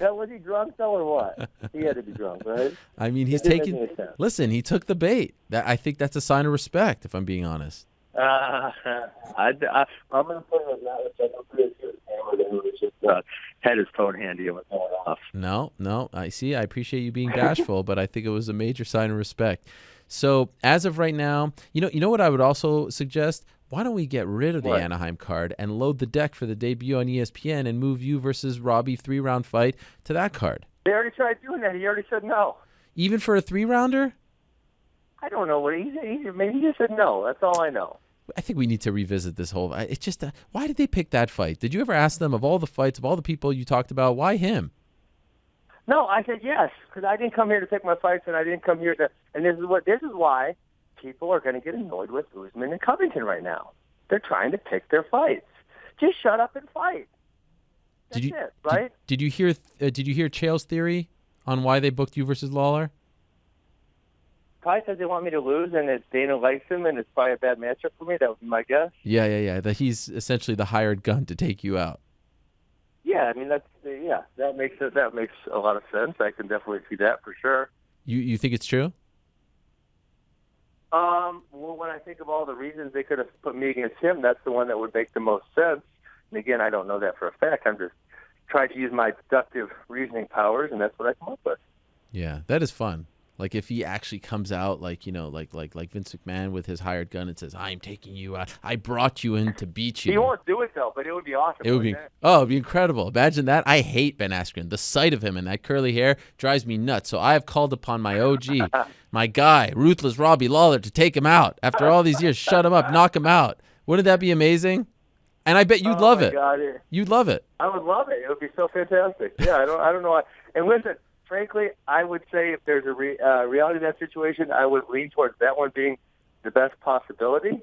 Was he drunk, though, or what? He had to be drunk, right? I mean, he's taking... Listen, he took the bait. I think that's a sign of respect, if I'm being honest. I'm going to put it on that, which I don't think it's hammered and was just had his phone handy and was going off. No. I appreciate you being bashful, but I think it was a major sign of respect. So as of right now, you know what I would also suggest? Why don't we get rid of the Anaheim card and load the deck for the debut on ESPN and move you versus Robbie 3-round fight to that card? They already tried doing that. He already said no. Even for a 3-rounder? I don't know what he said. Maybe he just said no. That's all I know. I think we need to revisit this whole. It's just why did they pick that fight? Did you ever ask them, of all the fights, of all the people you talked about, why him? No, I said yes, because I didn't come here to pick my fights, and I didn't come here to. And this is why people are going to get annoyed with Usman and Covington right now. They're trying to pick their fights. Just shut up and fight. That's it, right? Did you hear Chael's theory on why they booked you versus Lawler? probably says they want me to lose, and it's Dana likes him, and it's probably a bad matchup for me. That would be my guess. Yeah. That he's essentially the hired gun to take you out. Yeah, I mean that makes a lot of sense. I can definitely see that for sure. You think it's true? Well, when I think of all the reasons they could have put me against him, that's the one that would make the most sense. And again, I don't know that for a fact. I'm just trying to use my deductive reasoning powers, and that's what I come up with. Yeah, that is fun. Like if he actually comes out like Vince McMahon with his hired gun and says, "I'm taking you out. I brought you in to beat you." He won't do it though, but it would be awesome. It'd be incredible. Imagine that. I hate Ben Askren. The sight of him and that curly hair drives me nuts. So I have called upon my OG, my guy, Ruthless Robbie Lawler, to take him out. After all these years, shut him up, knock him out. Wouldn't that be amazing? And I bet you'd love it. God. You'd love it. I would love it. It would be so fantastic. Yeah, I don't know why. And listen, frankly, I would say if there's a reality of that situation, I would lean towards that one being the best possibility.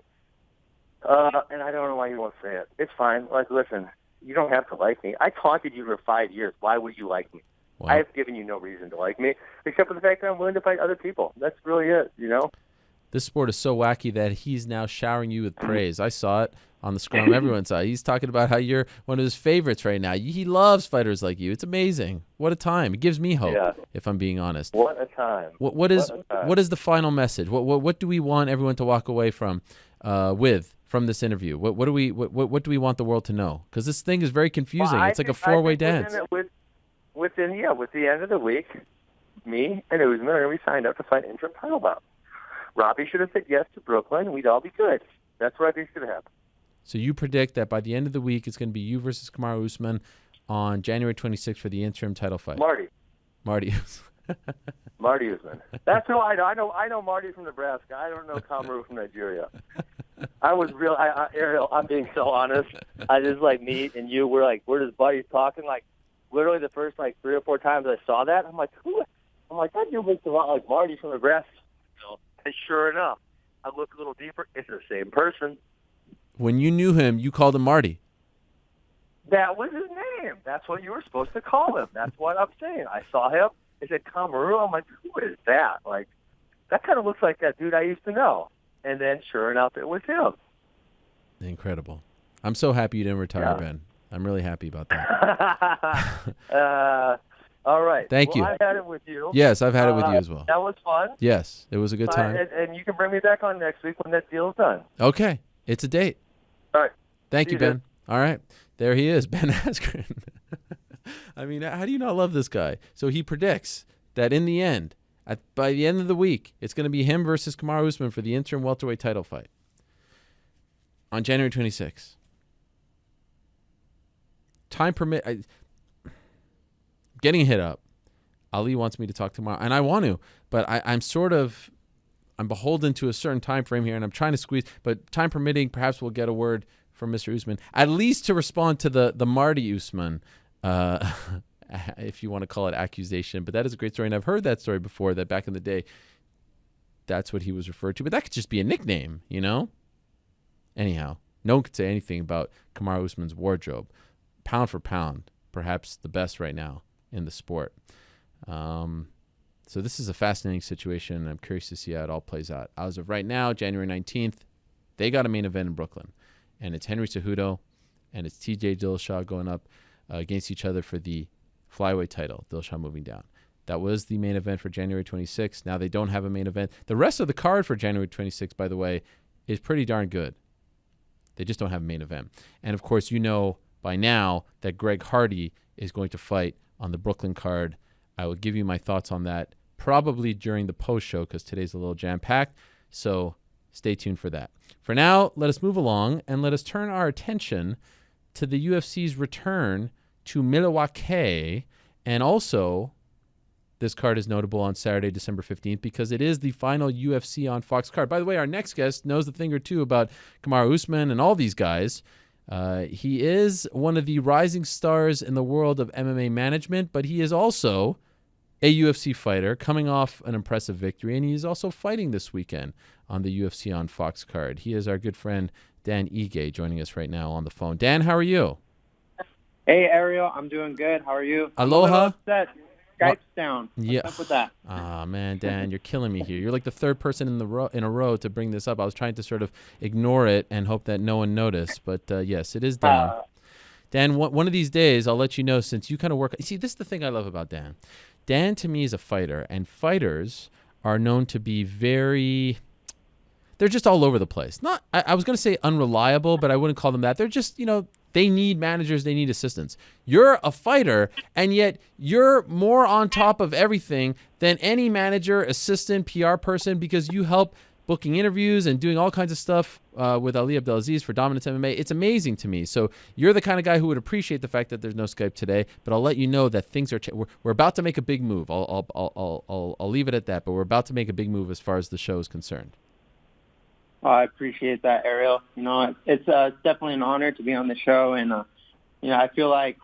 And I don't know why you won't say it. It's fine. Like, listen, you don't have to like me. I taunted you for 5 years. Why would you like me? Wow. I have given you no reason to like me, except for the fact that I'm willing to fight other people. That's really it, you know? This sport is so wacky that he's now showering you with praise. I saw it on the scrum. Everyone saw it. He's talking about how you're one of his favorites right now. He loves fighters like you. It's amazing. What a time. It gives me hope, if I'm being honest. What a time. What is the final message? What do we want everyone to walk away from this interview? What do we want the world to know? Because this thing is very confusing. Well, it's like a four-way dance. With the end of the week, me and Usman are going to be signed up to fight interim title bout. Robbie should have said yes to Brooklyn, and we'd all be good. That's what I think is going to happen. So you predict that by the end of the week, it's going to be you versus Kamaru Usman on January 26th for the interim title fight. Marty Usman. That's who I know. I know Marty from Nebraska. I don't know Kamaru from Nigeria. Ariel, I'm being so honest. I just me and you. We're just buddies talking. Like literally the first 3 or 4 times I saw that, I'm like, who? I'm like, that dude looks a lot like Marty from Nebraska. And sure enough, I look a little deeper. It's the same person. When you knew him, you called him Marty. That was his name. That's what you were supposed to call him. That's what I'm saying. I saw him. I said, Kamaru. I'm like, who is that? Like, that kind of looks like that dude I used to know. And then, sure enough, it was him. Incredible. I'm so happy you didn't retire, Ben. I'm really happy about that. All right. Thank you. I've had it with you. Yes, I've had it with you as well. That was fun. Yes, it was a good time. And you can bring me back on next week when that deal's done. Okay. It's a date. All right. Thank you, Ben. All right. There he is, Ben Askren. I mean, how do you not love this guy? So he predicts that in the end, by the end of the week, it's going to be him versus Kamaru Usman for the interim welterweight title fight on January 26th. Time permit. Getting hit up. Ali wants me to talk tomorrow, and I want to, but I'm beholden to a certain time frame here, and I'm trying to squeeze. But time permitting, perhaps we'll get a word from Mr. Usman, at least to respond to the Marty Usman, if you want to call it accusation. But that is a great story, and I've heard that story before. That back in the day, that's what he was referred to. But that could just be a nickname, you know. Anyhow, no one could say anything about Kamaru Usman's wardrobe, pound for pound, perhaps the best right now in the sport. So this is a fascinating situation, and I'm curious to see how it all plays out. As of right now, January 19th, they got a main event in Brooklyn, and it's Henry Cejudo and it's TJ Dillashaw going up against each other for the flyweight title, Dillashaw moving down. That was the main event for January 26th. Now they don't have a main event. The rest of the card for January 26th, by the way, is pretty darn good. They just don't have a main event. And, of course, you know by now that Greg Hardy is going to fight on the Brooklyn card. I will give you my thoughts on that probably during the post show because today's a little jam-packed. So stay tuned for that. For now, let us move along and let us turn our attention to the UFC's return to Milwaukee. And also, this card is notable on Saturday, December 15th, because it is the final UFC on Fox card. By the way, our next guest knows a thing or two about Kamaru Usman and all these guys. He is one of the rising stars in the world of MMA management, but he is also a UFC fighter coming off an impressive victory, and he is also fighting this weekend on the UFC on Fox card. He is our good friend Dan Ige joining us right now on the phone. Dan, how are you? Hey, Ariel. I'm doing good. How are you? Aloha. I'm a little upset. Skype's down. Yeah. What's up with that? Ah, man, Dan, you're killing me here. You're like the third person in a row to bring this up. I was trying to sort of ignore it and hope that no one noticed, but yes, it is down. Dan, one of these days, I'll let you know, since you kind of work. See, this is the thing I love about Dan. Dan, to me, is a fighter, and fighters are known to be they're just all over the place. I was going to say unreliable, but I wouldn't call them that. They're just, they need managers, they need assistants. You're a fighter, and yet you're more on top of everything than any manager, assistant, PR person, because you help booking interviews and doing all kinds of stuff with Ali Abdelaziz for Dominance MMA. It's amazing to me. So you're the kind of guy who would appreciate the fact that there's no Skype today, but I'll let you know that things are we're about to make a big move. I'll leave it at that, but we're about to make a big move as far as the show is concerned. Oh, I appreciate that, Ariel. It's definitely an honor to be on the show, and I feel like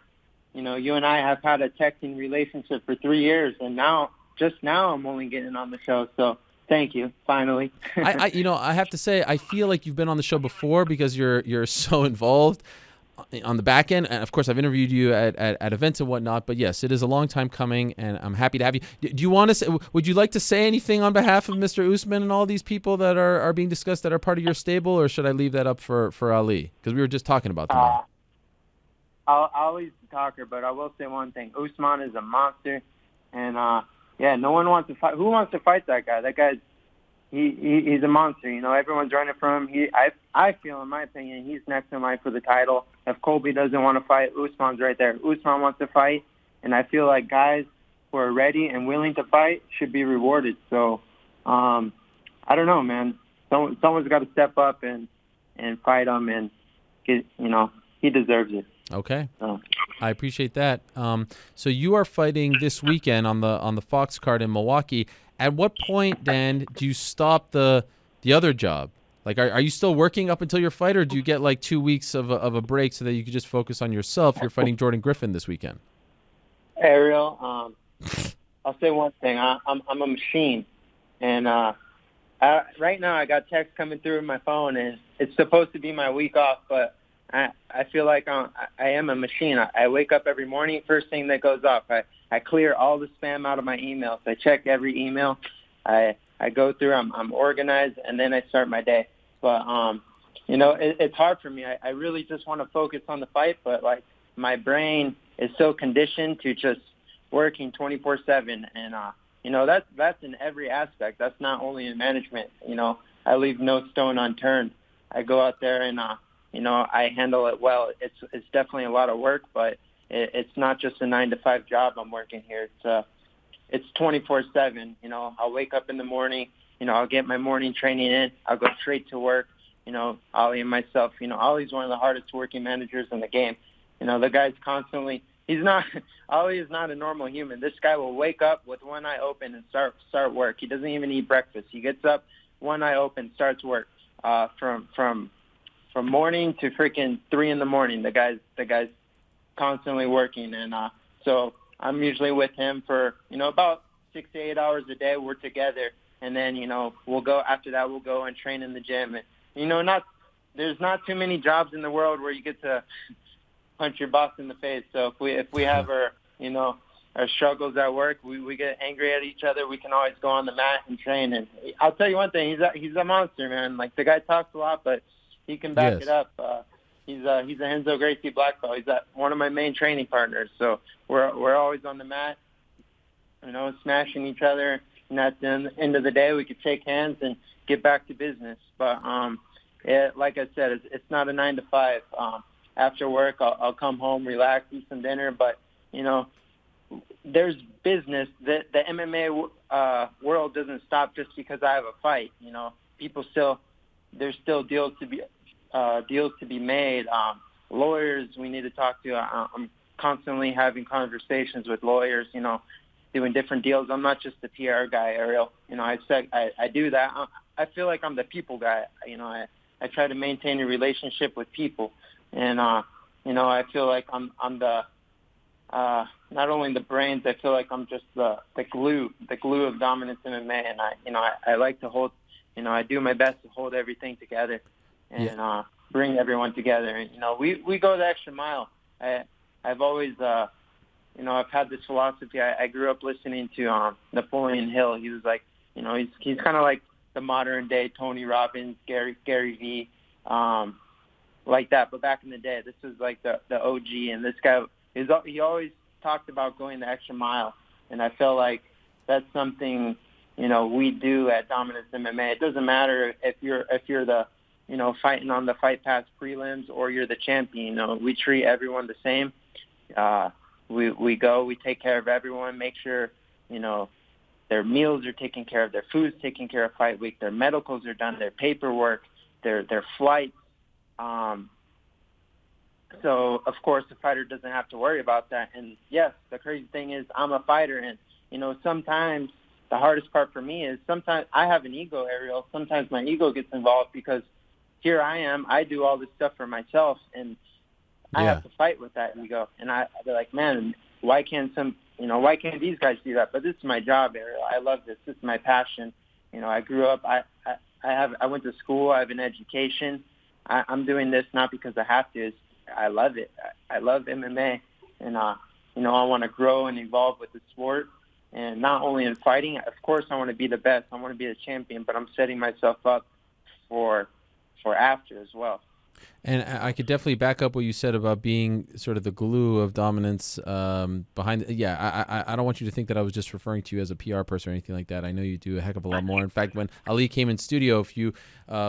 you and I have had a texting relationship for 3 years, and now I'm only getting on the show. So thank you, finally. I have to say, I feel like you've been on the show before because you're so involved on the back end, and of course I've interviewed you at events and whatnot, but yes, it is a long time coming, and I'm happy to have you. Do you want to would you like to say anything on behalf of Mr. Usman and all these people that are being discussed that are part of your stable, or should I leave that up for Ali? Because we were just talking about them. I'll always talk her, but I will say one thing. Usman is a monster, and no one wants to fight. Who wants to fight that guy? That guy's he's a monster. Everyone's running from him. I feel, in my opinion, he's next in line for the title. If Colby doesn't want to fight, Usman's right there. Usman wants to fight, and I feel like guys who are ready and willing to fight should be rewarded. So, I don't know, man. Someone's got to step up and fight him, and get, he deserves it. Okay, I appreciate that. So you are fighting this weekend on the Fox card in Milwaukee. At what point, Dan, do you stop the other job? Like, are you still working up until your fight, or do you get like 2 weeks of a break so that you can just focus on yourself? You're fighting Jordan Griffin this weekend. Ariel, I'll say one thing. I'm a machine, and right now I got text coming through my phone, and it's supposed to be my week off, but I feel like I am a machine. I wake up every morning, first thing that goes off. I clear all the spam out of my emails. I check every email. I go through. I'm organized, and then I start my day. But it's hard for me. I really just want to focus on the fight, but like my brain is so conditioned to just working 24/7, and that's in every aspect. That's not only in management. I leave no stone unturned. I go out there and I handle it well. It's definitely a lot of work, but it's not just a 9-to-5 job I'm working here. It's 24/7. I'll wake up in the morning. I'll get my morning training in. I'll go straight to work. Ali and myself. Ali's one of the hardest working managers in the game. The guy's constantly. Ali is not a normal human. This guy will wake up with one eye open and start work. He doesn't even eat breakfast. He gets up, one eye open, starts work. From morning to freaking 3 in the morning. The guy's constantly working, and so I'm usually with him for about 6 to 8 hours a day. We're together, and then we'll go after that. We'll go and train in the gym, and there's not too many jobs in the world where you get to punch your boss in the face. So if we have our struggles at work, we get angry at each other, we can always go on the mat and train. And I'll tell you one thing, he's a monster, man. Like, the guy talks a lot, but he can back it up. He's a Renzo Gracie black belt. He's one of my main training partners. So we're always on the mat, smashing each other. And at the end of the day, we could shake hands and get back to business. But like I said, it's not a 9-to-5. After work, I'll come home, relax, eat some dinner. But there's business. The MMA world doesn't stop just because I have a fight. There's still deals to be made. Lawyers we need to talk to. I'm constantly having conversations with lawyers, doing different deals. I'm not just the PR guy, Ariel. I do that. I feel like I'm the people guy. I try to maintain a relationship with people, and I feel like I'm the not only the brains. I feel like I'm just the glue of Dominance MMA, and I like to hold. I do my best to hold everything together and bring everyone together. And we go the extra mile. I've always I've had this philosophy. I grew up listening to Napoleon Hill. He was like, he's kind of like the modern day Tony Robbins, Gary Vee, like that. But back in the day, this was like the OG. And this guy, he always talked about going the extra mile. And I feel like that's something, we do at Dominance MMA. It doesn't matter if you're the, fighting on the Fight Pass prelims or you're the champion. We treat everyone the same. We take care of everyone, make sure, their meals are taken care of, their food's taken care of fight week, their medicals are done, their paperwork, their flights. So, of course, the fighter doesn't have to worry about that. And, yes, the crazy thing is I'm a fighter, and, sometimes the hardest part for me is sometimes I have an ego, Ariel. Sometimes my ego gets involved because here I am. I do all this stuff for myself, and I have to fight with that ego. And I'd be like, man, why can't these guys do that? But this is my job, Ariel. I love this. This is my passion. I grew up. I went to school. I have an education. I'm doing this not because I have to. I love it. I love MMA, and I want to grow and evolve with the sport. And not only in fighting, of course, I want to be the best. I want to be the champion, but I'm setting myself up for after as well. And I could definitely back up what you said about being sort of the glue of dominance behind. I don't want you to think that I was just referring to you as a PR person or anything like that. I know you do a heck of a lot more. In fact, when Ali came in studio a few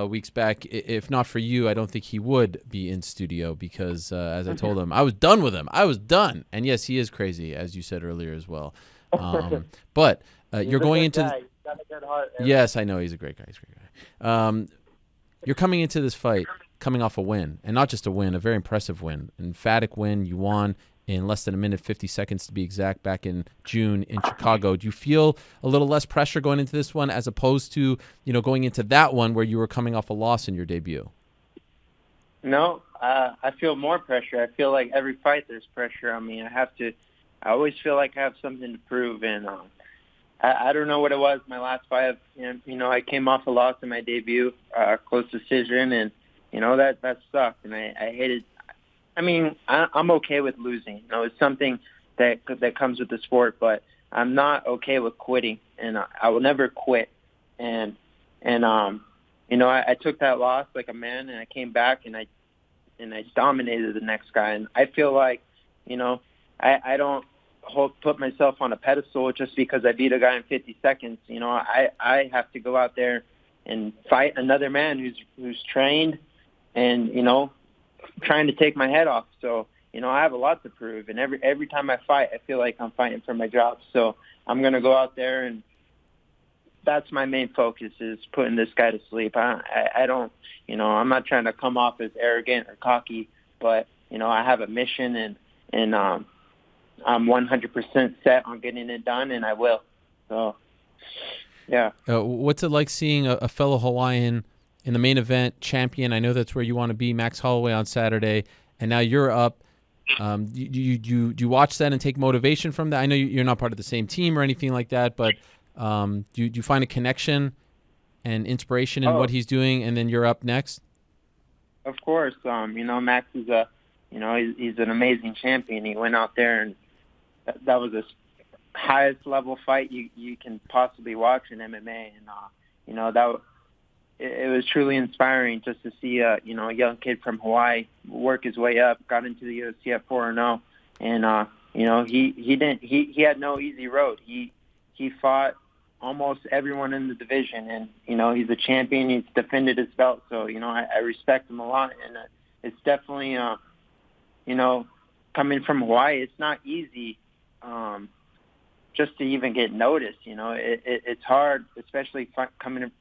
weeks back, if not for you, I don't think he would be in studio because, as I told him, I was done with him. I was done. And yes, he is crazy, as you said earlier as well. But you're going into. He's got a good heart. Yes, I know he's a great guy. You're coming into this fight coming off a win, and not just a win, a very impressive win, an emphatic win. You won in less than a minute, 50 seconds to be exact, back in June in Chicago. Do you feel a little less pressure going into this one as opposed to, going into that one where you were coming off a loss in your debut? No, I feel more pressure. I feel like every fight there's pressure on me. I always feel like I have something to prove, and I don't know what it was. My last fight, I came off a loss in my debut, close decision, and that sucked, and I hated. I mean, I'm okay with losing. It's something that comes with the sport, but I'm not okay with quitting, and I will never quit. And I took that loss like a man, and I came back and I dominated the next guy. And I feel like, I don't put myself on a pedestal just because I beat a guy in 50 seconds. I have to go out there and fight another man who's trained and, trying to take my head off. So, I have a lot to prove. And every time I fight, I feel like I'm fighting for my job. So I'm going to go out there, and that's my main focus, is putting this guy to sleep. I don't, I'm not trying to come off as arrogant or cocky, but, I have a mission, and I'm 100% set on getting it done, and I will. So, yeah. What's it like seeing a fellow Hawaiian in the main event, champion? I know that's where you want to be, Max Holloway on Saturday, and now you're up. Do you watch that and take motivation from that? I know you're not part of the same team or anything like that, but do you find a connection and inspiration in what he's doing, and then you're up next? Of course. Max is he's an amazing champion. He went out there, and that was the highest level fight you can possibly watch in MMA, and it was truly inspiring just to see a young kid from Hawaii work his way up, got into the UFC at 4-0, and he had no easy road. He fought almost everyone in the division, and he's a champion. He's defended his belt, so I respect him a lot, and it's definitely coming from Hawaii, it's not easy just to even get noticed. It's hard, especially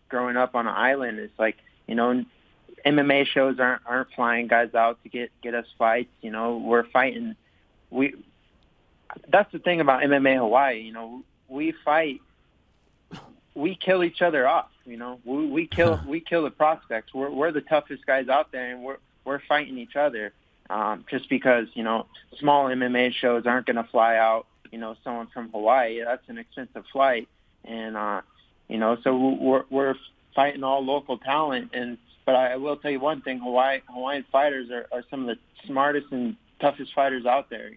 growing up on an island. It's like, MMA shows aren't flying guys out to get us fights. We're fighting. That's the thing about MMA Hawaii. We fight. We kill each other off. We kill the prospects. We're the toughest guys out there, and we're fighting each other. Just because small MMA shows aren't going to fly out. Someone from Hawaii, that's an expensive flight, and so we're fighting all local talent. But I will tell you one thing: Hawaiian fighters are some of the smartest and toughest fighters out there.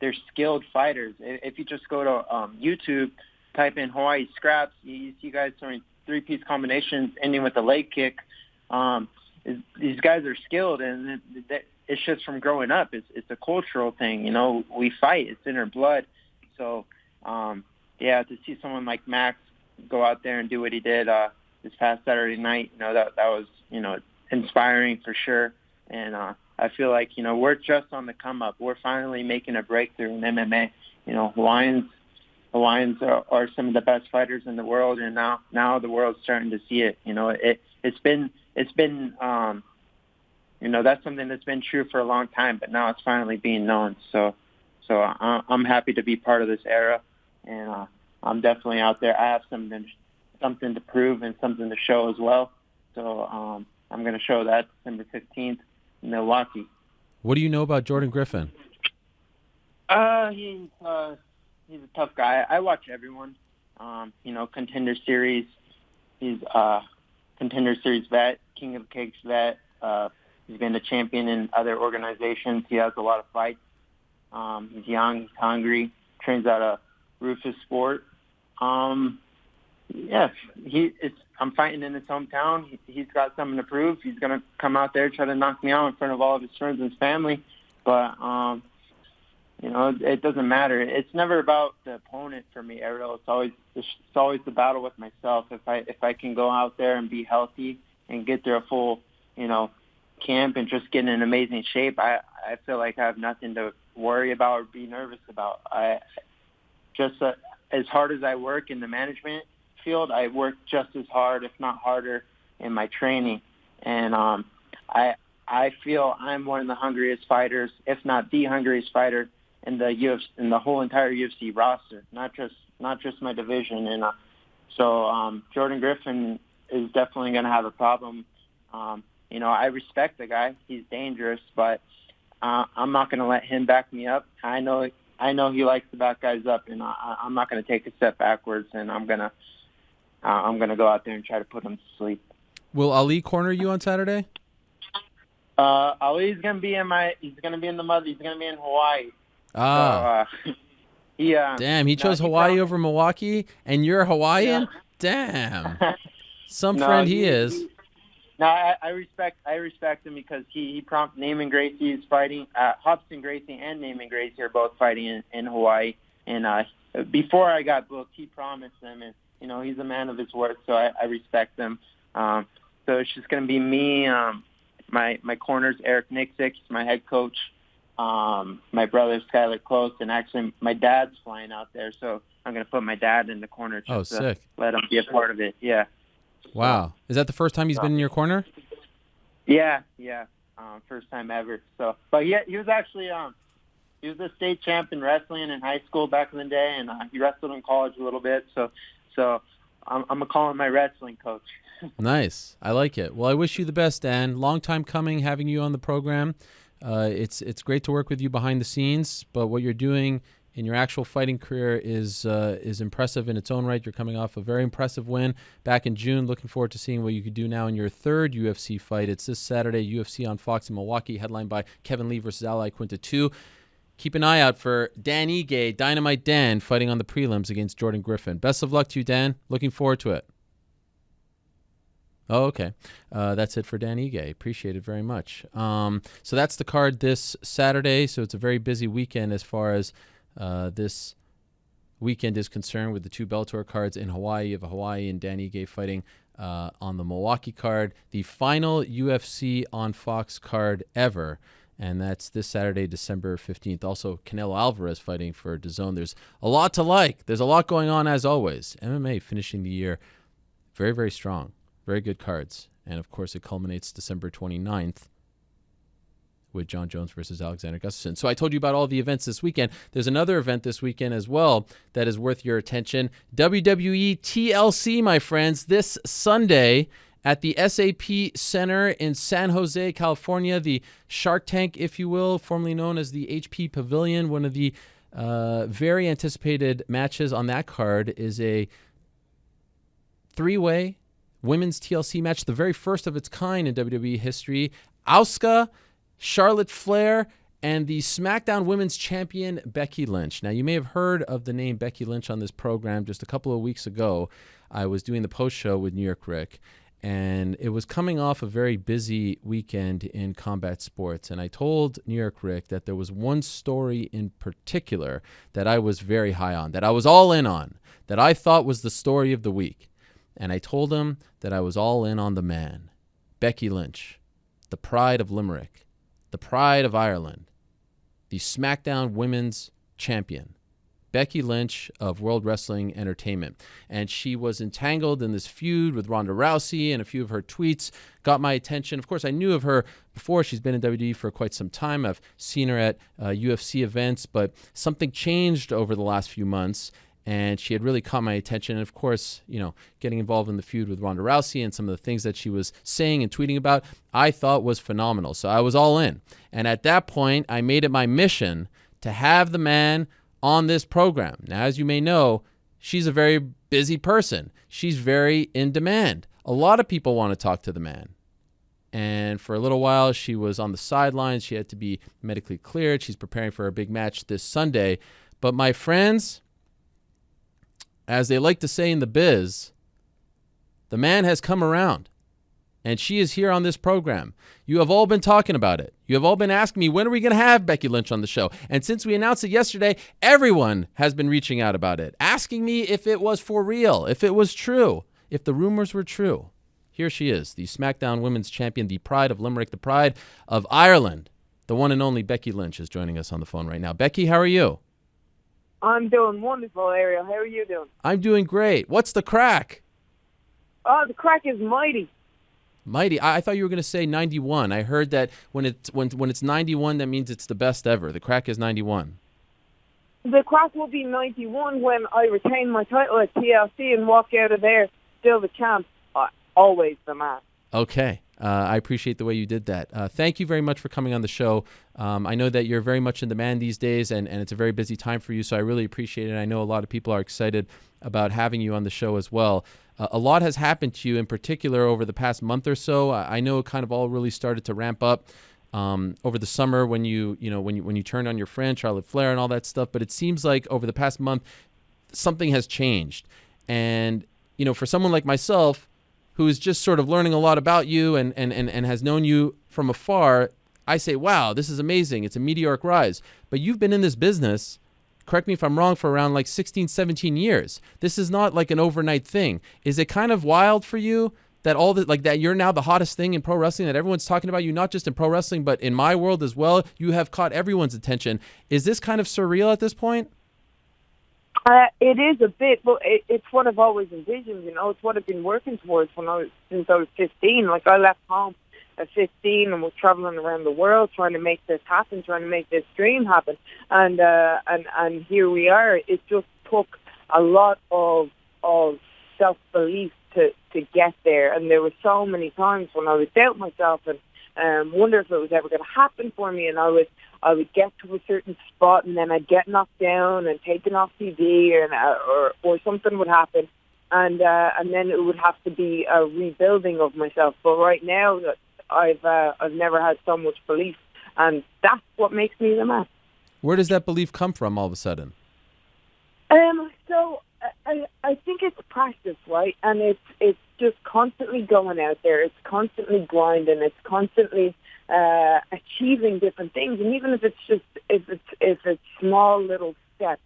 they're skilled fighters. If you just go to YouTube, type in Hawaii scraps, you see guys throwing 3-piece combinations ending with a leg kick. These guys are skilled, and it's just from growing up. It's a cultural thing. We fight. It's in our blood. So, to see someone like Max go out there and do what he did this past Saturday night, that was, inspiring for sure. And I feel like, we're just on the come up. We're finally making a breakthrough in MMA. Hawaiians are some of the best fighters in the world, and now the world's starting to see it. It's been that's something that's been true for a long time, but now it's finally being known. So I'm happy to be part of this era, and I'm definitely out there. I have something to prove and something to show as well. So I'm going to show that December 15th in Milwaukee. What do you know about Jordan Griffin? He's a tough guy. I watch everyone. Contender Series. He's Contender Series vet, King of Cakes vet. He's been a champion in other organizations. He has a lot of fights. He's young. He's hungry. Trains out of Rufus Sport. I'm fighting in his hometown. He's got something to prove. He's going to come out there, try to knock me out in front of all of his friends and his family. But, it doesn't matter. It's never about the opponent for me, Ariel. It's always the battle with myself. If I can go out there and be healthy and get through a full, camp and just get in amazing shape, I feel like I have nothing to worry about or be nervous about. As hard as I work in the management field, I work just as hard, if not harder, in my training. And I feel I'm one of the hungriest fighters, if not the hungriest fighter in the UFC, in the whole entire UFC roster, not just my division. And so Jordan Griffin is definitely going to have a problem. I respect the guy; he's dangerous, but I'm not going to let him back me up. I know he likes to back guys up, and I'm not going to take a step backwards. And I'm gonna go out there and try to put him to sleep. Will Ali corner you on Saturday? Ali's gonna be he's gonna be in Hawaii. Ah. So, damn, he chose Hawaii over Milwaukee, and you're Hawaiian? Yeah. Damn. Some friend he is. No, I respect him because he prompted Naaman Gracie is fighting. Hobson Gracie and Naaman Gracie are both fighting in Hawaii. And before I got booked, he promised them, and he's a man of his word, so I respect him. So it's just going to be me. My corner's Eric Nixick, he's my head coach. My brother Skylar Close, and actually my dad's flying out there, so I'm going to put my dad in the corner just to sick. Let him be a part of it. Yeah. Wow. Is that the first time he's been in your corner? Yeah. First time ever. So, but yeah, he was actually he was a state champ in wrestling in high school back in the day, and he wrestled in college a little bit. So I'm gonna call him my wrestling coach. Nice. I like it. Well, I wish you the best, Dan. Long time coming having you on the program. It's great to work with you behind the scenes, but what you're doing in your actual fighting career is impressive in its own right. You're coming off a very impressive win back in June. Looking forward to seeing what you could do now in your third UFC fight. It's this Saturday, UFC on Fox in Milwaukee, headlined by Kevin Lee versus Ally Quinta 2. Keep an eye out for Dan Ige, Dynamite Dan, fighting on the prelims against Jordan Griffin. Best of luck to you, Dan. Looking forward to it. Oh, okay. That's it for Dan Ige. Appreciate it very much. So that's the card this Saturday. So it's a very busy weekend as far as this weekend is concerned with the two Bellator cards in Hawaii. You have Hawaii and Dan Ige fighting on the Milwaukee card. The final UFC on Fox card ever, and that's this Saturday, December 15th. Also, Canelo Alvarez fighting for DAZN. There's a lot to like. There's a lot going on as always. MMA finishing the year very, very strong. Very good cards. And, of course, it culminates December 29th with John Jones versus Alexander Gustafsson. So I told you about all the events this weekend. There's another event this weekend as well that is worth your attention. WWE TLC, my friends, this Sunday at the SAP Center in San Jose, California, the Shark Tank, if you will, formerly known as the HP Pavilion. One of the very anticipated matches on that card is a three-way women's TLC match, the very first of its kind in WWE history. Asuka, Charlotte Flair, and the SmackDown Women's Champion, Becky Lynch. Now, you may have heard of the name Becky Lynch on this program. Just a couple of weeks ago, I was doing the post-show with New York Rick, and it was coming off a very busy weekend in combat sports. And I told New York Rick that there was one story in particular that I was very high on, that I was all in on, that I thought was the story of the week. And I told him that I was all in on the man, Becky Lynch, the pride of Limerick, the pride of Ireland, the SmackDown Women's Champion, Becky Lynch of World Wrestling Entertainment. And she was entangled in this feud with Ronda Rousey, and a few of her tweets got my attention. Of course, I knew of her before. She's been in WWE for quite some time. I've seen her at UFC events, but something changed over the last few months, and she had really caught my attention. And of course, you know, getting involved in the feud with Ronda Rousey and some of the things that she was saying and tweeting about, I thought was phenomenal. So I was all in. And at that point, I made it my mission to have the man on this program. Now, as you may know, she's a very busy person. She's very in demand. A lot of people want to talk to the man. And for a little while, she was on the sidelines. She had to be medically cleared. She's preparing for a big match this Sunday. But my friends, as they like to say in the biz, the man has come around. And she is here on this program. You have all been talking about it. You have all been asking me, when are we going to have Becky Lynch on the show? And since we announced it yesterday, everyone has been reaching out about it, asking me if it was for real, if it was true, if the rumors were true. Here she is, the SmackDown Women's Champion, the pride of Limerick, the pride of Ireland. The one and only Becky Lynch is joining us on the phone right now. Becky, how are you? I'm doing wonderful, Ariel. How are you doing? I'm doing great. What's the crack? Oh, the crack is mighty. Mighty. I thought you were going to say 91. I heard that when it's 91, that means it's the best ever. The crack is 91. The crack will be 91 when I retain my title at TLC and walk out of there still the champ. Always the man. Okay. I appreciate the way you did that. Thank you very much for coming on the show. I know that you're very much in demand these days, and it's a very busy time for you, so I really appreciate it. I know a lot of people are excited about having you on the show as well. A lot has happened to you in particular over the past month or so. I know it kind of all really started to ramp up over the summer when you turned on your friend Charlotte Flair and all that stuff. But it seems like over the past month something has changed. And for someone like myself who is just sort of learning a lot about you and has known you from afar, I say, wow, this is amazing. It's a meteoric rise. But you've been in this business, correct me if I'm wrong, for around like 16, 17 years. This is not like an overnight thing. Is it kind of wild for you that that you're now the hottest thing in pro wrestling, that everyone's talking about you, not just in pro wrestling, but in my world as well? You have caught everyone's attention. Is this kind of surreal at this point? It is a bit, but it's what I've always envisioned. It's what I've been working towards since I was 15. Like, I left home at 15 and was traveling around the world trying to make this happen, trying to make this dream happen. And here we are. It just took a lot of self-belief to get there. And there were so many times when I would doubt myself and wonder if it was ever going to happen for me. And I would get to a certain spot and then I'd get knocked down and taken off TV, or something would happen. And then it would have to be a rebuilding of myself. But right now, I've never had so much belief, and that's what makes me the man. Where does that belief come from all of a sudden? So I think it's practice, right? And it's just constantly going out there. It's constantly grinding. It's constantly achieving different things. And even if it's small little steps,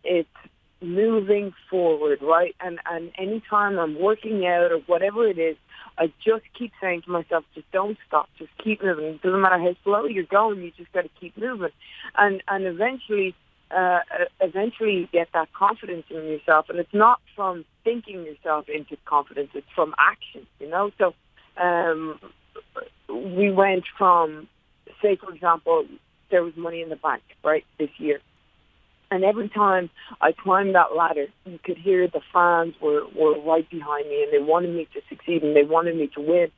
it's moving forward, right? And anytime I'm working out or whatever it is, I just keep saying to myself, just don't stop, just keep moving. It doesn't matter how slow you're going, you just got to keep moving. And eventually you get that confidence in yourself. And it's not from thinking yourself into confidence, it's from action, So we went from, say, for example, there was Money in the Bank, right, this year. And every time I climbed that ladder, you could hear the fans were right behind me, and they wanted me to succeed, and they wanted me to win.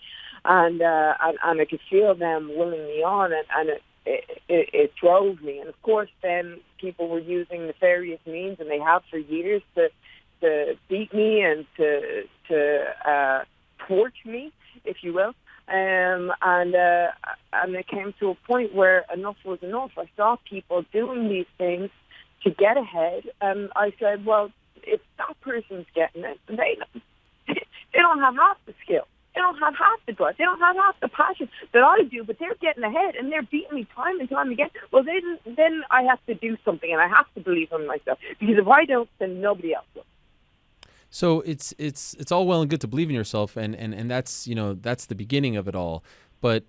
And I could feel them willing me on, and it drove me. And, of course, then people were using nefarious means, and they have for years, to beat me and to torch me, if you will. And it came to a point where enough was enough. I saw people doing these things to get ahead, and I said, well, if that person's getting it, they don't have half the skill. They don't have half the drive. They don't have half the passion that I do, but they're getting ahead, and they're beating me time and time again. Well, then I have to do something, and I have to believe in myself, because if I don't, then nobody else will. So it's all well and good to believe in yourself, and that's that's the beginning of it all. But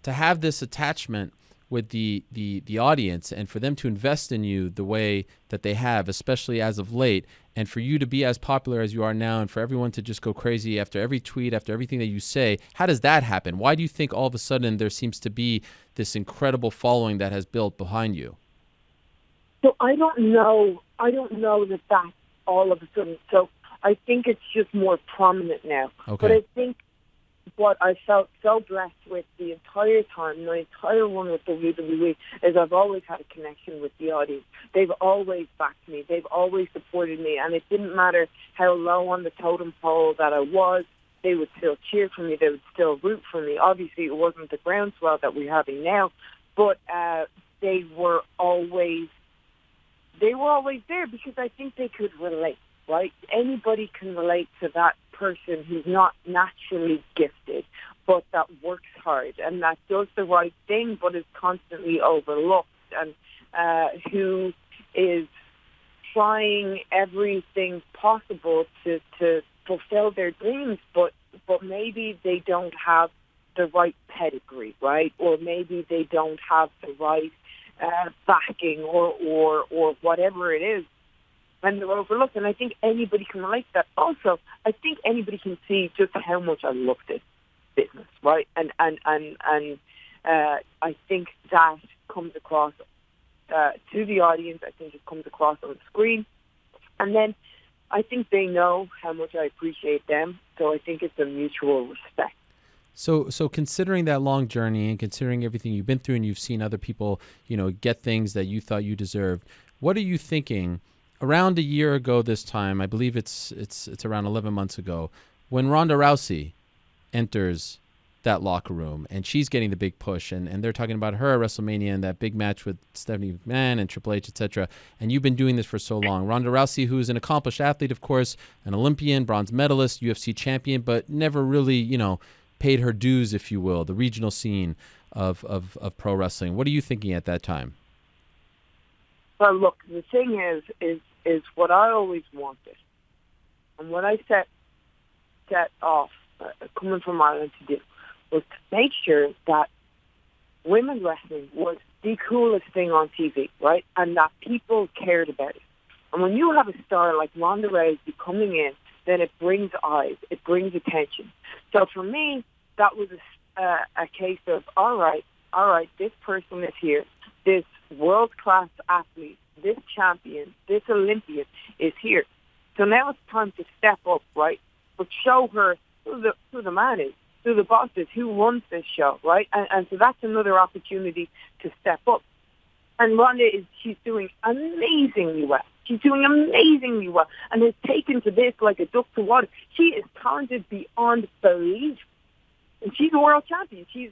to have this attachment with the audience, and for them to invest in you the way that they have, especially as of late, and for you to be as popular as you are now, and for everyone to just go crazy after every tweet, after everything that you say, how does that happen? Why do you think all of a sudden there seems to be this incredible following that has built behind you? So I don't know that that's all of a sudden. So I think it's just more prominent now. Okay. But I think what I felt so blessed with the entire time, my entire run with WWE, is I've always had a connection with the audience. They've always backed me. They've always supported me. And it didn't matter how low on the totem pole that I was. They would still cheer for me. They would still root for me. Obviously, it wasn't the groundswell that we're having now, but they were always there because I think they could relate. Right? Anybody can relate to that person who's not naturally gifted, but that works hard and that does the right thing, but is constantly overlooked, and who is trying everything possible to fulfill their dreams, but maybe they don't have the right pedigree, right? Or maybe they don't have the right backing or whatever it is. And they're overlooked, and I think anybody can relate to that. Also, I think anybody can see just how much I love this business, right? And I think that comes across to the audience. I think it comes across on the screen, and then I think they know how much I appreciate them. So I think it's a mutual respect. So considering that long journey and considering everything you've been through, and you've seen other people, get things that you thought you deserved, what are you thinking? Around a year ago this time, I believe it's around 11 months ago, when Ronda Rousey enters that locker room, and she's getting the big push, and they're talking about her at WrestleMania and that big match with Stephanie McMahon and Triple H, etc. And you've been doing this for so long. Ronda Rousey, who's an accomplished athlete, of course, an Olympian, bronze medalist, UFC champion, but never really, paid her dues, if you will, the regional scene of pro wrestling. What are you thinking at that time? Well, look, the thing is what I always wanted, and what I set off coming from Ireland to do, was to make sure that women's wrestling was the coolest thing on TV, right? And that people cared about it. And when you have a star like Ronda Rousey coming in, then it brings eyes, it brings attention. So for me, that was a case of, all right, this person is here, this world-class athlete, this champion, this Olympian is here. So now it's time to step up, right? But show her who the man is, who the boss is, who runs this show, right? And so that's another opportunity to step up. And Ronda she's doing amazingly well. She's doing amazingly well, and has taken to this like a duck to water. She is talented beyond belief, and she's a world champion. She's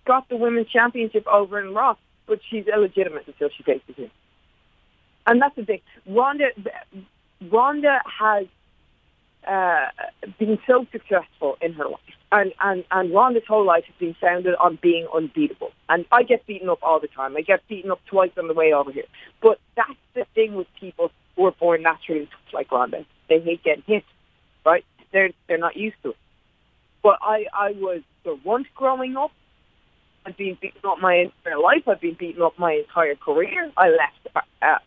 got the women's championship over in Raw, but she's illegitimate until she faces him. And that's the thing. Ronda has been so successful in her life. And Ronda's whole life has been founded on being unbeatable. And I get beaten up all the time. I get beaten up twice on the way over here. But that's the thing with people who are born naturally tough like Ronda. They hate getting hit, right? They're not used to it. But I was the runt growing up. I've been beaten up my entire life. I've been beaten up my entire career. I left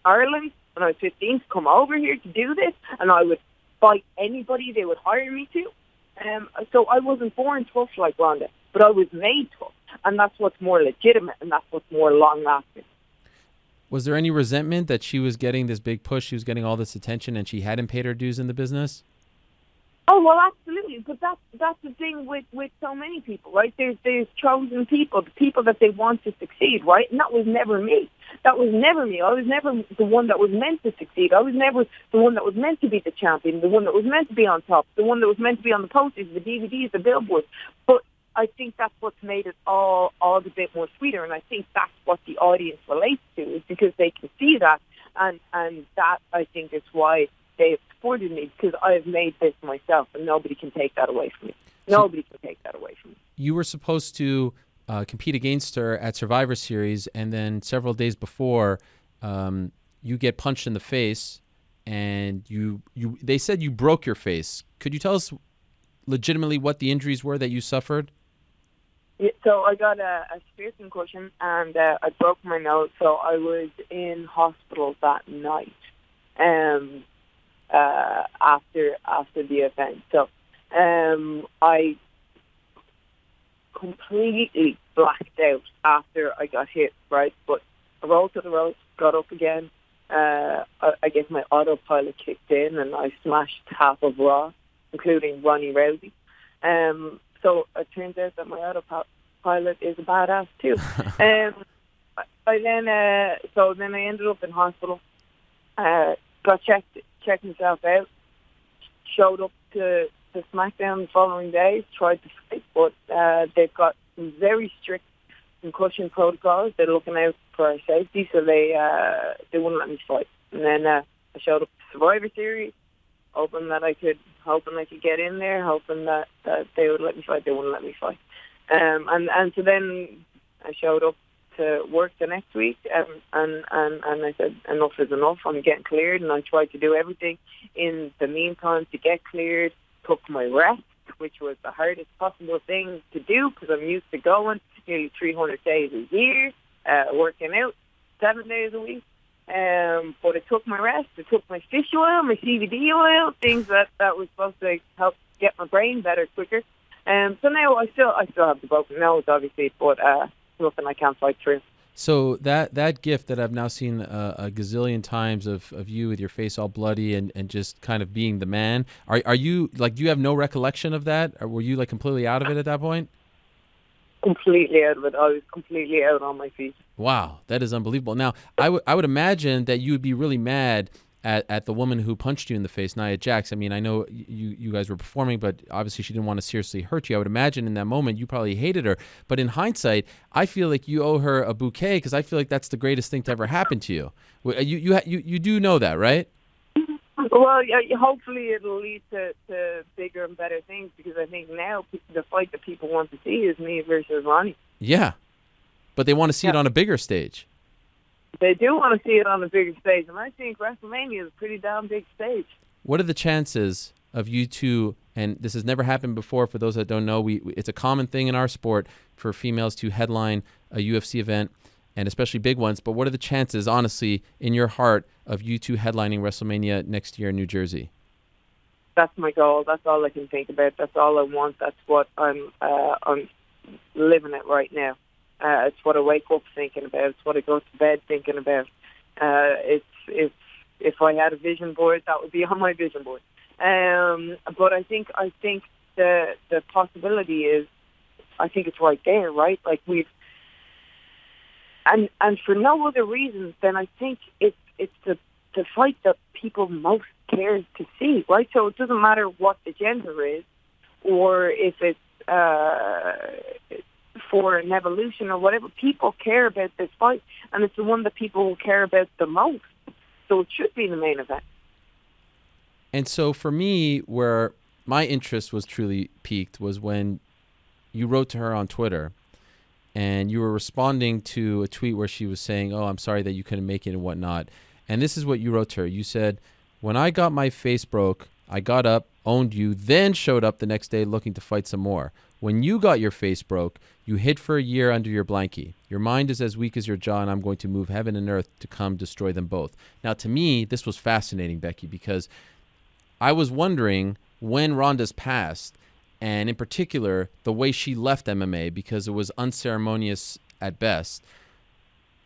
Ireland when I was 15 to come over here to do this, and I would fight anybody they would hire me to. So I wasn't born tough like Ronda, but I was made tough, and that's what's more legitimate, and that's what's more long-lasting. Was there any resentment that she was getting this big push, she was getting all this attention, and she hadn't paid her dues in the business? Oh, well, absolutely. But that's the thing with so many people, right? There's chosen people, the people that they want to succeed, right? And that was never me. That was never me. I was never the one that was meant to succeed. I was never the one that was meant to be the champion, the one that was meant to be on top, the one that was meant to be on the posters, the DVDs, the billboards. But I think that's what's made it all the bit more sweeter, and I think that's what the audience relates to, is because they can see that, and that, I think, is why they have supported me, because I've made this myself, and nobody can take that away from me. Nobody can take that away from me. You were supposed to compete against her at Survivor Series, and then several days before, you get punched in the face, and they said you broke your face. Could you tell us legitimately what the injuries were that you suffered? Yeah, so I got a severe concussion, and I broke my nose. So I was in hospital that night after the event. So I completely blacked out after I got hit, right? But I rolled to the ropes, got up again. I guess my autopilot kicked in, and I smashed half of Raw, including Ronnie Rousey. So it turns out that my autopilot is a badass too. Then I ended up in hospital. Got checked myself out. Showed up to SmackDown the following day. Tried to fight, but they've got some very strict concussion protocols. They're looking out for our safety, so they wouldn't let me fight. And then I showed up to Survivor Series, hoping I could get in there, hoping that they would let me fight. They wouldn't let me fight. And so then I showed up to work the next week, and I said, enough is enough. I'm getting cleared, and I tried to do everything in the meantime to get cleared. Took my rest, which was the hardest possible thing to do, because I'm used to going nearly 300 days a year, working out 7 days a week. But it took my rest. It took my fish oil, my CBD oil, things that was supposed to help get my brain better quicker. So now I still have the broken nose, obviously, but nothing I can't fight through. So that gift that I've now seen a gazillion times of you with your face all bloody and just kind of being the man, are you, like, do you have no recollection of that? Or were you, like, completely out of it at that point? Completely out of it. I was completely out on my feet. Wow, that is unbelievable. Now, I would imagine that you would be really mad at the woman who punched you in the face, Nia Jax. I mean, I know you guys were performing, but obviously she didn't want to seriously hurt you. I would imagine in that moment you probably hated her. But in hindsight, I feel like you owe her a bouquet, because I feel like that's the greatest thing to ever happen to you. You do know that, right? Well, yeah, hopefully it'll lead to bigger and better things, because I think now the fight that people want to see is me versus Ronnie. Yeah, but they want to see it on a bigger stage. They do want to see it on a bigger stage, and I think WrestleMania is a pretty damn big stage. What are the chances of you two, and this has never happened before for those that don't know, it's a common thing in our sport for females to headline a UFC event, and especially big ones, but what are the chances, honestly, in your heart, of you two headlining WrestleMania next year in New Jersey? That's my goal. That's all I can think about. That's all I want. That's what I'm living it right now. It's what I wake up thinking about. It's what I go to bed thinking about. If I had a vision board, that would be on my vision board. But I think the possibility is, I think it's right there, right? Like and for no other reasons than I think it's the fight that people most care to see, right? So it doesn't matter what the gender is, or if it's for an evolution or whatever. People care about this fight, and it's the one that people will care about the most. So it should be the main event. And so for me, where my interest was truly piqued was when you wrote to her on Twitter, and you were responding to a tweet where she was saying, "Oh, I'm sorry that you couldn't make it," and whatnot. And this is what you wrote to her. You said, "When I got my face broke, I got up, owned you, then showed up the next day looking to fight some more. When you got your face broke, you hid for a year under your blankie. Your mind is as weak as your jaw, and I'm going to move heaven and earth to come destroy them both." Now, to me, this was fascinating, Becky, because I was wondering when Ronda's passed, and in particular, the way she left MMA, because it was unceremonious at best.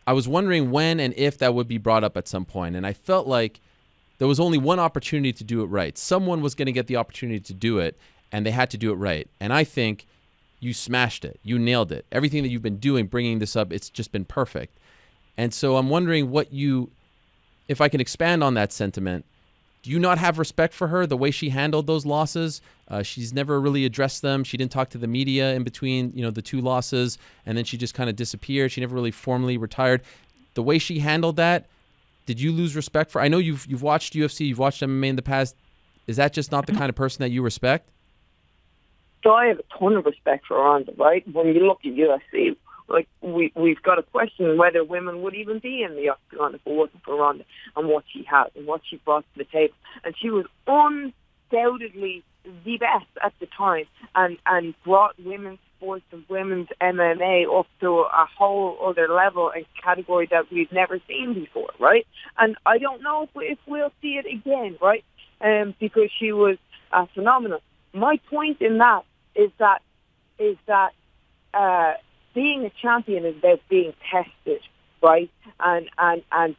I was wondering when and if that would be brought up at some point, and I felt like there was only one opportunity to do it right. Someone was going to get the opportunity to do it, and they had to do it right. And I think you smashed it. You nailed it. Everything that you've been doing, bringing this up, it's just been perfect. And so I'm wondering if I can expand on that sentiment, Do you not have respect for her, the way she handled those losses? She's never really addressed them. She didn't talk to the media in between, the two losses, and then she just kind of disappeared. She never really formally retired. The way she handled that, did you lose respect for? I know you've watched UFC, you've watched MMA in the past. Is that just not the kind of person that you respect? So I have a ton of respect for Ronda, right? When you look at UFC, like we've got to question whether women would even be in the octagon if it wasn't for Ronda and what she had and what she brought to the table. And she was undoubtedly the best at the time and brought women's sports and women's MMA up to a whole other level and category that we've never seen before, right? And I don't know if we'll see it again, right? Because she was phenomenal. My point in that is that being a champion is about being tested, right? And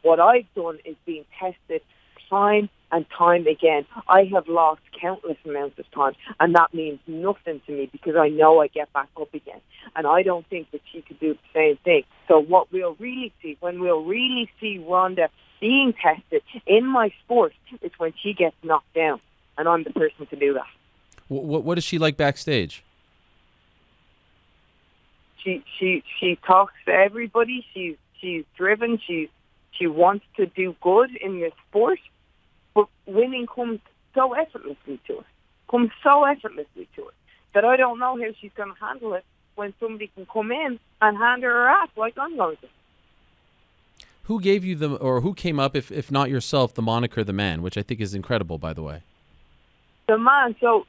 what I've done is being tested time and time again. I have lost countless amounts of time, and that means nothing to me because I know I get back up again. And I don't think that she could do the same thing. So what we'll really see, when we'll really see Ronda being tested in my sport, is when she gets knocked down, and I'm the person to do that. What is she like backstage? She talks to everybody. She's driven. She wants to do good in the sport, but winning comes so effortlessly to her. That I don't know how she's going to handle it when somebody can come in and hand her ass like I'm going to. Who gave you who came up, if not yourself, the moniker The Man, which I think is incredible, by the way? The Man. So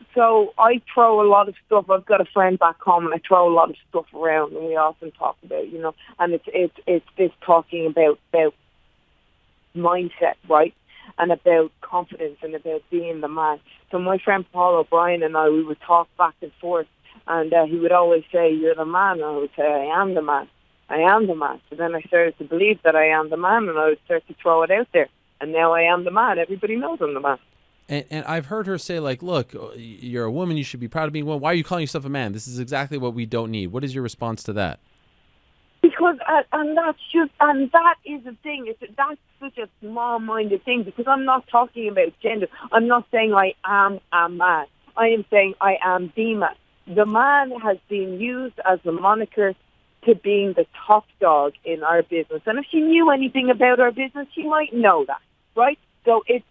I throw a lot of stuff. I've got a friend back home, and I throw a lot of stuff around, and we often talk about, and it's this talking about mindset, right, and about confidence and about being the man. So my friend Paul O'Brien and I, we would talk back and forth, and he would always say, "You're the man," and I would say, "I am the man. I am the man." So then I started to believe that I am the man, and I would start to throw it out there, and now I am the man. Everybody knows I'm the man. And I've heard her say, like, look, you're a woman. You should be proud of being a woman. Why are you calling yourself a man? This is exactly what we don't need. What is your response to that? Because, and that is the thing. That's such a small-minded thing because I'm not talking about gender. I'm not saying I am a man. I am saying I am the man. The man has been used as a moniker to being the top dog in our business. And if she knew anything about our business, she might know that, right? So it's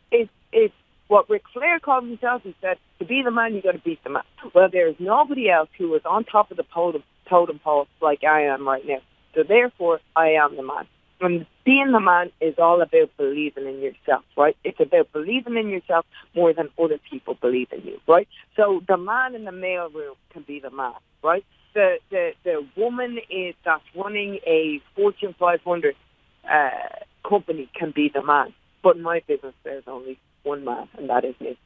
what Ric Flair called himself. He said, to be the man, you got to beat the man. Well, there's nobody else who is on top of the totem pole like I am right now. So therefore, I am the man. And being the man is all about believing in yourself, right? It's about believing in yourself more than other people believe in you, right? So the man in the mail room can be the man, right? The woman that's running a Fortune 500 company can be the man. But in my business, there's only one man, and that is me.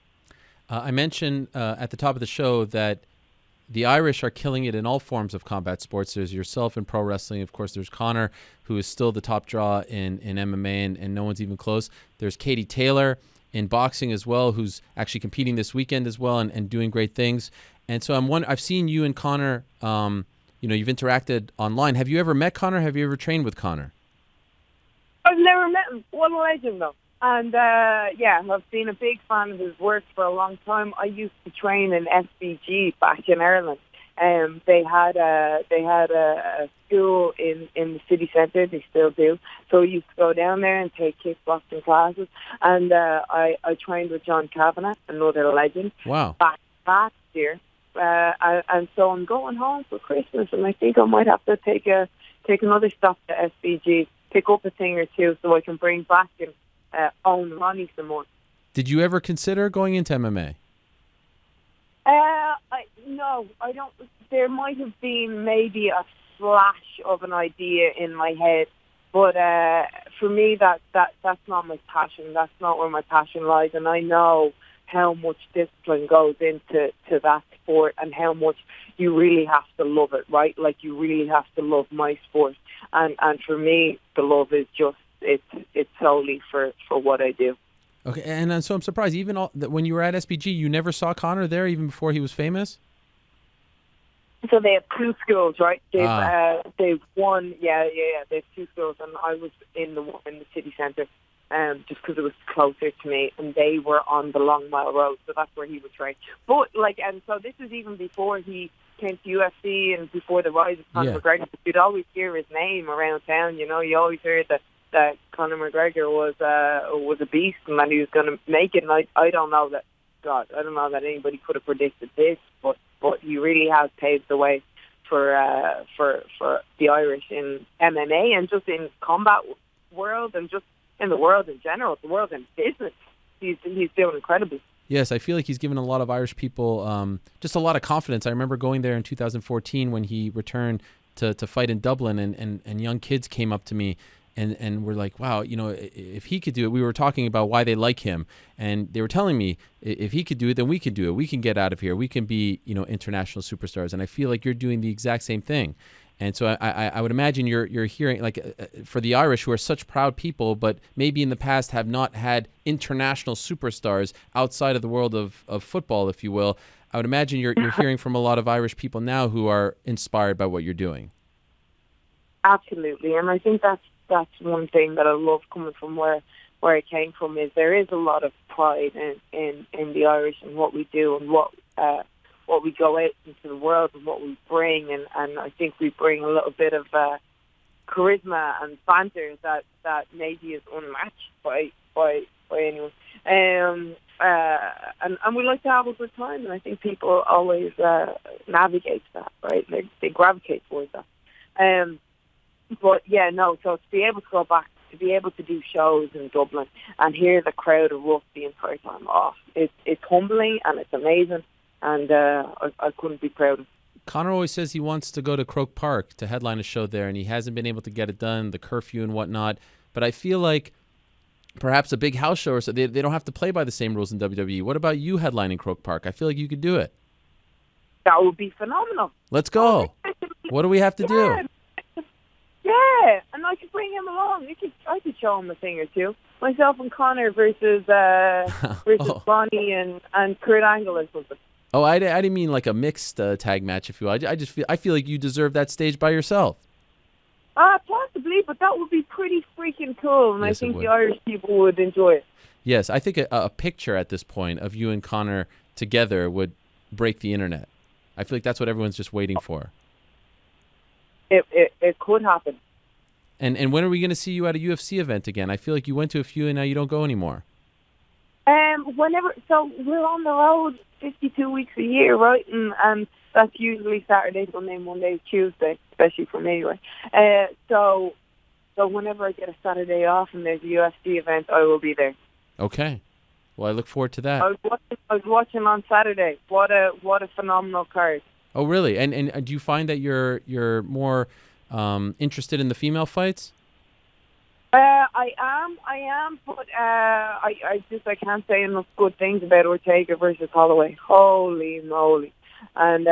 I mentioned at the top of the show that the Irish are killing it in all forms of combat sports. There's yourself in pro wrestling. Of course, there's Conor, who is still the top draw in MMA, and no one's even close. There's Katie Taylor in boxing as well, who's actually competing this weekend as well and doing great things. And so I've seen you and Conor, you've interacted online. Have you ever met Conor? Have you ever trained with Conor? I've never met him. What a legend, though. And, I've been a big fan of his work for a long time. I used to train in SBG back in Ireland. They had a school in the city centre. They still do. So I used to go down there and take kickboxing classes. And I trained with John Kavanagh, another legend. Wow. Back last year. And so I'm going home for Christmas, and I think I might have to take another stop to SBG, pick up a thing or two so I can bring back and own Ronnie some more. Did you ever consider going into MMA? No, I don't. There might have been maybe a flash of an idea in my head, but for me, that's not my passion. That's not where my passion lies, and I know how much discipline goes into that sport and how much you really have to love it, right? Like you really have to love my sport, and for me, the love is just it's solely for what I do. Okay, and so I'm surprised. Even when you were at SBG, you never saw Conor there, even before he was famous. So they have two schools, right? They've one, yeah. They have two schools, and I was in the one in the city centre. just because it was closer to me, and they were on the Long Mile Road, so that's where he would train. But and so this is even before he came to UFC and before the rise of Conor McGregor. You'd always hear his name around town. You always heard that Conor McGregor was a beast and that he was going to make it. And I don't know that anybody could have predicted this, but he really has paved the way for the Irish in MMA and just in combat world and just in the world in general, the world in business. He's doing incredibly. Yes, I feel like he's given a lot of Irish people just a lot of confidence. I remember going there in 2014 when he returned to fight in Dublin, and young kids came up to me and were like, wow, if he could do it. We were talking about why they like him, and they were telling me, if he could do it, then we could do it. We can get out of here. We can be, international superstars. And I feel like you're doing the exact same thing. And so I would imagine you're hearing, like, for the Irish, who are such proud people, but maybe in the past have not had international superstars outside of the world of football, if you will. I would imagine you're hearing from a lot of Irish people now who are inspired by what you're doing. Absolutely, and I think that's one thing that I love coming from where I came from, is there is a lot of pride in the Irish and what we do and what we go out into the world and what we bring, and I think we bring a little bit of charisma and banter that maybe is unmatched by anyone. And we like to have a good time, and I think people always navigate that, right? They gravitate towards that. So to be able to go back, to be able to do shows in Dublin and hear the crowd erupt the entire time, it's humbling and it's amazing. And I couldn't be prouder. Conor always says he wants to go to Croke Park to headline a show there, and he hasn't been able to get it done, the curfew and whatnot. But I feel like perhaps a big house show or so, they don't have to play by the same rules in WWE. What about you headlining Croke Park? I feel like you could do it. That would be phenomenal. Let's go. What do we have to do? Yeah, and I could bring him along. I could show him a thing or two. Myself and Conor versus Bonnie and Kurt Angle or something. Oh, I didn't mean like a mixed tag match, if you will. I feel like you deserve that stage by yourself. Possibly, but that would be pretty freaking cool, and yes, I think the Irish people would enjoy it. Yes, I think a picture at this point of you and Conor together would break the internet. I feel like that's what everyone's just waiting for. It could happen. And when are we going to see you at a UFC event again? I feel like you went to a few and now you don't go anymore. Whenever. So we're on the road 52 weeks a year, right? And that's usually Saturday, Sunday, Monday, Tuesday, especially for me, right? So whenever I get a Saturday off and there's a UFC event, I will be there. Okay. Well, I look forward to that. I was watching on Saturday. What a phenomenal card. Oh, really? And do you find that you're more interested in the female fights? I am, but I can't say enough good things about Ortega versus Holloway. Holy moly! And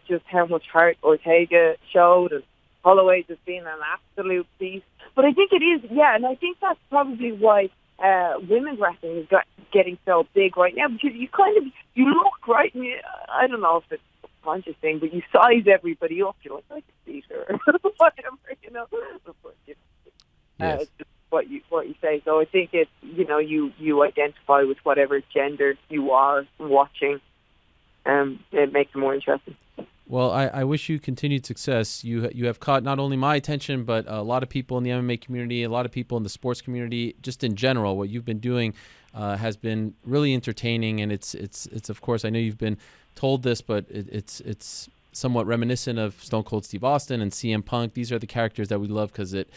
just how much heart Ortega showed, and Holloway just being an absolute beast. But I think it is, and I think that's probably why women's wrestling is getting so big right now, because you look right. I don't know if it's conscious thing, but you size everybody up. You're like, I can beat her, whatever, Yes. It's just what you say. So I think it's you identify with whatever gender you are watching. It makes it more interesting. Well, I wish you continued success. You have caught not only my attention, but a lot of people in the MMA community, a lot of people in the sports community, just in general. What you've been doing has been really entertaining, and it's of course, I know you've been told this, but it's somewhat reminiscent of Stone Cold Steve Austin and CM Punk. These are the characters that we love because it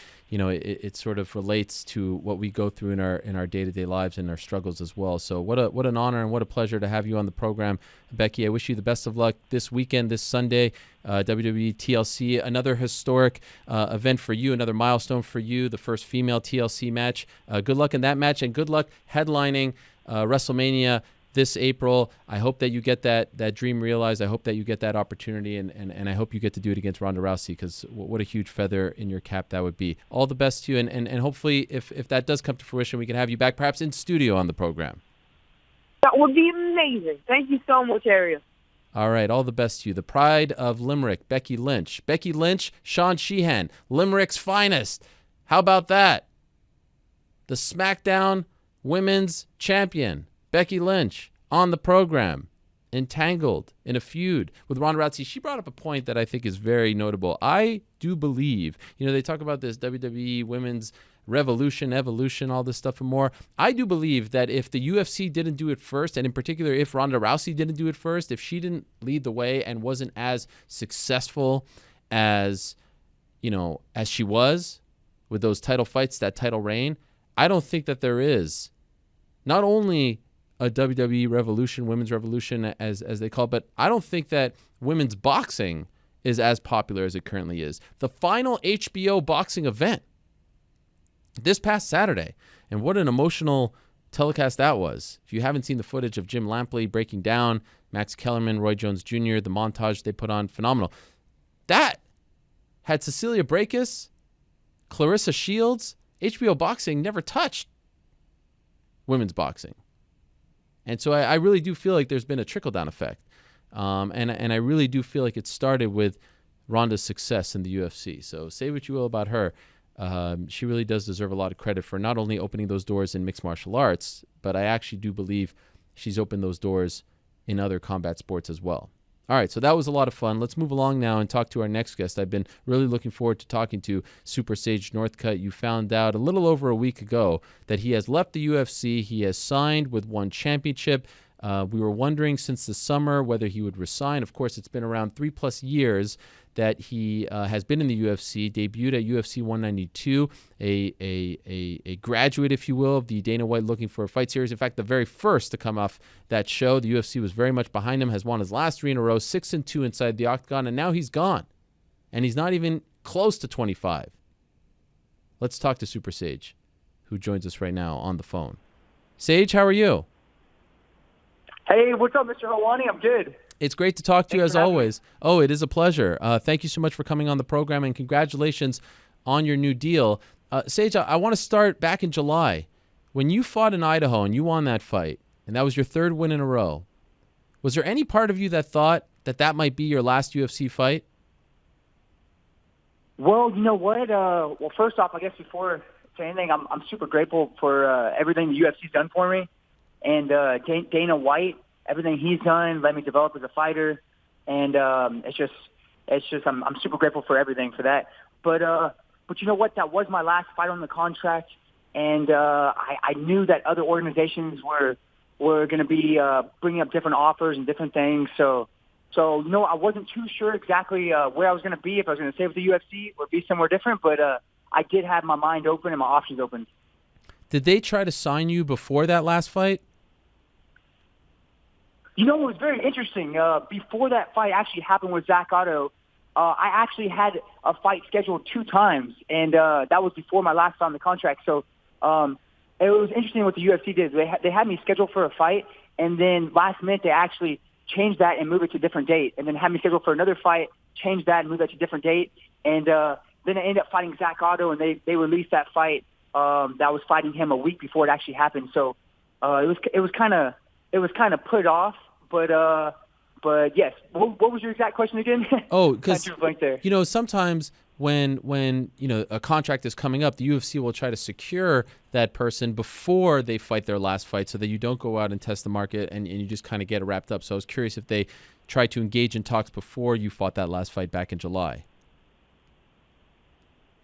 sort of relates to what we go through in our day-to-day lives and our struggles as well. So what an honor and what a pleasure to have you on the program, Becky. I wish you the best of luck this weekend, this Sunday, WWE TLC, another historic event for you, another milestone for you, the first female TLC match. Good luck in that match, and good luck headlining WrestleMania this April. I hope that you get that dream realized. I hope that you get that opportunity, and I hope you get to do it against Ronda Rousey, because what a huge feather in your cap that would be. All the best to you, and hopefully if that does come to fruition, we can have you back perhaps in studio on the program. That would be amazing. Thank you so much, Ariel. All right, all the best to you. The pride of Limerick, Becky Lynch. Becky Lynch, Sean Sheehan, Limerick's finest. How about that? the SmackDown Women's Champion, Becky Lynch, on the program, entangled in a feud with Ronda Rousey. She brought up a point that I think is very notable. I do believe, they talk about this WWE Women's Revolution, Evolution, all this stuff and more. I do believe that if the UFC didn't do it first, and in particular if Ronda Rousey didn't do it first, if she didn't lead the way and wasn't as successful as, as she was with those title fights, that title reign, I don't think that there is not only a WWE Revolution, Women's Revolution, as they call it, but I don't think that women's boxing is as popular as it currently is. The final HBO boxing event this past Saturday, and what an emotional telecast that was. If you haven't seen the footage of Jim Lampley breaking down, Max Kellerman, Roy Jones Jr., the montage they put on, phenomenal. That had Cecilia Brækhus, Clarissa Shields. HBO boxing never touched women's boxing. And so I really do feel like there's been a trickle-down effect. And I really do feel like it started with Ronda's success in the UFC. So say what you will about her. She really does deserve a lot of credit for not only opening those doors in mixed martial arts, but I actually do believe she's opened those doors in other combat sports as well. All right, so that was a lot of fun. Let's move along now and talk to our next guest. I've been really looking forward to talking to Super Sage Northcutt. You found out a little over a week ago that he has left the UFC. He has signed with one championship. We were wondering since the summer whether he would resign. Of course, it's been around 3+ years that he has been in the UFC, debuted at UFC 192, a graduate, if you will, of the Dana White Looking for a Fight series. In fact, the very first to come off that show. The UFC was very much behind him, has won his last 3 in a row, 6-2 inside the octagon, and now he's gone. And he's not even close to 25. Let's talk to Super Sage, who joins us right now on the phone. Sage, how are you? Hey, what's up, Mr. Helwani? I'm good. It's great to talk to you as always. Oh, it is a pleasure. Thank you so much for coming on the program, and congratulations on your new deal. Sage, I want to start back in July. When you fought in Idaho and you won that fight, and that was your 3rd win in a row, was there any part of you that thought that might be your last UFC fight? Well, you know what? Well, first off, I guess before saying anything, I'm super grateful for everything the UFC's done for me. And Dana White, everything he's done, let me develop as a fighter, and it's just I'm super grateful for everything for that. But you know what? That was my last fight on the contract, and I knew that other organizations were going to be bringing up different offers and different things. So no, I wasn't too sure exactly where I was going to be, if I was going to stay with the UFC or be somewhere different. But I did have my mind open and my options open. Did they try to sign you before that last fight? You know, it was very interesting. Before that fight actually happened with Zach Otto, I actually had a fight scheduled 2 times, and that was before my last fight on the contract. So it was interesting what the UFC did. They had me scheduled for a fight, and then last minute they actually changed that and moved it to a different date, and then had me scheduled for another fight, changed that and moved that to a different date, and then I ended up fighting Zach Otto, and they released that fight that was fighting him a week before it actually happened. So it was kind of put off, but yes. What was your exact question again? Oh, because sometimes when a contract is coming up, the UFC will try to secure that person before they fight their last fight, so that you don't go out and test the market and you just kind of get it wrapped up. So I was curious if they tried to engage in talks before you fought that last fight back in July.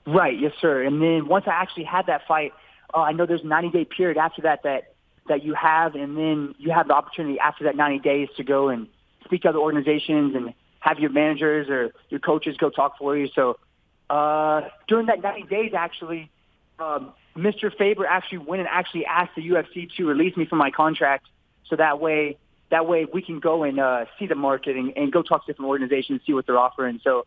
Right, yes, sir. And then once I actually had that fight, I know there's a 90-day period after that you have, and then you have the opportunity after that 90 days to go and speak to other organizations and have your managers or your coaches go talk for you. So during that 90 days, actually, Mr. Faber actually went and actually asked the UFC to release me from my contract, so that way we can go and see the market and go talk to different organizations, see what they're offering. So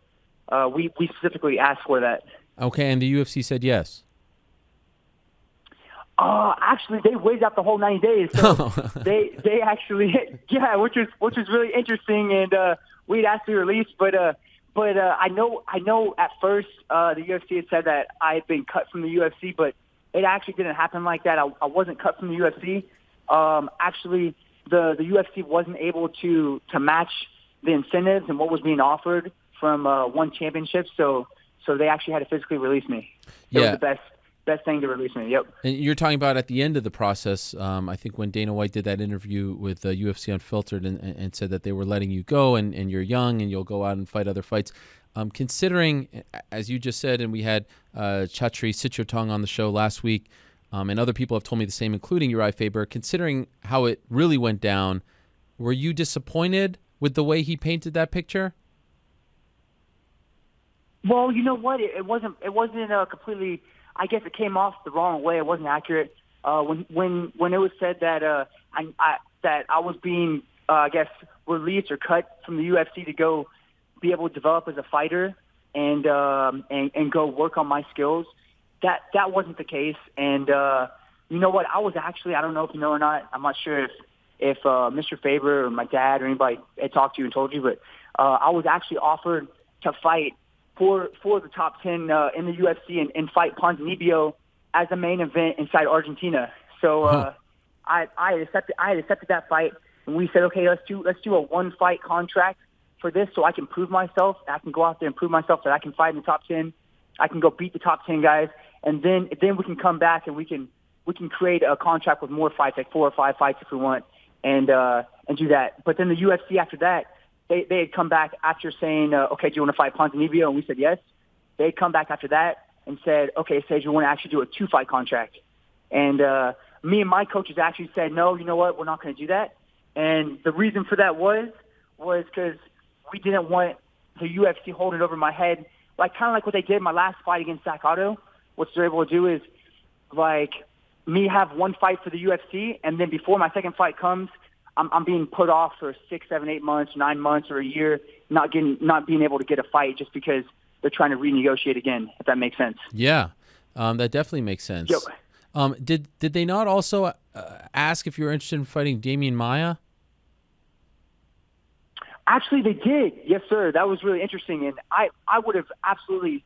we specifically asked for that. Okay, and the UFC said yes. Actually, they waited out the whole 90 days. So they actually, yeah, which is really interesting. And we'd asked to release, but I know at first the UFC had said that I had been cut from the UFC, but it actually didn't happen like that. I wasn't cut from the UFC. Actually, the UFC wasn't able to match the incentives and what was being offered from one championship. So they actually had to physically release me. It was the thing to release me. Yep. And you're talking about at the end of the process, I think when Dana White did that interview with UFC Unfiltered and said that they were letting you go and you're young and you'll go out and fight other fights. Considering, as you just said, and we had Chatri Sichotong on the show last week, and other people have told me the same, including Uriah Faber, considering how it really went down, were you disappointed with the way he painted that picture? Well, you know what? It wasn't completely. I guess it came off the wrong way. It wasn't accurate. When it was said that I was being I guess released or cut from the UFC to go be able to develop as a fighter and go work on my skills, that wasn't the case. And you know what? I was actually, I don't know if you know or not, I'm not sure if Mr. Faber or my dad or anybody had talked to you and told you, but I was actually offered to fight for the top 10 in the UFC and fight Ponzinibbio as a main event inside Argentina. So I had accepted that fight, and we said, okay, let's do a one fight contract for this, so I can prove myself. I can go out there and prove myself that I can fight in the top 10. I can go beat the top 10 guys, and then we can come back and we can create a contract with more fights, like 4 or 5 fights if we want, and do that. But then the UFC after that, they had come back after saying, okay, do you want to fight Ponzinibbio? And we said yes. They had come back after that and said, okay, Sage, we want to actually do a 2-fight contract. And me and my coaches actually said, no, you know what, we're not going to do that. And the reason for that was because we didn't want the UFC holding over my head, like kind of like what they did in my last fight against Zach Otto. What they're able to do is, like, me have one fight for the UFC, and then before my second fight comes, I'm being put off for 6, 7, 8 months, 9 months, or a year, not being able to get a fight just because they're trying to renegotiate again, if that makes sense. Yeah, that definitely makes sense. Yep. Did they not also ask if you were interested in fighting Damian Maia? Actually, they did. Yes, sir. That was really interesting, and I would have absolutely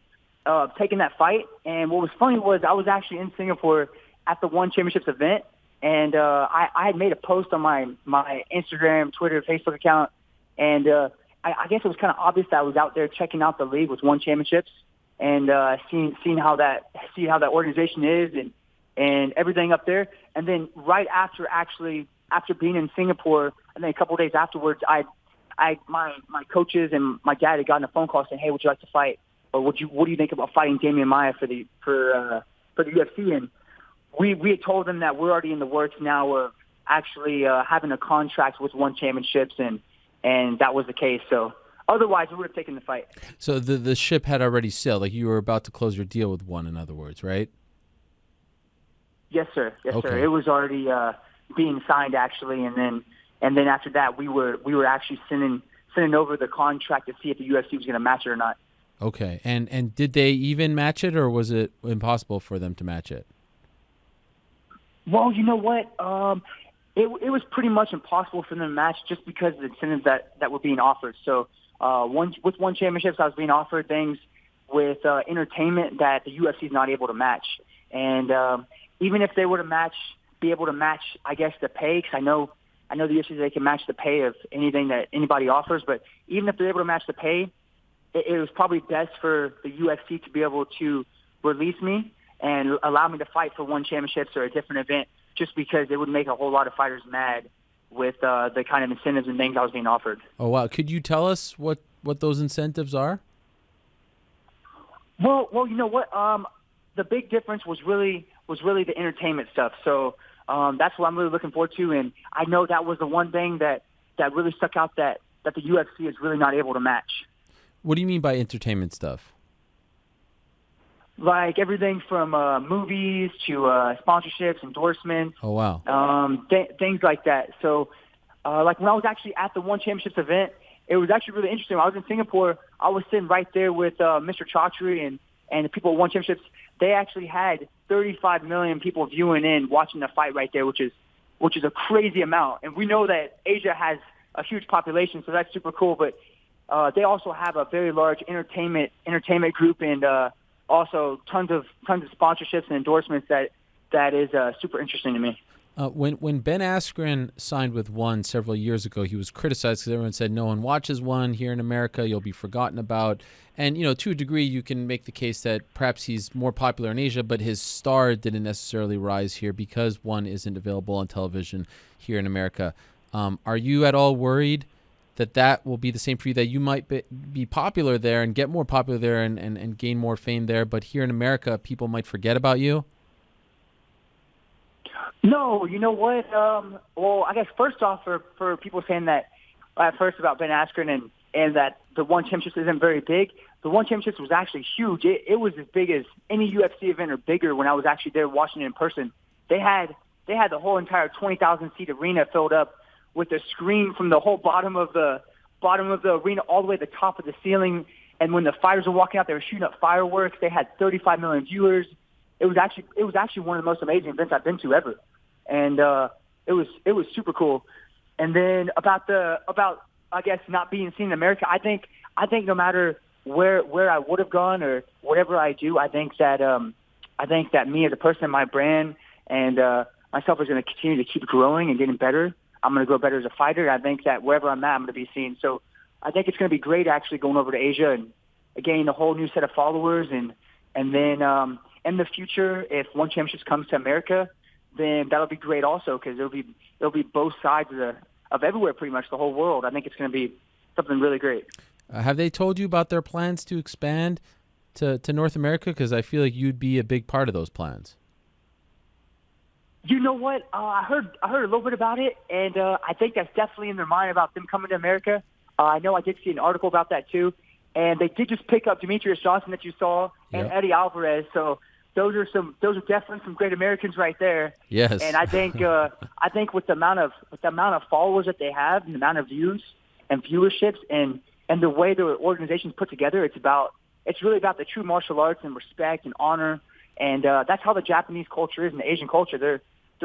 taken that fight. And what was funny was I was actually in Singapore at the One Championships event, and I had made a post on my Instagram, Twitter, Facebook account, and I guess it was kind of obvious that I was out there checking out the league with One Championships and seeing how that organization is and everything up there. And then right after being in Singapore, and then a couple of days afterwards, my coaches and my dad had gotten a phone call saying, "Hey, would you like to fight? Or what do you think about fighting Damian Maia for the UFC?" And we had told them that we're already in the works now of actually having a contract with One Championships, and that was the case. So otherwise, we would have taken the fight. So the ship had already sailed, like you were about to close your deal with One, in other words, right? Yes, sir. Yes, Okay. sir. It was already being signed actually, and then after that, we were actually sending over the contract to see if the UFC was going to match it or not. Okay, and did they even match it, or was it impossible for them to match it? Well, you know what? It was pretty much impossible for them to match just because of the incentives that were being offered. So with One Championships, I was being offered things with entertainment that the UFC is not able to match. And even if they were to be able to match, I guess, the pay, because I know the UFC, they can match the pay of anything that anybody offers, but even if they're able to match the pay, it was probably best for the UFC to be able to release me and allow me to fight for One Championships or a different event, just because it would make a whole lot of fighters mad with the kind of incentives and things I was being offered. Oh, wow. Could you tell us what those incentives are? Well, you know what? The big difference was really the entertainment stuff. So that's what I'm really looking forward to, and I know that was the one thing that really stuck out that the UFC is really not able to match. What do you mean by entertainment stuff? Like everything from movies to sponsorships, endorsements. Oh, wow. Things like that. So, like when I was actually at the One Championships event, it was actually really interesting. When I was in Singapore, I was sitting right there with Mr. Chaudhry and the people at One Championships. They actually had 35 million people viewing in, watching the fight right there, which is a crazy amount. And we know that Asia has a huge population, so that's super cool. But they also have a very large entertainment group, and also tons of sponsorships and endorsements that is super interesting to me. When Ben Askren signed with ONE several years ago, he was criticized because everyone said no one watches ONE here in America. You'll be forgotten about. And, to a degree, you can make the case that perhaps he's more popular in Asia, but his star didn't necessarily rise here because ONE isn't available on television here in America. Are you at all worried that will be the same for you, that you might be popular there and get more popular there and gain more fame there, but here in America, people might forget about you? No, you know what? Well, I guess first off, for people saying that at first about Ben Askren and that the ONE Championship isn't very big, the ONE Championship was actually huge. It was as big as any UFC event or bigger when I was actually there watching it in person. They had the whole entire 20,000 seat arena filled up with a screen from the whole bottom of the arena all the way to the top of the ceiling. And when the fighters were walking out, they were shooting up fireworks. They had 35 million viewers. It was actually one of the most amazing events I've been to ever. And it was super cool. And then about I guess not being seen in America, I think no matter where I would have gone or whatever I do, I think that me as a person, my brand, and myself is going to continue to keep growing and getting better. I'm going to grow better as a fighter. I think that wherever I'm at, I'm going to be seen. So I think it's going to be great actually going over to Asia and gaining a whole new set of followers. And then in the future, if ONE Championship comes to America, then that'll be great also because it'll be both sides of everywhere, pretty much the whole world. I think it's going to be something really great. Have they told you about their plans to expand to North America? Because I feel like you'd be a big part of those plans. You know what? I heard a little bit about it, and I think that's definitely in their mind about them coming to America. I know I did see an article about that too, and they did just pick up Demetrius Johnson that you saw and Eddie Alvarez. So those are definitely some great Americans right there. Yes. And I think with the amount of followers that they have and the amount of views and viewerships and the way the organization's put together, it's really about the true martial arts and respect and honor. And that's how the Japanese culture is and the Asian culture. They're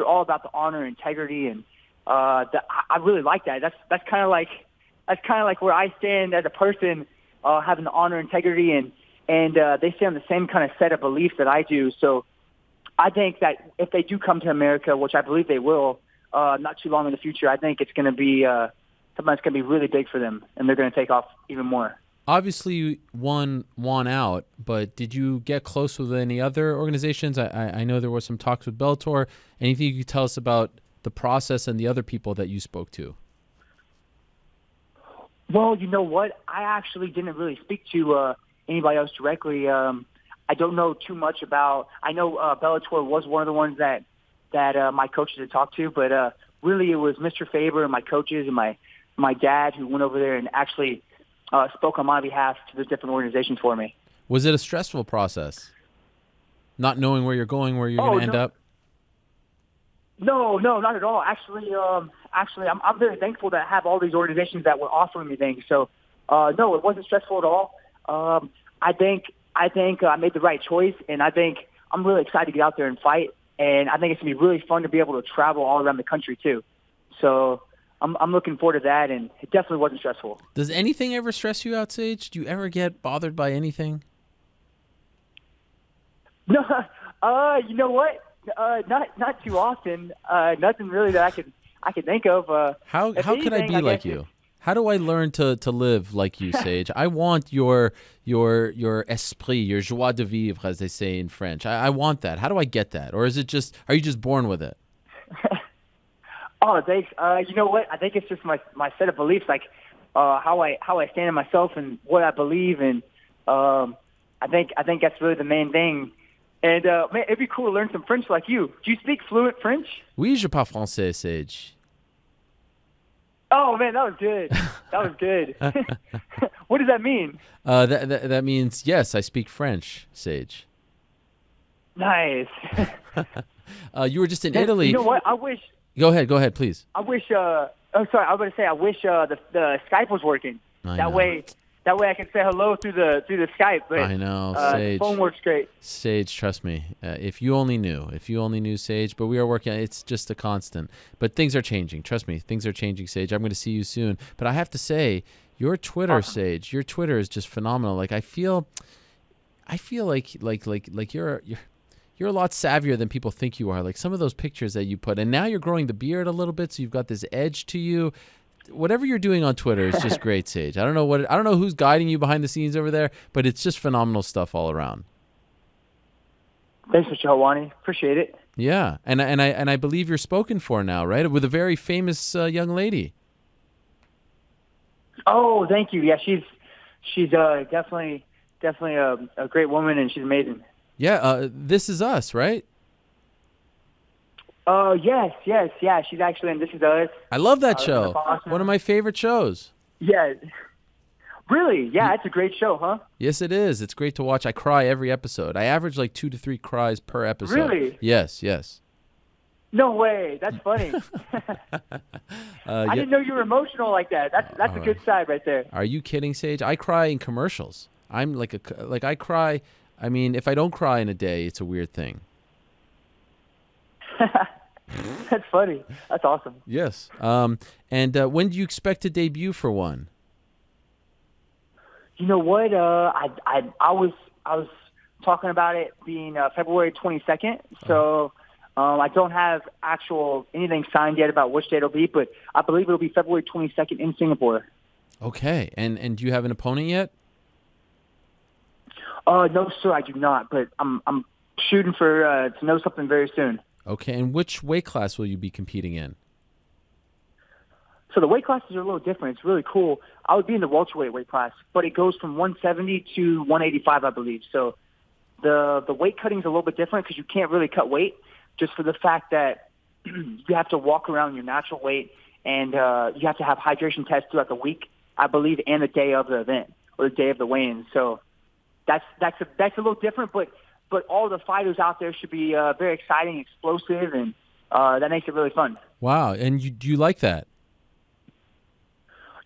all about the honor, integrity, and I really like that. That's kind of like where I stand as a person, having the honor, integrity, and they stay on the same kind of set of beliefs that I do. So I think that if they do come to America, which I believe they will, not too long in the future, I think it's going to be something that's going to be really big for them, and they're going to take off even more. Obviously, you won out, but did you get close with any other organizations? I know there were some talks with Bellator. Anything you could tell us about the process and the other people that you spoke to? Well, you know what? I actually didn't really speak to anybody else directly. I don't know too much about. I know Bellator was one of the ones that my coaches had talked to, but really it was Mr. Faber and my coaches and my dad who went over there and actually spoke on my behalf to the different organizations for me. Was it a stressful process? Not knowing where you're going, where you're going to end up? No, not at all. Actually, I'm very thankful to have all these organizations that were offering me things. So, no, it wasn't stressful at all. I think I made the right choice, and I think I'm really excited to get out there and fight. And I think it's going to be really fun to be able to travel all around the country, too. So I'm looking forward to that, and it definitely wasn't stressful. Does anything ever stress you out, Sage? Do you ever get bothered by anything? No, you know what? Not too often. Nothing really that I could think of. How could I be like you? How do I learn to live like you, Sage? I want your esprit, your joie de vivre, as they say in French. I want that. How do I get that? Or are you just born with it? Oh, thanks. You know what? I think it's just my set of beliefs, like how I stand in myself and what I believe, and I think that's really the main thing. And man, it'd be cool to learn some French like you. Do you speak fluent French? Oui, je parle français, Sage. Oh man, that was good. That was good. What does that mean? That means yes, I speak French, Sage. Nice. You were just in Italy. You know what? I wish. Go ahead, please. I wish. I was going to say I wish the Skype was working. That way I can say hello through the Skype. But I know, Sage. The phone works great. Sage, trust me. If you only knew, Sage. But we are working. It's just a constant. But things are changing. Trust me, things are changing, Sage. I'm going to see you soon. But I have to say, your Twitter, Sage. Your Twitter is just phenomenal. Like I feel like you're a lot savvier than people think you are. Like some of those pictures that you put, and now you're growing the beard a little bit, so you've got this edge to you. Whatever you're doing on Twitter is just great, Sage. I don't know who's guiding you behind the scenes over there, but it's just phenomenal stuff all around. Thanks, Mr. Helwani. Appreciate it. Yeah, and I believe you're spoken for now, right? With a very famous young lady. Oh, thank you. Yeah, she's definitely a great woman, and she's amazing. Yeah, This Is Us, right? Yes. Yeah, she's actually in This Is Us. I love that show. One of my favorite shows. Yeah. Really? Yeah, it's a great show, huh? Yes, it is. It's great to watch. I cry every episode. I average like 2 to 3 cries per episode. Really? Yes. No way. That's funny. I didn't know you were emotional like that. That's a good side right there. Are you kidding, Sage? I cry in commercials. I'm I cry. I mean, if I don't cry in a day, it's a weird thing. That's funny. That's awesome. Yes. And when do you expect to debut for one? You know what? I was talking about it being February 22nd. So I don't have anything signed yet about which date it'll be, but I believe it'll be February 22nd in Singapore. Okay. And do you have an opponent yet? No, sir, I do not. But I'm shooting for to know something very soon. Okay. And which weight class will you be competing in? So the weight classes are a little different. It's really cool. I would be in the welterweight weight class, but it goes from 170 to 185, I believe. So the weight cutting is a little bit different because you can't really cut weight just for the fact that you have to walk around your natural weight, and you have to have hydration tests throughout the week, I believe, and the day of the event or the day of the weigh-in. So that's a little different, but all the fighters out there should be very exciting, explosive, and that makes it really fun. Wow. And do you like that?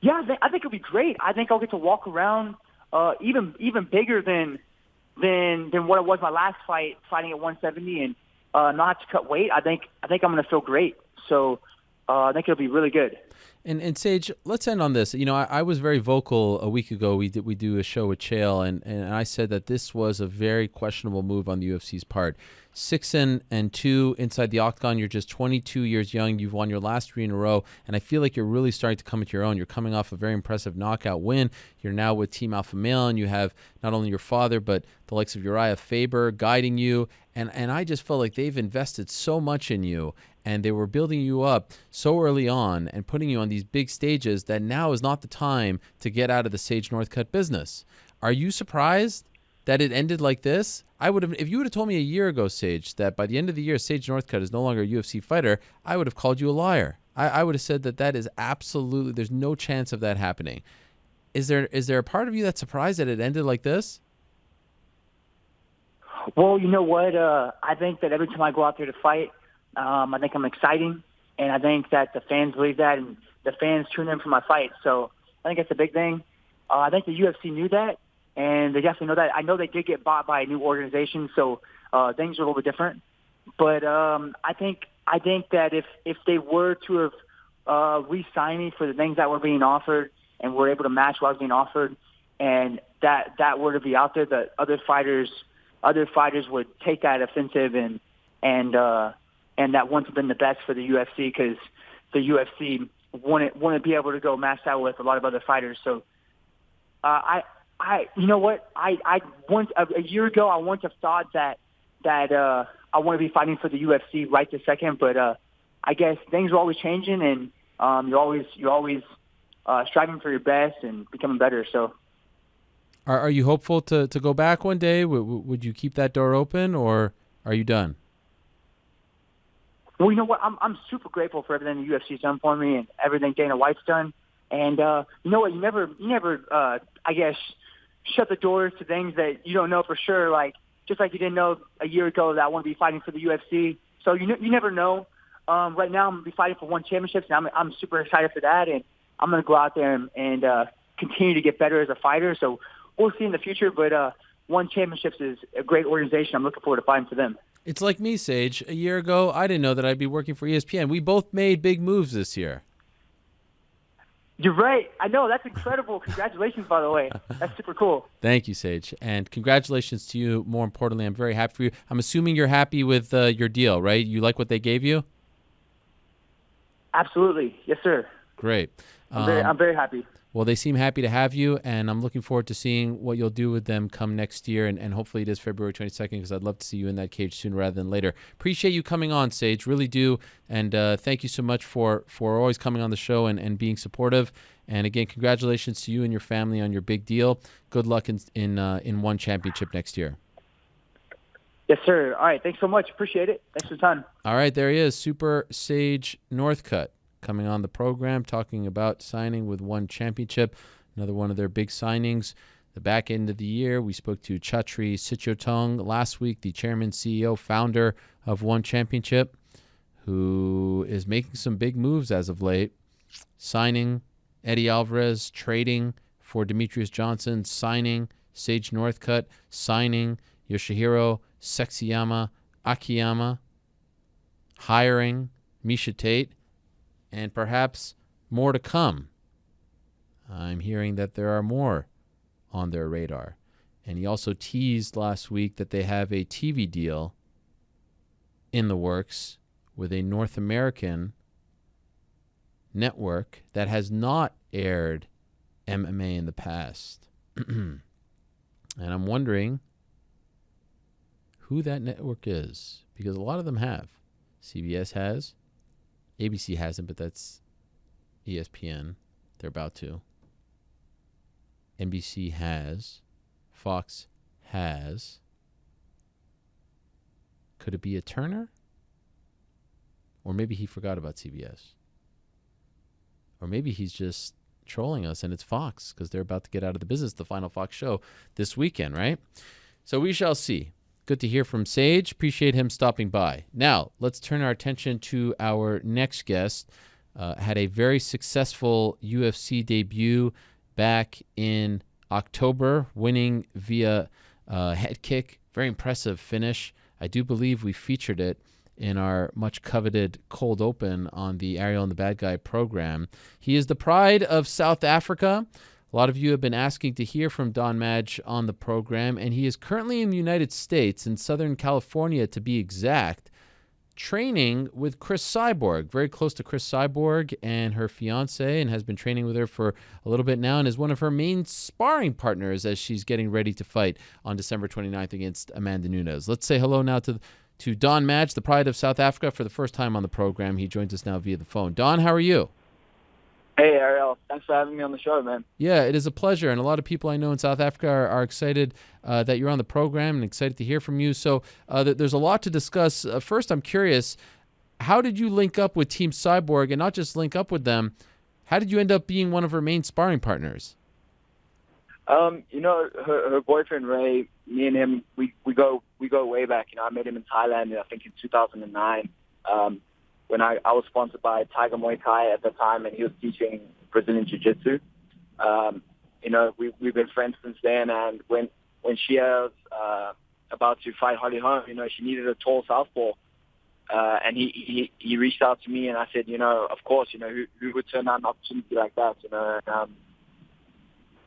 Yeah, I think it'll be great. I think I'll get to walk around even bigger than what it was my last fight, fighting at 170 and not to cut weight. I think I'm going to feel great. So I think it'll be really good. And Sage, let's end on this. You know, I was very vocal a week ago. We do a show with Chael, and I said that this was a very questionable move on the UFC's part. 6-2 inside the octagon. You're just 22 years young. You've won your last 3 in a row, and I feel like you're really starting to come into your own. You're coming off a very impressive knockout win. You're now with Team Alpha Male, and you have not only your father, but the likes of Uriah Faber guiding you. And I just felt like they've invested so much in you, and they were building you up so early on and putting you on these big stages that now is not the time to get out of the Sage Northcutt business. Are you surprised that it ended like this? I would have, if you would have told me a year ago, Sage, that by the end of the year, Sage Northcutt is no longer a UFC fighter, I would have called you a liar. I would have said that is absolutely, there's no chance of that happening. Is there a part of you that's surprised that it ended like this? Well, you know what? I think that every time I go out there to fight, I think I'm exciting, and I think that the fans believe that, and the fans tune in for my fight. So I think that's a big thing. I think the UFC knew that, and they definitely know that. I know they did get bought by a new organization, so things are a little bit different. But I think that if they were to have re-signed me for the things that were being offered and were able to match what was being offered, and that were to be out there, that other fighters would take that offensive and that wouldn't have been the best for the UFC, because the UFC wouldn't be able to go match that with a lot of other fighters. So you know what? I once a year ago I wouldn't have thought that I want to be fighting for the UFC right this second, but I guess things are always changing, and you're always striving for your best and becoming better. So, are you hopeful to go back one day? Would you keep that door open, or are you done? Well, you know what? I'm super grateful for everything the UFC's done for me and everything Dana White's done. And you know what? You never, I guess, shut the doors to things that you don't know for sure. Like just like you didn't know a year ago that I want to be fighting for the UFC. So you never know. Right now, I'm gonna be fighting for one championship, and I'm super excited for that. And I'm gonna go out there and continue to get better as a fighter. So we'll see in the future. But one championships is a great organization. I'm looking forward to fighting for them. It's like me, Sage. A year ago, I didn't know that I'd be working for ESPN. We both made big moves this year. You're right. I know. That's incredible. Congratulations, by the way. That's super cool. Thank you, Sage. And congratulations to you. More importantly, I'm very happy for you. I'm assuming you're happy with your deal, right? You like what they gave you? Absolutely. Yes, sir. Great. I'm very happy. Well, they seem happy to have you, and I'm looking forward to seeing what you'll do with them come next year, and hopefully it is February 22nd, because I'd love to see you in that cage sooner rather than later. Appreciate you coming on, Sage, really do, and thank you so much for always coming on the show and being supportive. And again, congratulations to you and your family on your big deal. Good luck in one championship next year. Yes, sir. All right. Thanks so much. Appreciate it. Thanks for the time. All right, there he is, Super Sage Northcutt, coming on the program, talking about signing with One Championship, another one of their big signings. The back end of the year, we spoke to Chatri Sityodtong last week, the chairman, CEO, founder of One Championship, who is making some big moves as of late, signing Eddie Alvarez, trading for Demetrius Johnson, signing Sage Northcutt, signing Yoshihiro Sexyama Akiyama, hiring Miesha Tate, and perhaps more to come. I'm hearing that there are more on their radar. And he also teased last week that they have a TV deal in the works with a North American network that has not aired MMA in the past. And I'm wondering who that network is, because a lot of them have. CBS has. ABC hasn't, but that's ESPN. They're about to. NBC has. Fox has. Could it be a Turner? Or maybe he forgot about CBS. Or maybe he's just trolling us and it's Fox, because they're about to get out of the business, the final Fox show this weekend, right? So we shall see. Good to hear from Sage. Appreciate him stopping by. Now, let's turn our attention to our next guest. Had a very successful UFC debut back in October, winning via head kick. Very impressive finish. I do believe we featured it in our much coveted cold open on the Ariel and the Bad Guy program. He is the pride of South Africa. A lot of you have been asking to hear from Don Madge on the program, and he is currently in the United States, in Southern California to be exact, training with Chris Cyborg, very close to Chris Cyborg and her fiance, and has been training with her for a little bit now and is one of her main sparring partners as she's getting ready to fight on December 29th against Amanda Nunes. Let's say hello now to Don Madge, the pride of South Africa, for the first time on the program. He joins us now via the phone. Don, how are you? Hey, Ariel. Thanks for having me on the show, man. Yeah, it is a pleasure. And a lot of people I know in South Africa are excited that you're on the program and excited to hear from you. So there's a lot to discuss. First, I'm curious, how did you link up with Team Cyborg, and not just link up with them, how did you end up being one of her main sparring partners? Her boyfriend, Ray, me and him, we go way back. I met him in Thailand, I think in 2009. When I was sponsored by Tiger Muay Thai at the time, and he was teaching Brazilian Jiu-Jitsu. We've been friends since then, and when she was about to fight Holly Holm, she needed a tall southpaw, and he reached out to me, and I said, of course, who would turn down an opportunity like that,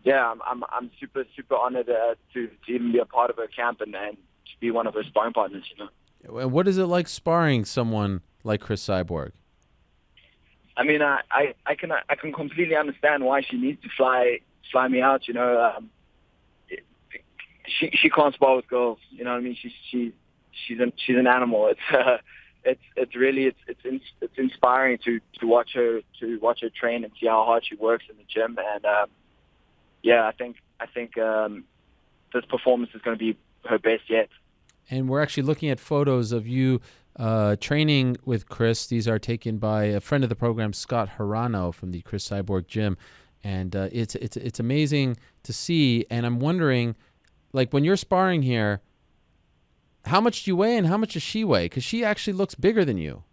I'm super, super honored to even be a part of her camp and to be one of her sparring partners, And what is it like sparring someone like Chris Cyborg? I mean, I can completely understand why she needs to fly me out. She can't spar with girls. You know what I mean? She's an animal. It's inspiring to watch her train and see how hard she works in the gym. And I think this performance is going to be her best yet. And we're actually looking at photos of you training with Chris. These are taken by a friend of the program, Scott Harano from the Chris Cyborg gym. And it's amazing to see. And I'm wondering, like, when you're sparring here, how much do you weigh and how much does she weigh? Because she actually looks bigger than you.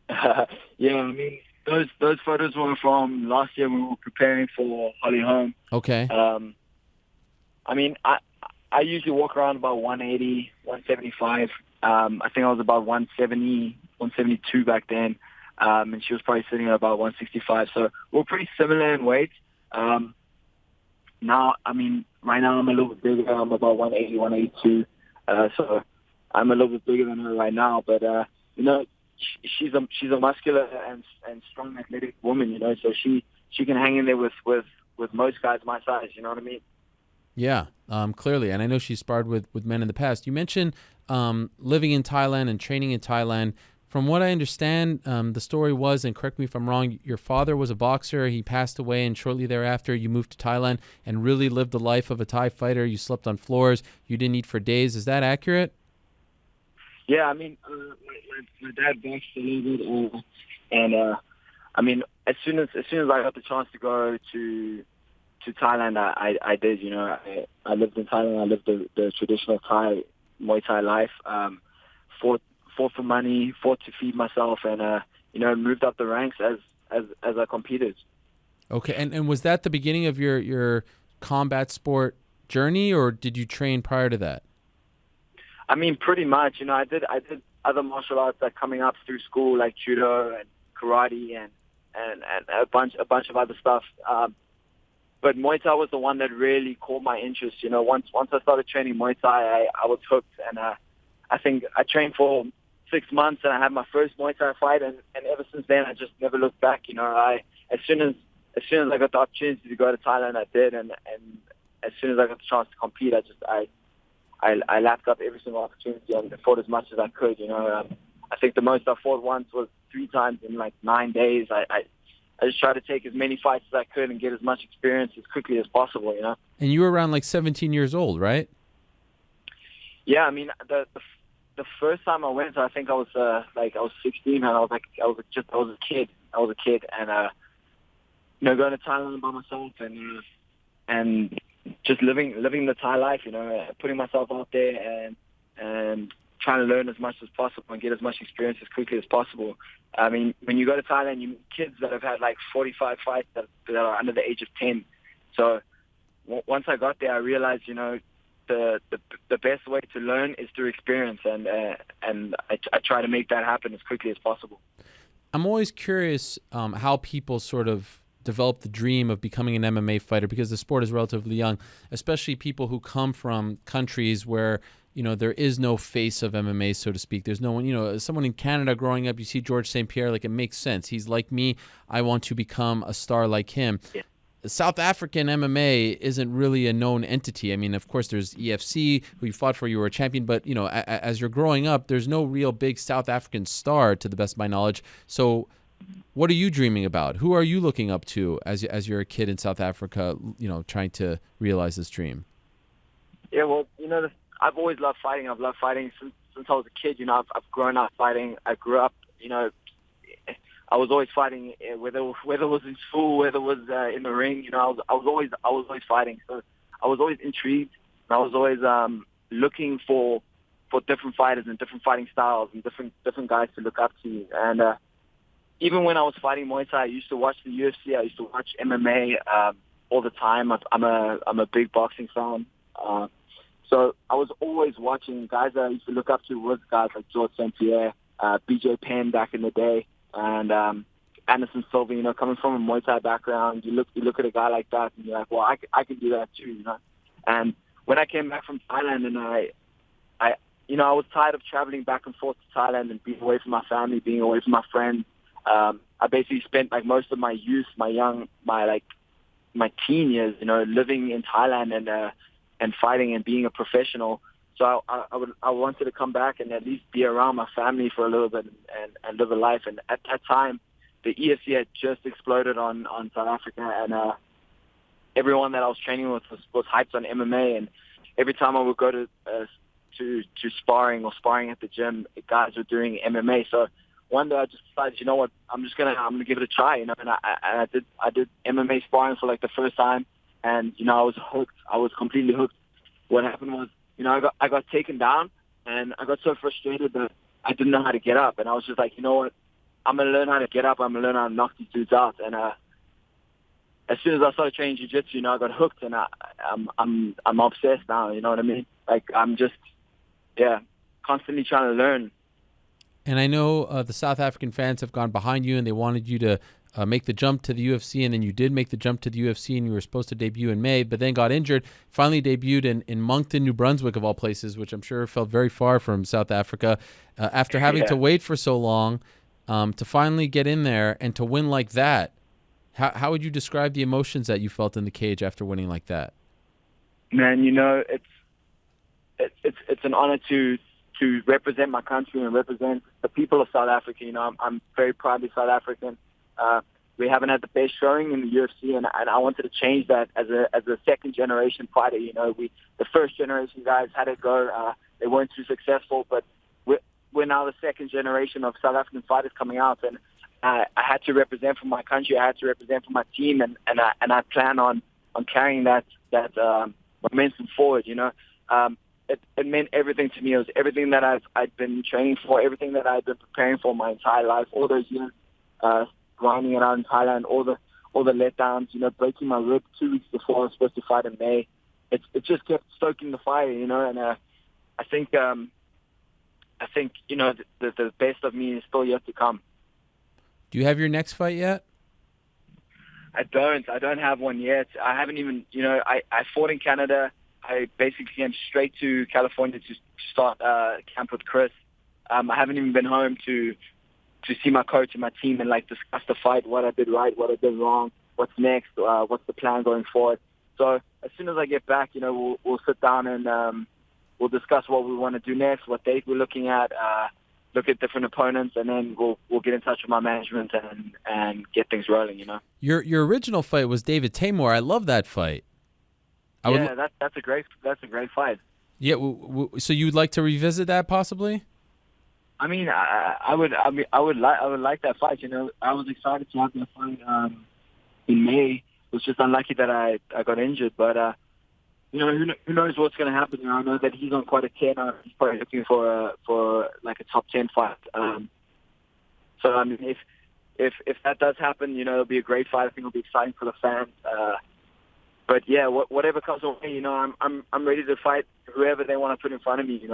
I mean, those photos were from last year when we were preparing for Holly Holm. Okay. I mean, I usually walk around about 180, 175. I think I was about 170, 172 back then. and she was probably sitting at about 165. So we're pretty similar in weight. Now, I mean, right now I'm a little bit bigger. I'm about 180, 182. So I'm a little bit bigger than her right now. But, you know, she's a muscular and strong, athletic woman, you know, so she can hang in there with most guys my size, you know what I mean? Yeah, clearly. And I know she's sparred with men in the past. You mentioned living in Thailand and training in Thailand. From what I understand, the story was, and correct me if I'm wrong, your father was a boxer. He passed away, and shortly thereafter you moved to Thailand and really lived the life of a Thai fighter. You slept on floors. You didn't eat for days. Is that accurate? Yeah, I mean, my dad boxed a little bit, and I mean, as soon as I got the chance to go to Thailand, I did. You know, I lived in Thailand. I lived the traditional Thai Muay Thai life. Fought for money, fought to feed myself, and you know, moved up the ranks as I competed. Okay, and was that the beginning of your combat sport journey, or did you train prior to that? I mean, pretty much. You know, I did other martial arts like coming up through school, like judo and karate and a bunch of other stuff. But Muay Thai was the one that really caught my interest. You know, once I started training Muay Thai, I was hooked, and I think I trained for 6 months, and I had my first Muay Thai fight, and ever since then I just never looked back. You know, as soon as I got the opportunity to go to Thailand, I did, and as soon as I got the chance to compete, I lapped up every single opportunity and fought as much as I could. You know, I think the most I fought once was 3 times in like 9 days. I just tried to take as many fights as I could and get as much experience as quickly as possible, you know. And you were around like 17 years old, right? Yeah, I mean, the first time I went, I think I was 16, and I was a kid. I was a kid, and you know, going to Thailand by myself and just living the Thai life, you know, putting myself out there and trying to learn as much as possible and get as much experience as quickly as possible. I mean, when you go to Thailand, you meet kids that have had like 45 fights that are under the age of 10. So once I got there, I realized, you know, the best way to learn is through experience, and I try to make that happen as quickly as possible. I'm always curious how people sort of develop the dream of becoming an MMA fighter, because the sport is relatively young, especially people who come from countries where, you know, there is no face of MMA, so to speak. There's no one, you know, someone in Canada growing up, you see George St. Pierre, like, it makes sense. He's like me. I want to become a star like him. Yeah. South African MMA isn't really a known entity. I mean, of course, there's EFC, who you fought for, you were a champion, but, you know, as you're growing up, there's no real big South African star, to the best of my knowledge. So what are you dreaming about? Who are you looking up to as you're a kid in South Africa, you know, trying to realize this dream? Yeah, well, you know, I've always loved fighting. I've loved fighting since I was a kid. You know, I've grown up fighting. I grew up, you know, I was always fighting, whether it was in school, whether it was in the ring. You know, I was always fighting. So I was always intrigued. And I was always looking for different fighters and different fighting styles and different guys to look up to. And even when I was fighting Muay Thai, I used to watch the UFC. I used to watch MMA all the time. I'm a big boxing fan. So I was always watching guys that I used to look up to was guys like George St. Pierre, BJ Penn back in the day, and Anderson Silva. You know, coming from a Muay Thai background, you look at a guy like that and you're like, well, I can do that too, you know. And when I came back from Thailand, and I was tired of traveling back and forth to Thailand and being away from my family, being away from my friends. I basically spent like most of my youth, my teen years, you know, living in Thailand and fighting and being a professional. So I wanted to come back and at least be around my family for a little bit and live a life. And at that time, the ESC had just exploded on South Africa, and everyone that I was training with was hyped on MMA. And every time I would go to sparring at the gym, guys were doing MMA. So one day I just decided, you know what, I'm gonna give it a try, you know. And I did MMA sparring for like the first time, and you know, I was hooked. I was completely hooked. What happened was, you know, I got taken down, and I got so frustrated that I didn't know how to get up. And I was just like, you know what, I'm gonna learn how to get up. I'm gonna learn how to knock these dudes out. And as soon as I started training jiu-jitsu, you know, I got hooked, and I'm obsessed now. You know what I mean? Like, I'm just constantly trying to learn. And I know the South African fans have gone behind you, and they wanted you to make the jump to the UFC, and then you did make the jump to the UFC, and you were supposed to debut in May, but then got injured. Finally debuted in Moncton, New Brunswick, of all places, which I'm sure felt very far from South Africa. After having to wait for so long to finally get in there and to win like that, how would you describe the emotions that you felt in the cage after winning like that? Man, it's an honor to represent my country and represent the people of South Africa. I'm very proudly South African. We haven't had the best showing in the UFC, and I wanted to change that as a second generation fighter. The first generation guys had it go. They weren't too successful, but we're now the second generation of South African fighters coming out, and I had to represent for my country. I had to represent for my team, and I plan on carrying that momentum forward. It meant everything to me. It was everything that I'd been training for, everything that I'd been preparing for my entire life, all those years grinding it out in Thailand, all the letdowns, breaking my rib 2 weeks before I was supposed to fight in May. It just kept stoking the fire, and I think the best of me is still yet to come. Do you have your next fight yet? I don't have one yet. I haven't even, I fought in Canada. I basically came straight to California to start camp with Chris. I haven't even been home to see my coach and my team and discuss the fight, what I did right, what I did wrong, what's next, what's the plan going forward. So as soon as I get back, we'll sit down and we'll discuss what we want to do next, what date we're looking at, look at different opponents, and then we'll get in touch with my management and get things rolling. Your original fight was David Taymor. I love that fight. That's a great fight. Yeah, so you'd like to revisit that possibly? I mean, I would like that fight. I was excited to have that fight in May. It was just unlucky that I got injured, but who knows what's going to happen? I know that he's on quite a tear now. He's probably looking for a top 10 fight. So I mean, if that does happen, it'll be a great fight. I think it'll be exciting for the fans. But yeah, whatever comes away, I'm ready to fight whoever they want to put in front of me.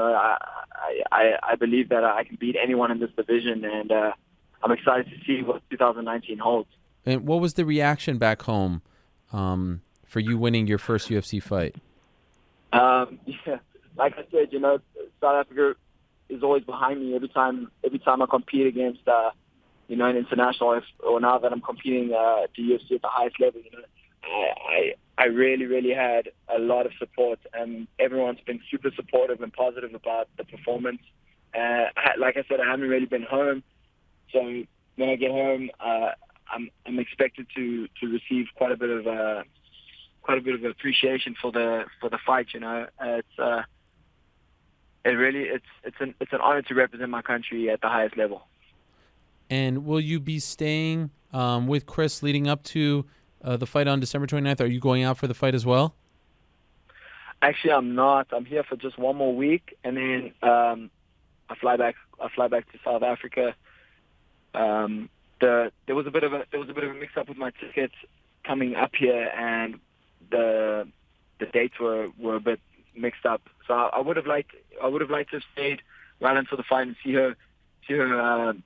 I believe that I can beat anyone in this division, and I'm excited to see what 2019 holds. And what was the reaction back home for you winning your first UFC fight? Yeah, like I said, South Africa is always behind me every time I compete against an international, or now that I'm competing at the UFC at the highest level. I really, really had a lot of support, and everyone's been super supportive and positive about the performance. Like I said, I haven't really been home, so when I get home, I'm expected to receive quite a bit of appreciation for the fight. It's an honor to represent my country at the highest level. And will you be staying with Chris leading up to the fight on December 29th? Are you going out for the fight as well? Actually, I'm not. I'm here for just one more week, and then I fly back to South Africa. There was a bit of a mix up with my tickets coming up here, and the dates were a bit mixed up. So I would have liked to have stayed right until the fight and see her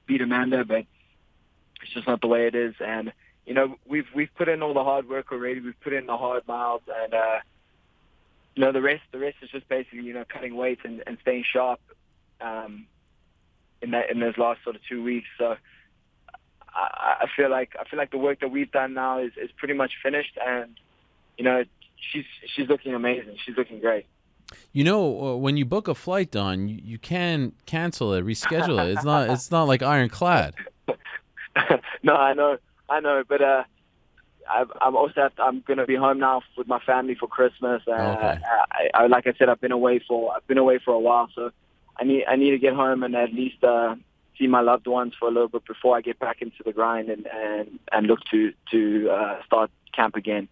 beat Amanda, but it's just not the way it is. And we've put in all the hard work already. We've put in the hard miles, and the rest is just basically cutting weight and staying sharp in those last sort of 2 weeks. So I feel like the work that we've done now is pretty much finished, and she's looking amazing. She's looking great. When you book a flight, Don, you can cancel it, reschedule it. It's not like ironclad. No, I know, but I'm going to be home now with my family for Christmas. Okay. Like I said, I've been away for a while, so I need to get home and at least see my loved ones for a little bit before I get back into the grind and look to start camp again.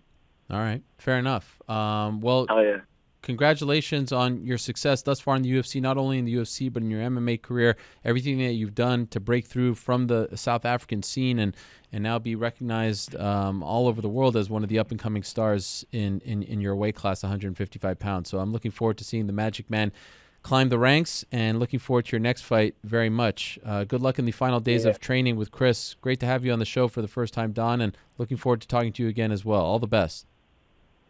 All right, fair enough. Well, oh, yeah. Congratulations on your success thus far in the UFC, not only in the UFC, but in your MMA career, everything that you've done to break through from the South African scene and now be recognized all over the world as one of the up-and-coming stars in your weight class, 155 pounds. So I'm looking forward to seeing the Magic Man climb the ranks, and looking forward to your next fight very much. Good luck in the final days of training with Chris. Great to have you on the show for the first time, Don, and looking forward to talking to you again as well. All the best.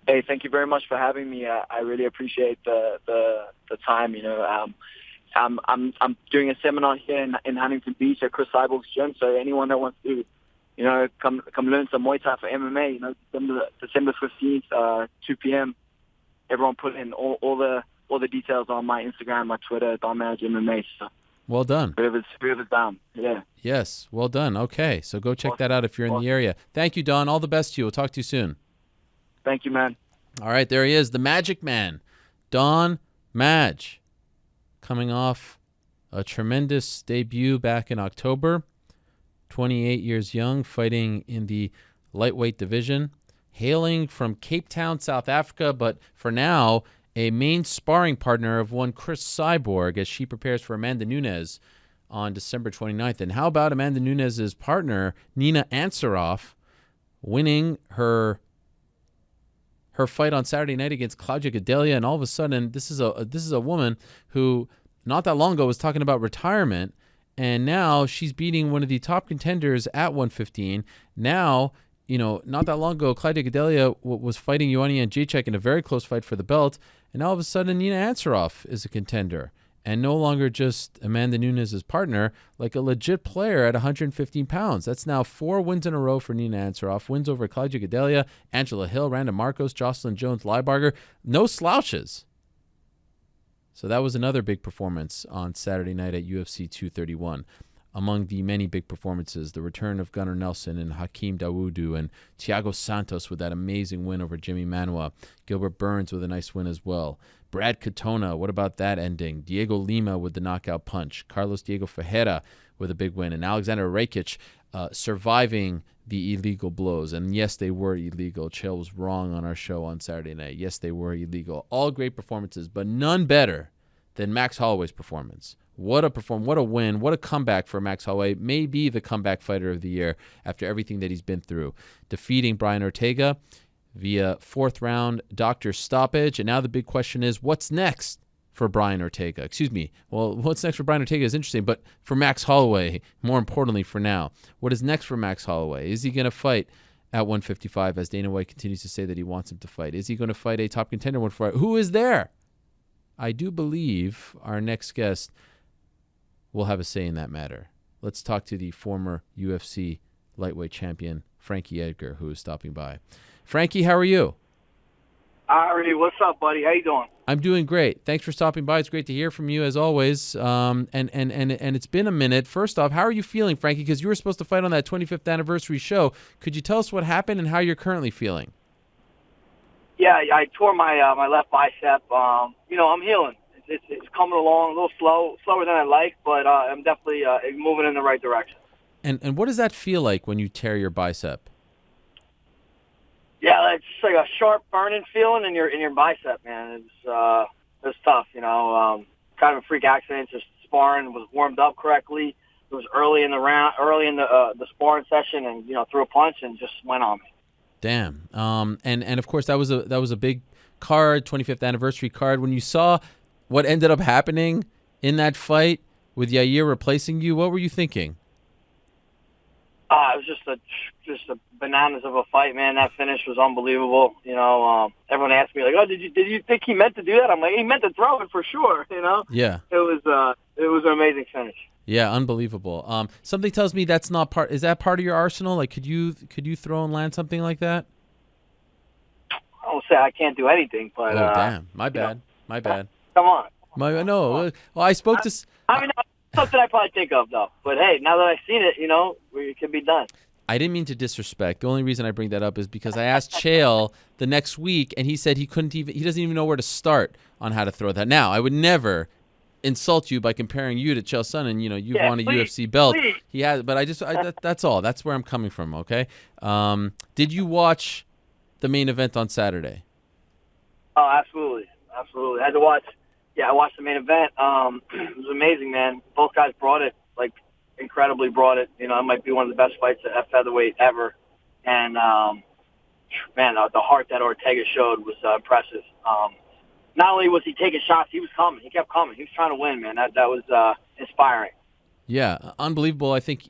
Hey, thank you very much for having me. I really appreciate the time. I'm doing a seminar here in Huntington Beach at Chris Cyborg's gym. So anyone that wants to, come learn some Muay Thai for MMA, December 15th, 2 p.m. Everyone put in all the details on my Instagram, my Twitter, Don Madge MMA. So well done. Whoever's down. Yeah. Yes, well done. Okay, so go check that out if you're in the area. Thank you, Don. All the best to you. We'll talk to you soon. Thank you, man. All right, there he is, the Magic Man, Don Madge, coming off a tremendous debut back in October, 28 years young, fighting in the lightweight division, hailing from Cape Town, South Africa, but for now, a main sparring partner of one Chris Cyborg as she prepares for Amanda Nunes on December 29th. And how about Amanda Nunes' partner, Nina Ansaroff, winning her fight on Saturday night against Claudia Gadelha, and all of a sudden, this is a woman who not that long ago was talking about retirement, and now she's beating one of the top contenders at 115. Now, not that long ago, Claudia Gadelha was fighting Joanna Jędrzejczyk in a very close fight for the belt, and all of a sudden, Nina Ansaroff is a contender, and no longer just Amanda Nunes' partner, like a legit player at 115 pounds. That's now 4 wins in a row for Nina Ansaroff. Wins over Claudia Gadelha, Angela Hill, Randa Marcos, Jocelyn Jones, Leibarger. No slouches. So that was another big performance on Saturday night at UFC 231. Among the many big performances, the return of Gunnar Nelson and Hakeem Dawodu, and Thiago Santos with that amazing win over Jimmy Manuwa. Gilbert Burns with a nice win as well. Brad Katona, what about that ending? Diego Lima with the knockout punch. Carlos Diego Ferreira with a big win. And Alexander Rakic surviving the illegal blows. And yes, they were illegal. Chael was wrong on our show on Saturday night. Yes, they were illegal. All great performances, but none better than Max Holloway's performance. What a win, what a comeback for Max Holloway. Maybe the comeback fighter of the year after everything that he's been through. Defeating Brian Ortega via 4th round doctor stoppage. And now the big question is, what's next for Brian Ortega? Excuse me. Well, what's next for Brian Ortega is interesting, but for Max Holloway, more importantly for now, what is next for Max Holloway? Is he going to fight at 155 as Dana White continues to say that he wants him to fight? Is he going to fight a top contender 145? Who is there? I do believe our next guest will have a say in that matter. Let's talk to the former UFC lightweight champion, Frankie Edgar, who is stopping by. Frankie, how are you? Ari, what's up, buddy? How you doing? I'm doing great. Thanks for stopping by. It's great to hear from you as always. And it's been a minute. First off, how are you feeling, Frankie? Because you were supposed to fight on that 25th anniversary show. Could you tell us what happened and how you're currently feeling? Yeah, I tore my left bicep. I'm healing. It's coming along a little slower than I like, but I'm definitely moving in the right direction. And what does that feel like when you tear your bicep? Yeah, it's like a sharp burning feeling in your bicep, man. It's tough, kind of a freak accident. Just sparring, was warmed up correctly. It was early in the sparring session, and threw a punch and just went on me. Damn. And of course that was a big card, 25th anniversary card. When you saw what ended up happening in that fight with Yair replacing you, what were you thinking? It was just a bananas of a fight, man. That finish was unbelievable. Everyone asked me like, "Oh, did you think he meant to do that?" I'm like, he meant to throw it for sure. Yeah. It was an amazing finish. Yeah, unbelievable. Something tells me that's not part. Is that part of your arsenal? Like, could you throw and land something like that? I won't say I can't do anything, but damn, my bad. Come on. No. Well, I spoke to. Something I probably think of though. But hey, now that I've seen it, it can be done. I didn't mean to disrespect. The only reason I bring that up is because I asked Chael the next week, and he said he doesn't even know where to start on how to throw that. Now, I would never insult you by comparing you to Chael Sonnen. You've won a UFC belt. Please. He has, but that's all. That's where I'm coming from. Okay. Did you watch the main event on Saturday? Oh, absolutely. I had to watch. Yeah, I watched the main event. It was amazing, man. Both guys brought it, incredibly brought it. It might be one of the best fights at featherweight ever. And, man, the heart that Ortega showed was impressive. not only was he taking shots, he was coming. He kept coming. He was trying to win, man. That was inspiring. Yeah, unbelievable. I think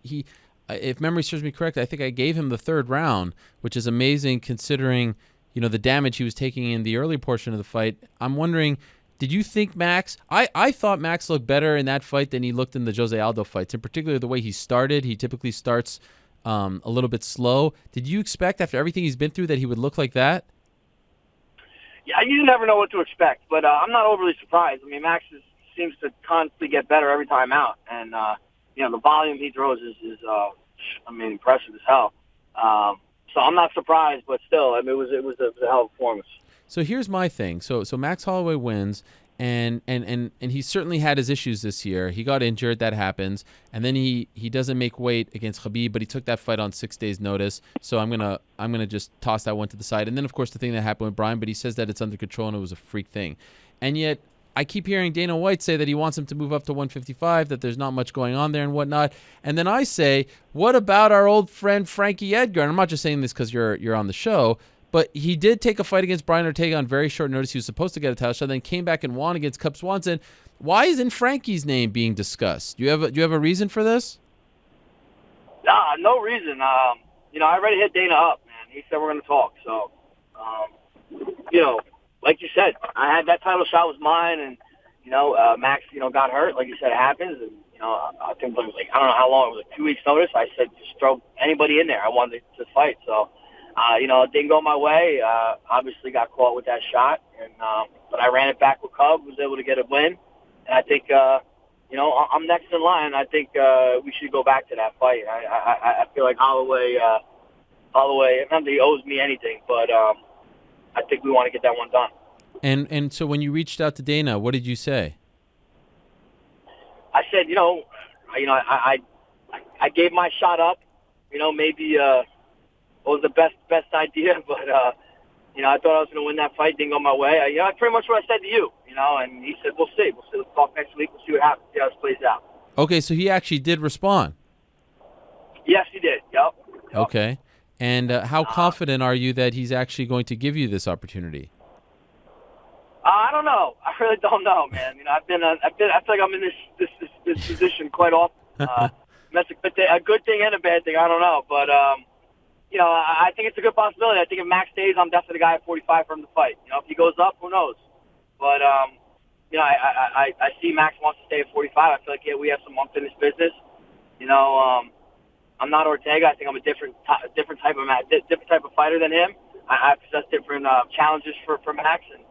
if memory serves me correct, I think I gave him the third round, which is amazing considering, the damage he was taking in the early portion of the fight. I'm wondering, did you think Max, I thought Max looked better in that fight than he looked in the Jose Aldo fights, in particular the way he started. He typically starts a little bit slow. Did you expect after everything he's been through that he would look like that? Yeah, you never know what to expect, but I'm not overly surprised. I mean, Max seems to constantly get better every time out, and the volume he throws is impressive as hell. So I'm not surprised, but still, it was a hell of a performance. So here's my thing. So Max Holloway wins, and he certainly had his issues this year. He got injured, that happens, and then he doesn't make weight against Khabib, but he took that fight on 6 days' notice. So I'm gonna just toss that one to the side. And then of course the thing that happened with Brian, but he says that it's under control and it was a freak thing. And yet I keep hearing Dana White say that he wants him to move up to 155, that there's not much going on there and whatnot. And then I say, what about our old friend Frankie Edgar? And I'm not just saying this because you're on the show, but he did take a fight against Brian Ortega on very short notice. He was supposed to get a title shot, then came back and won against Cub Swanson. Why isn't Frankie's name being discussed? Do you have a reason for this? Nah, no reason. I already hit Dana up, man. He said we're going to talk. So, like you said, I had that title shot was mine, and Max, got hurt. Like you said, it happens, and I think it was I don't know how long it was, 2 weeks notice. I said just throw anybody in there. I wanted to fight, so it didn't go my way. Obviously, got caught with that shot, and but I ran it back with Cub, was able to get a win, and I think I'm next in line. I think we should go back to that fight. I feel like Holloway, not that he owes me anything, but I think we want to get that one done. And so when you reached out to Dana, what did you say? I said, I gave my shot up. Maybe it was the best idea, but I thought I was going to win that fight. Didn't go my way. Pretty much what I said to you. And he said, we'll see. Let's talk next week. We'll see what happens. See how this plays out. Okay, so he actually did respond. Yes, he did. Yep. Okay. And how confident are you that he's actually going to give you this opportunity? I don't know. I really don't know, man. I feel like I'm in this position quite often. That's a good thing and a bad thing. I don't know, but I think it's a good possibility. I think if Max stays, I'm definitely the guy at 45 for him to fight. If he goes up, who knows? But I see Max wants to stay at 45. I feel like we have some unfinished business. I'm not Ortega. I think I'm a different type of fighter than him. I possess different challenges for Max, and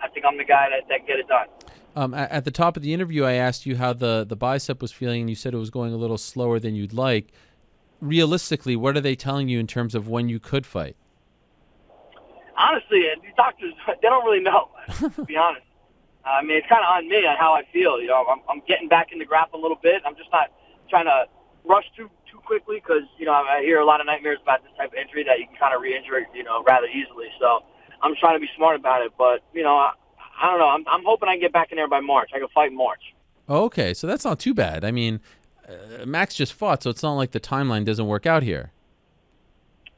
I think I'm the guy that can get it done. At the top of the interview, I asked you how the bicep was feeling, and you said it was going a little slower than you'd like. Realistically, what are they telling you in terms of when you could fight? Honestly, these doctors, they don't really know, to be honest. I mean, it's kind of on me on how I feel. I'm getting back in the grapple a little bit. I'm just not trying to rush too quickly because, I hear a lot of nightmares about this type of injury that you can kind of re-injure it, rather easily. So I'm trying to be smart about it. But, I don't know. I'm hoping I can get back in there by March. I can fight in March. Okay, so that's not too bad. I mean, Max just fought, so it's not like the timeline doesn't work out here.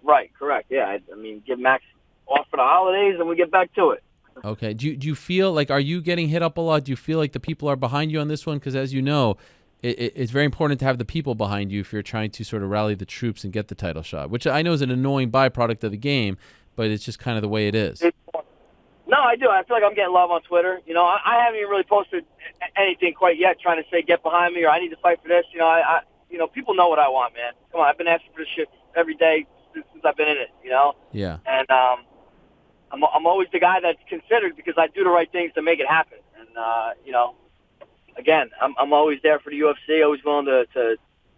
Right, correct. Yeah, I mean, give Max off for the holidays and we get back to it. Okay. Do you feel like, are you getting hit up a lot? Do you feel like the people are behind you on this one? Because as you know, it's very important to have the people behind you if you're trying to sort of rally the troops and get the title shot, which I know is an annoying byproduct of the game, but it's just kind of the way it is. No, I do. I feel like I'm getting love on Twitter. I haven't even really posted anything quite yet trying to say get behind me or I need to fight for this. People know what I want, man. Come on, I've been asking for this shit every day since I've been in it, Yeah. And I'm always the guy that's considered because I do the right things to make it happen. And, again, I'm always there for the UFC, always willing to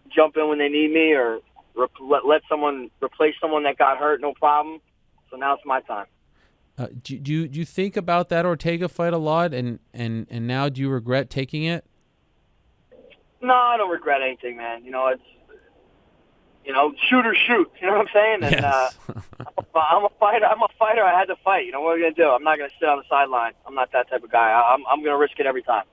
jump in when they need me or let someone replace someone that got hurt, no problem. So now it's my time. Do you think about that Ortega fight a lot, and now do you regret taking it? No, I don't regret anything, man. It's shoot or shoot. You know what I'm saying? And yes. I'm a fighter. I had to fight. What are we gonna do? I'm not gonna sit on the sideline. I'm not that type of guy. I'm gonna risk it every time.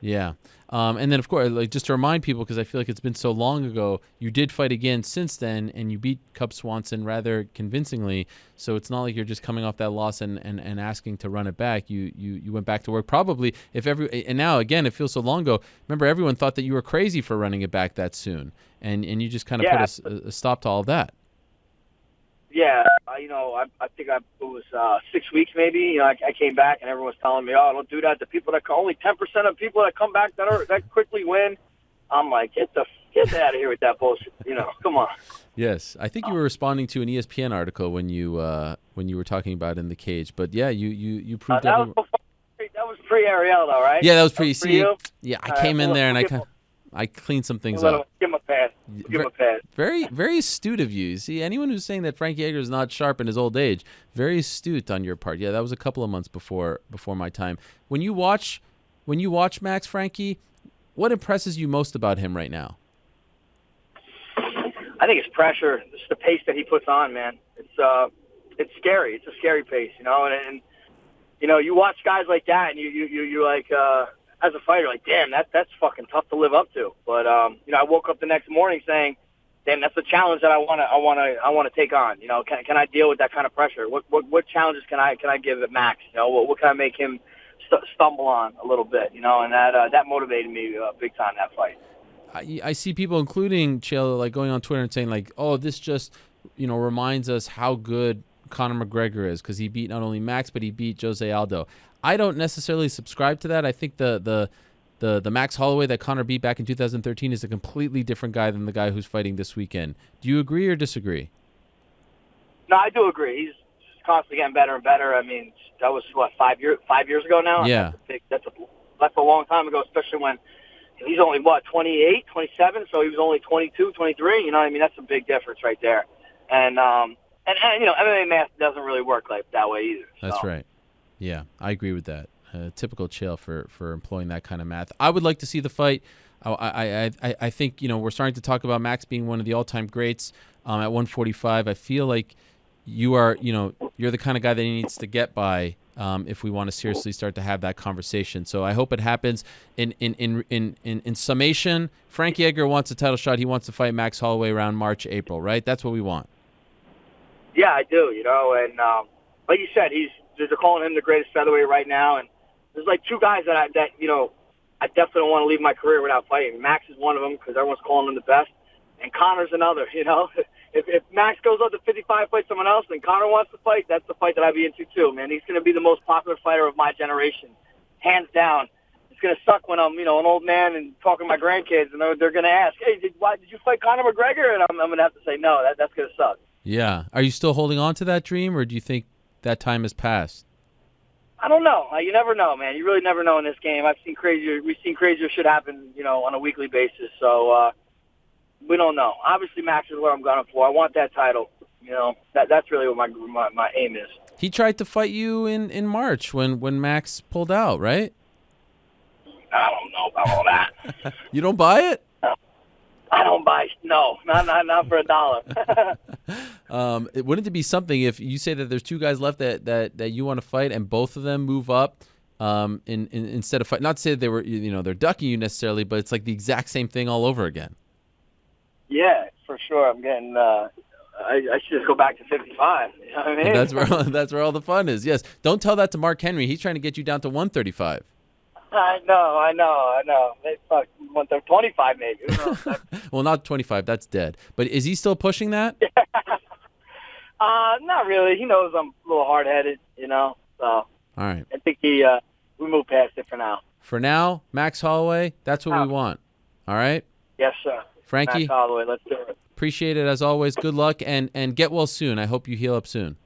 Yeah. And then, of course, like just to remind people, because I feel like it's been so long ago, you did fight again since then, and you beat Cub Swanson rather convincingly. So it's not like you're just coming off that loss and asking to run it back. You went back to work. Probably, and now, again, it feels so long ago. Remember, everyone thought that you were crazy for running it back that soon. And you just kind of put a stop to all of that. Yeah, I think it was 6 weeks maybe. I came back and everyone was telling me, "Oh, don't do that." The people that only 10% of people that come back that quickly win. I'm like, get out of here with that bullshit. Come on. Yes, I think you were responding to an ESPN article when you were talking about In the Cage. But yeah, you proved that was pre-Ariel though, right? Yeah, that was pre. You? Yeah, I came in there and I cleaned some things up. Give him a pass. Give him a pass. Very, very astute of you. See, anyone who's saying that Frankie Edgar is not sharp in his old age, very astute on your part. Yeah, that was a couple of months before my time. When you watch Max, Frankie, what impresses you most about him right now? I think it's pressure. It's the pace that he puts on, man. It's scary. It's a scary pace, and you watch guys like that, and you like. As a fighter, like, damn, that's fucking tough to live up to. But I woke up the next morning saying, damn, that's a challenge that I want to take on. Can I deal with that kind of pressure? What challenges can I give at Max? What can I make him stumble on a little bit? And that motivated me big time, that fight. I see people, including Chael, like going on Twitter and saying like, oh, this just reminds us how good Conor McGregor is because he beat not only Max but he beat Jose Aldo. I don't necessarily subscribe to that. I think the Max Holloway that Conor beat back in 2013 is a completely different guy than the guy who's fighting this weekend. Do you agree or disagree? No, I do agree. He's constantly getting better and better. I mean, that was 5 years ago now. Yeah, that's a long time ago, especially when he's only 28, 27, so he was only 22, 23. You know what I mean? That's a big difference right there. And MMA math doesn't really work like that way either. That's right. Yeah, I agree with that. Typical Chael for employing that kind of math. I would like to see the fight. I think we're starting to talk about Max being one of the all-time greats at 145. I feel like you're the kind of guy that he needs to get by if we want to seriously start to have that conversation. So I hope it happens. In summation, Frankie Edgar wants a title shot. He wants to fight Max Holloway around March, April, right? That's what we want. Yeah, I do. And like you said, they're calling him the greatest featherweight right now, and there's like two guys that I definitely don't want to leave my career without fighting. Max is one of them because everyone's calling him the best, and Conor's another. If Max goes up to 55, fight someone else, and Conor wants to fight, that's the fight that I'd be into too, man. He's going to be the most popular fighter of my generation, hands down. It's going to suck when I'm an old man and talking to my grandkids, and they're going to ask, hey, did you fight Conor McGregor? And I'm going to have to say no. That's going to suck. Yeah. Are you still holding on to that dream, or do you think that time has passed? I don't know. You never know, man. You really never know in this game. We've seen crazier shit happen, on a weekly basis. So we don't know. Obviously, Max is what I'm going for. I want that title. That's really what my aim is. He tried to fight you in March when Max pulled out, right? I don't know about all that. You don't buy it? I don't buy. No, not for $1. Wouldn't it be something if you say that there's two guys left that you want to fight and both of them move up instead of fight? Not to say that they were they're ducking you necessarily, but it's like the exact same thing all over again. Yeah, for sure. I'm getting. I should just go back to 55. You know what I mean? That's where all the fun is. Yes. Don't tell that to Mark Henry. He's trying to get you down to 135. I know. They fuck 125 maybe. Well, not 25. That's dead. But is he still pushing that? Not really. He knows I'm a little hard-headed, So all right. I think we move past it for now. For now, Max Holloway. That's what we want. All right. Yes, sir. Frankie, Max Holloway. Let's do it. Appreciate it as always. Good luck and get well soon. I hope you heal up soon.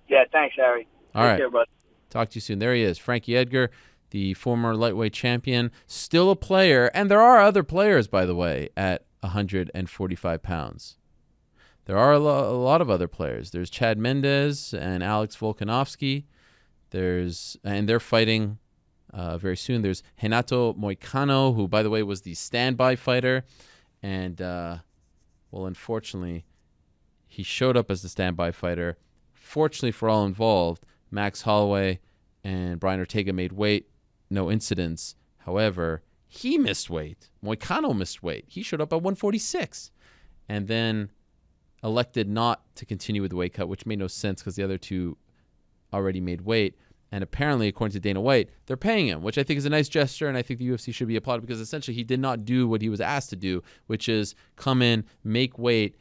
Yeah. Thanks, Harry. All right. Take care, bud. Talk to you soon. There he is, Frankie Edgar, the former lightweight champion, still a player. And there are other players, by the way, at 145 pounds. There are a lot of other players. There's Chad Mendez and Alex Volkanovski. They're fighting very soon. There's Renato Moicano, who, by the way, was the standby fighter. And, unfortunately, he showed up as the standby fighter. Fortunately for all involved, Max Holloway and Brian Ortega made weight. No incidents. However, he missed weight. Moicano missed weight. He showed up at 146 and then elected not to continue with the weight cut, which made no sense because the other two already made weight. And apparently, according to Dana White, they're paying him, which I think is a nice gesture, and I think the UFC should be applauded because essentially he did not do what he was asked to do, which is come in, make weight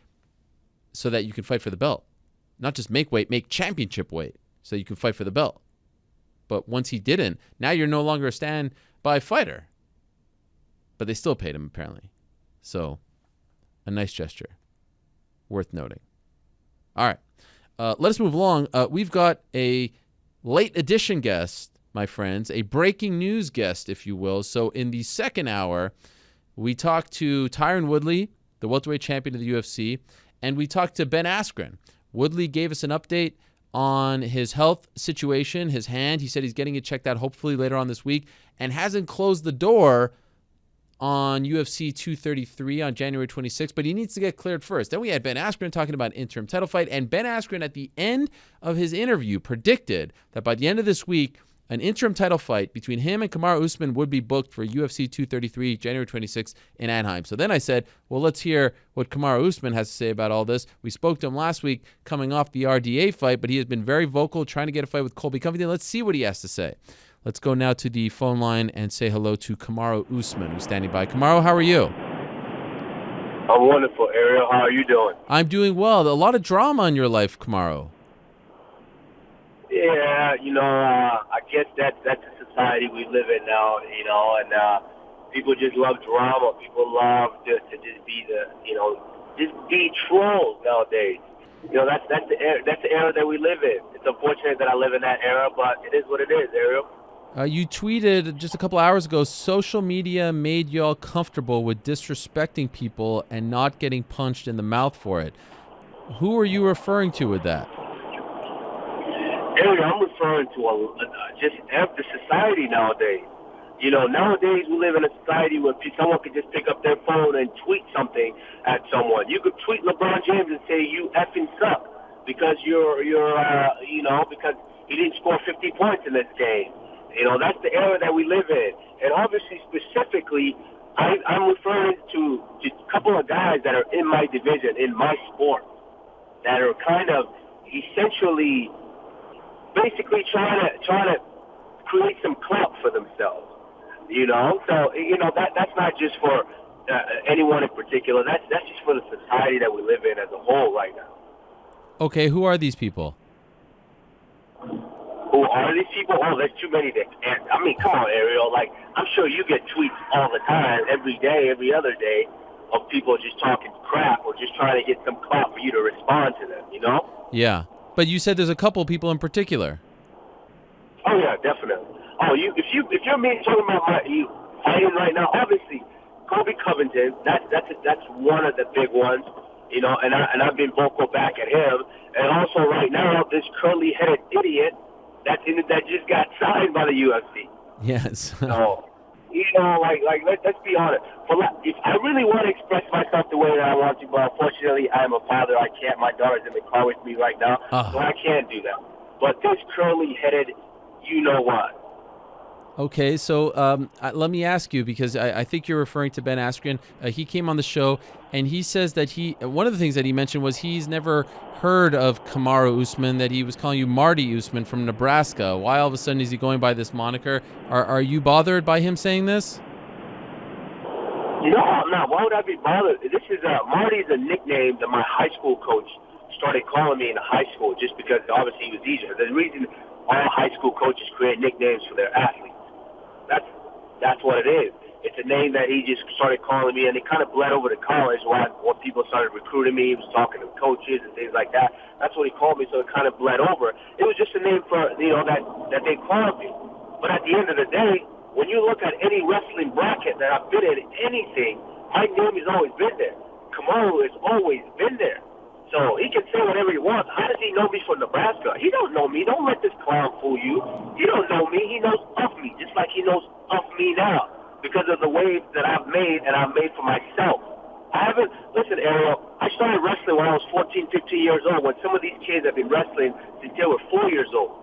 so that you can fight for the belt. Not just make weight, make championship weight so you can fight for the belt. But once he didn't, now you're no longer a standby fighter. But they still paid him, apparently. So, a nice gesture. Worth noting. All right. Let us move along. We've got a late edition guest, my friends, a breaking news guest, if you will. So in the second hour, we talked to Tyron Woodley, the welterweight champion of the UFC, and we talked to Ben Askren. Woodley gave us an update on his health situation, his hand. He said he's getting it checked out hopefully later on this week and hasn't closed the door on UFC 233 on January 26th, but he needs to get cleared first. Then we had Ben Askren talking about interim title fight, and Ben Askren at the end of his interview predicted that by the end of this week, an interim title fight between him and Kamaru Usman would be booked for UFC 233 January 26th in Anaheim. So then I said, well, let's hear what Kamaru Usman has to say about all this. We spoke to him last week coming off the RDA fight, but he has been very vocal trying to get a fight with Colby Covington. Let's see what he has to say. Let's go now to the phone line and say hello to Kamaru Usman, who's standing by. Kamaru, how are you? I'm wonderful, Ariel. How are you doing? I'm doing well. A lot of drama in your life, Kamaru. Yeah, I guess that's the society we live in now, and people just love drama. People love to just be just be trolls nowadays. That's the era that we live in. It's unfortunate that I live in that era, but it is what it is, Ariel. You tweeted just a couple hours ago, social media made y'all comfortable with disrespecting people and not getting punched in the mouth for it. Who are you referring to with that? Ariel, I'm referring to just the society nowadays. Nowadays we live in a society where someone could just pick up their phone and tweet something at someone. You could tweet LeBron James and say, you effing suck because because he didn't score 50 points in this game. That's the era that we live in. And obviously, specifically, I'm referring to just a couple of guys that are in my division, in my sport, that are kind of essentially, basically trying to create some clout for themselves. So that's not just for anyone in particular. That's just for the society that we live in as a whole right now. Okay, who are these people? Who are these people? Oh, there's too many. I mean, come on, Ariel. Like, I'm sure you get tweets all the time, every day, every other day, of people just talking crap or just trying to get some clout for you to respond to them. Yeah, but you said there's a couple people in particular. Oh yeah, definitely. Oh, if you're me talking about you fighting right now, obviously, Colby Covington, that's one of the big ones, and I've been vocal back at him, and also right now this curly-headed idiot that just got signed by the UFC. Yes. So, let's be honest. If I really want to express myself the way that I want to, but unfortunately I'm a father, I can't. My daughter's in the car with me right now, so I can't do that. But this curly-headed, you know what? Okay, so let me ask you, because I think you're referring to Ben Askren. He came on the show, and he says that one of the things that he mentioned was he's never heard of Kamaru Usman, that he was calling you Marty Usman from Nebraska. Why all of a sudden is he going by this moniker? Are you bothered by him saying this? No, I'm not. Why would I be bothered? This is Marty's a nickname that my high school coach started calling me in high school, just because obviously he was easier. The reason all high school coaches create nicknames for their athletes. That's what it is. It's a name that he just started calling me, and it kind of bled over to college when people started recruiting me. He was talking to coaches and things like that. That's what he called me, so it kind of bled over. It was just a name for that they called me. But at the end of the day, when you look at any wrestling bracket that I've been in, anything, my name has always been there. Kamaru has always been there. So he can say whatever he wants. How does he know me from Nebraska? He don't know me. Don't let this clown fool you. He don't know me. He knows of me, just like he knows of me now, because of the waves that I've made and I've made for myself. Listen, Ariel, I started wrestling when I was 14, 15 years old, when some of these kids have been wrestling since they were 4 years old.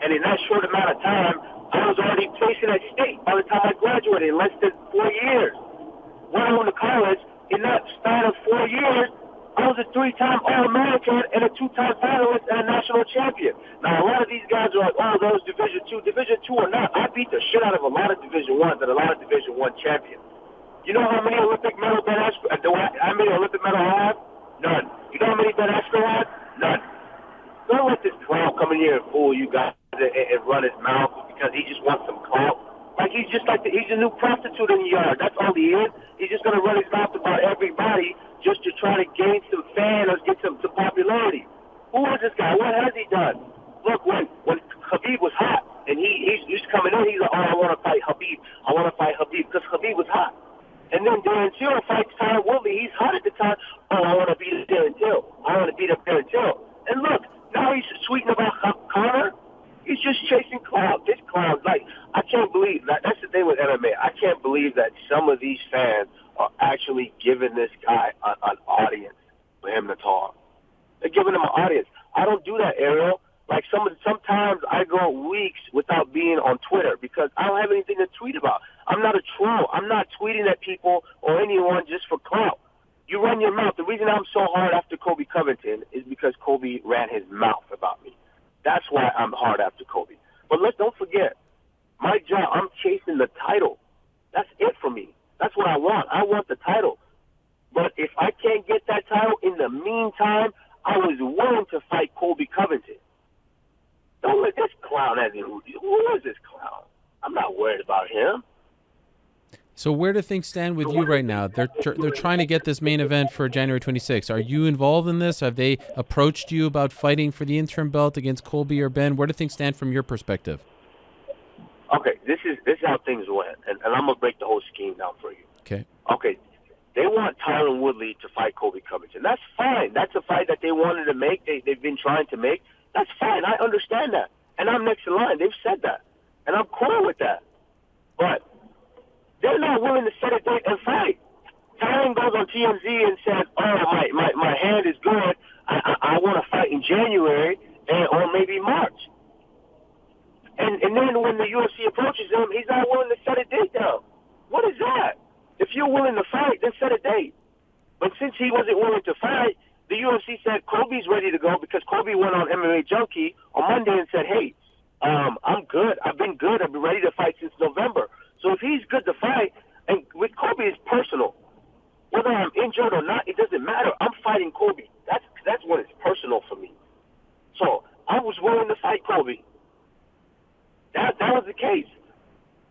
And in that short amount of time, I was already placing at state by the time I graduated in less than 4 years. When I went to college, in that span of 4 years, I was a 3-time All-American and a 2-time finalist and a national champion. Now, a lot of these guys are like, oh, those Division II. Division II or not, I beat the shit out of a lot of Division I's and a lot of Division I champions. You know how many Olympic medals Ben Askren, how many Olympic medals I have? None. You know how many Ben Askren has? None. Don't let this clown come in here and fool you guys and run his mouth because he just wants some clout. Like he's just like he's a new prostitute in the yard. That's all he is. He's just gonna run his mouth about everybody just to try to gain some fans or get some popularity. Who is this guy? What has he done? Look, when Khabib was hot and he's coming in, he's like, oh, I want to fight Khabib. I want to fight Khabib because Khabib was hot. And then Darren Till fights Tyron Woodley. He's hot at the time. Oh, I want to beat Darren Till. I want to beat up Darren Till. And look, now he's tweeting about Conor. He's just chasing clout. This clown, like, I can't believe that. That's the thing with MMA. I can't believe that some of these fans are actually giving this guy an audience for him to talk. They're giving him an audience. I don't do that, Ariel. Like, sometimes I go weeks without being on Twitter because I don't have anything to tweet about. I'm not a troll. I'm not tweeting at people or anyone just for clout. You run your mouth. The reason I'm so hard after Kobe Covington is because Kobe ran his mouth about me. That's why I'm hard after Kobe. But don't forget, my job, I'm chasing the title. That's it for me. That's what I want. I want the title. But if I can't get that title in the meantime, I was willing to fight Kobe Covington. Don't let this clown at me. Who is this clown? I'm not worried about him. So where do things stand with you right now? They're trying to get this main event for January 26th. Are you involved in this? Have they approached you about fighting for the interim belt against Colby or Ben? Where do things stand from your perspective? Okay, this is how things went, and I'm gonna break the whole scheme down for you. Okay, they want Tyron Woodley to fight Colby Covington. That's fine. That's a fight that they wanted to make. They've been trying to make. That's fine. I understand that, and I'm next in line. They've said that, and I'm cool with that. But they're not willing to set a date and fight. Tyron goes on TMZ and says, "Oh, my hand is good. I want to fight in January or maybe March." And then when the UFC approaches him, he's not willing to set a date down. What is that? If you're willing to fight, then set a date. But since he wasn't willing to fight, the UFC said Kobe's ready to go because Kobe went on MMA Junkie on Monday and said, "Hey, I'm good. I've been good. I've been ready to fight since November." So if he's good to fight, and with Kobe, it's personal. Whether I'm injured or not, it doesn't matter. I'm fighting Kobe. That's what is personal for me. So I was willing to fight Kobe. That was the case.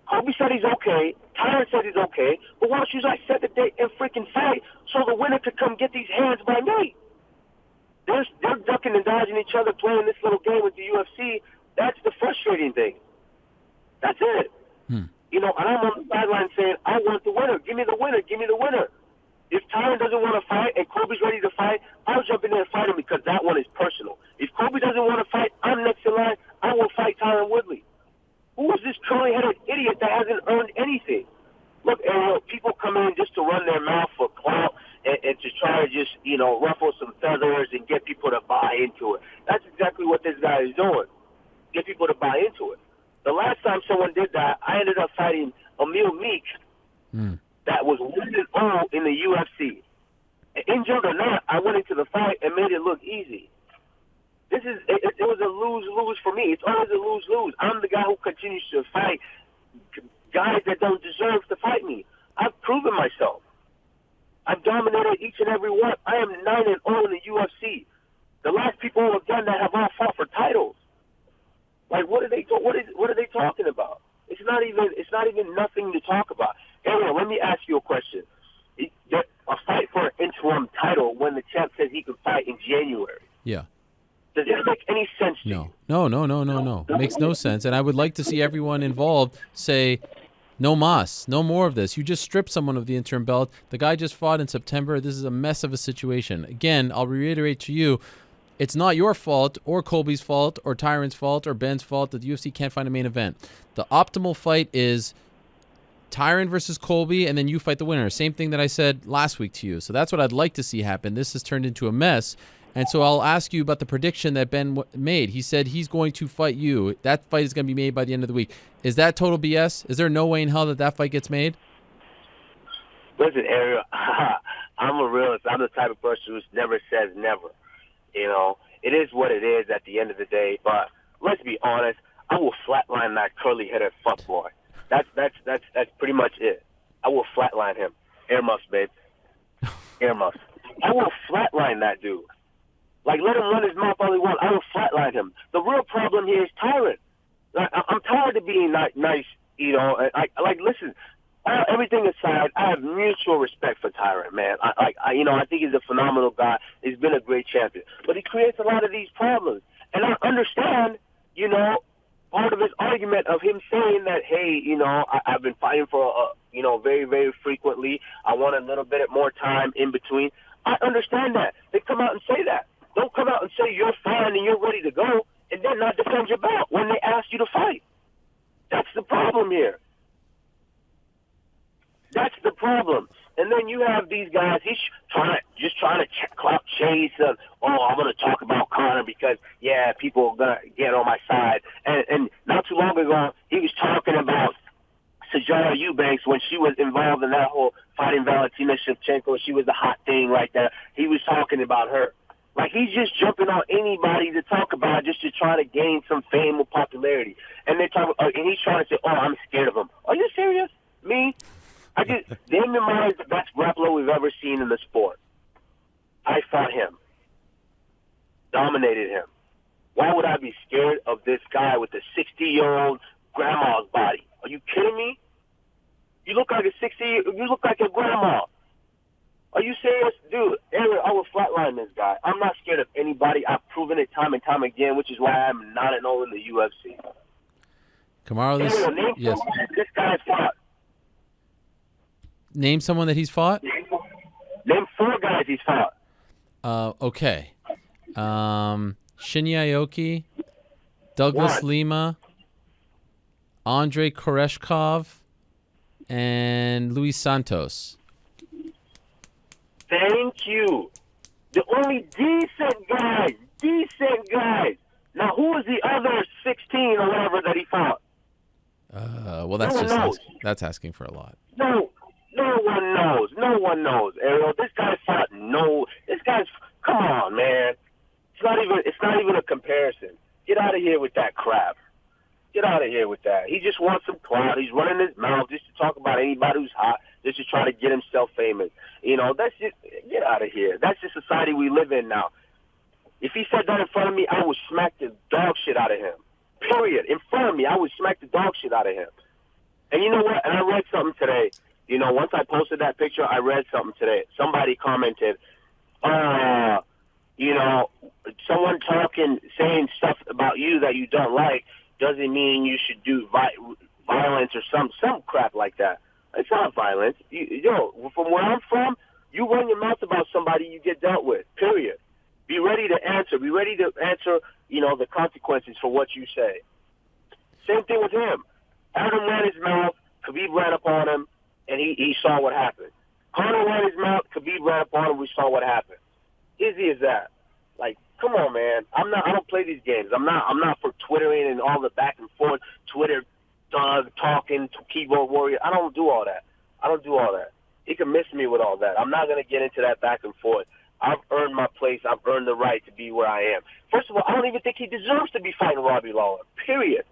Kobe said he's okay. Tyron said he's okay. But why don't you guys set the date and freaking fight so the winner could come get these hands by me? They're ducking and dodging each other, playing this little game with the UFC. That's the frustrating thing. That's it. You know, and I'm on the sideline saying, I want the winner. Give me the winner. Give me the winner. If Tyron doesn't want to fight and Kobe's ready to fight, I'll jump in there and fight him because that one is personal. If Kobe doesn't want to fight, I'm next in line. I will fight Tyron Woodley. Who is this curly-headed idiot that hasn't earned anything? Look, Ariel, people come in just to run their mouth for clout and to try to just, ruffle some feathers and get people to buy into it. That's exactly what this guy is doing. Get people to buy into it. The last time someone did that, I ended up fighting Emil Meek that was 1-0 in the UFC. Injured or not, I went into the fight and made it look easy. It was a lose-lose for me. It's always a lose-lose. I'm the guy who continues to fight guys that don't deserve to fight me. I've proven myself. I've dominated each and every one. I am 9-0 in the UFC. The last people who have done that have all fought for titles. Like, what are they talking about? It's not even nothing to talk about. Ariel, let me ask you a question. A fight for an interim title when the champ says he can fight in January. Yeah. Does it make any sense to you? No. It makes no sense. And I would like to see everyone involved say, no mas, no more of this. You just stripped someone of the interim belt. The guy just fought in September. This is a mess of a situation. Again, I'll reiterate to you, it's not your fault or Colby's fault or Tyron's fault or Ben's fault that the UFC can't find a main event. The optimal fight is Tyron versus Colby, and then you fight the winner. Same thing that I said last week to you. So that's what I'd like to see happen. This has turned into a mess. And so I'll ask you about the prediction that Ben made. He said he's going to fight you. That fight is going to be made by the end of the week. Is that total BS? Is there no way in hell that fight gets made? Listen, Ariel, I'm a realist. I'm the type of person who never says never. You know, it is what it is at the end of the day. But let's be honest, I will flatline that curly-headed fuckboy. That's pretty much it. I will flatline him. Earmuffs, babe. Earmuffs. I will flatline that dude. Like, let him run his mouth all he wants. I will flatline him. The real problem here is Tyron. I'm tired of being nice, you know. Listen, everything aside, I have mutual respect for Tyron, man. I think he's a phenomenal guy. He's been a great champion. But he creates a lot of these problems. And I understand, you know, part of his argument of him saying that, hey, you know, I've been fighting for, very, very frequently. I want a little bit more time in between. I understand that. They come out and say that. Don't come out and say you're fine and you're ready to go and then not defend your belt when they ask you to fight. That's the problem here. That's the problem. And then you have these guys, he's trying to clout chase. I'm going to talk about Conor because, yeah, people are going to get on my side. And not too long ago, he was talking about Sajara Eubanks when she was involved in that whole fighting Valentina Shevchenko. She was the hot thing like that. He was talking about her. Like, he's just jumping on anybody to talk about just to try to gain some fame or popularity. And they talk, and he's trying to say, oh, I'm scared of him. Are you serious? Me? Damien Maya is the best grappler we've ever seen in the sport. I fought him. Dominated him. Why would I be scared of this guy with a 60-year-old grandma's body? Are you kidding me? You look like you look like your grandma. Are you serious? Dude, Ariel, I will flatline this guy. I'm not scared of anybody. I've proven it time and time again, which is why I'm 9-0 in the UFC. Kamaru, yes. This guy's fought. Name someone that he's fought? Name 4 guys he's fought. Okay. Shinya Aoki, Douglas Lima, Andrei Koreshkov, and Luis Santos. Thank you. The only decent guys. Now, who was the other 16 or whatever that he fought? Well, that's asking for a lot. No one knows, Ariel. This guy's fought come on, man. It's not even a comparison. Get out of here with that crap. Get out of here with that. He just wants some clout. He's running his mouth just to talk about anybody who's hot, just to try to get himself famous. You know, that's just, get out of here. That's the society we live in now. If he said that in front of me, I would smack the dog shit out of him. Period. In front of me, I would smack the dog shit out of him. And you know what? And I read something today. You know, once I posted that picture, I read something today. Somebody commented, you know, someone saying stuff about you that you don't like doesn't mean you should do violence or some crap like that. It's not violence. From where I'm from, you run your mouth about somebody, you get dealt with, period. Be ready to answer. Be ready to answer, you know, the consequences for what you say. Same thing with him. Adam ran his mouth, Khabib ran up on him, and he saw what happened. Conor ran his mouth, Khabib ran up on him, we saw what happened. Easy as that. Like, come on, man. I don't play these games. I'm not for Twittering and all the back and forth, Twitter talking to keyboard warrior. I don't do all that. He can miss me with all that. I'm not going to get into that back and forth. I've earned my place. I've earned the right to be where I am. First of all, I don't even think he deserves to be fighting Robbie Lawler. Period.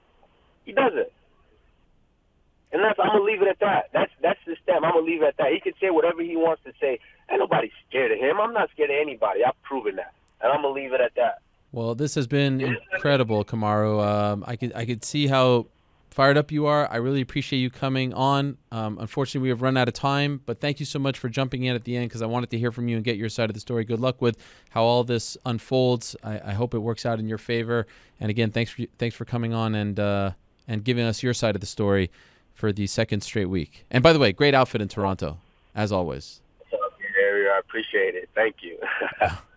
He doesn't. And I'm going to leave it at that. That's the step. I'm going to leave it at that. He can say whatever he wants to say. Ain't nobody scared of him. I'm not scared of anybody. I've proven that. And I'm going to leave it at that. Well, this has been incredible, Kamaru. I could see how fired up you are. I really appreciate you coming on. Unfortunately, we have run out of time, but thank you so much for jumping in at the end because I wanted to hear from you and get your side of the story. Good luck with how all this unfolds. I hope it works out in your favor. And again, thanks for coming on and giving us your side of the story for the second straight week. And by the way, great outfit in Toronto, as always. I appreciate it. Thank you.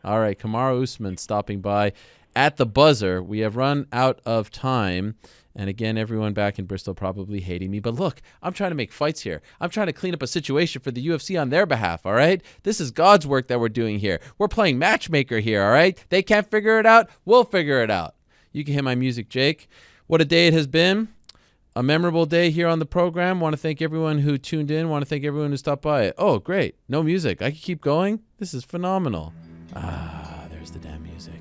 All right, Kamaru Usman stopping by at the buzzer. We have run out of time. And again, everyone back in Bristol probably hating me. But look, I'm trying to make fights here. I'm trying to clean up a situation for the UFC on their behalf, all right? This is God's work that we're doing here. We're playing matchmaker here, all right? They can't figure it out. We'll figure it out. You can hear my music, Jake. What a day it has been. A memorable day here on the program. Want to thank everyone who tuned in. Want to thank everyone who stopped by. Oh, great. No music. I can keep going? This is phenomenal. There's the damn music.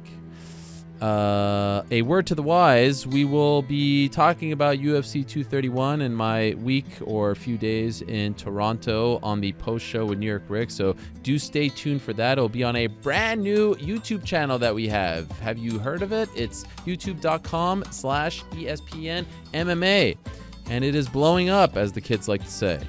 A word to the wise, we will be talking about UFC 231 in my week or a few days in Toronto on the post show with New York Rick, so do stay tuned for that. It'll be on a brand new YouTube channel that we have. Have you heard of it? It's youtube.com/ESPN MMA, and it is blowing up, as the kids like to say.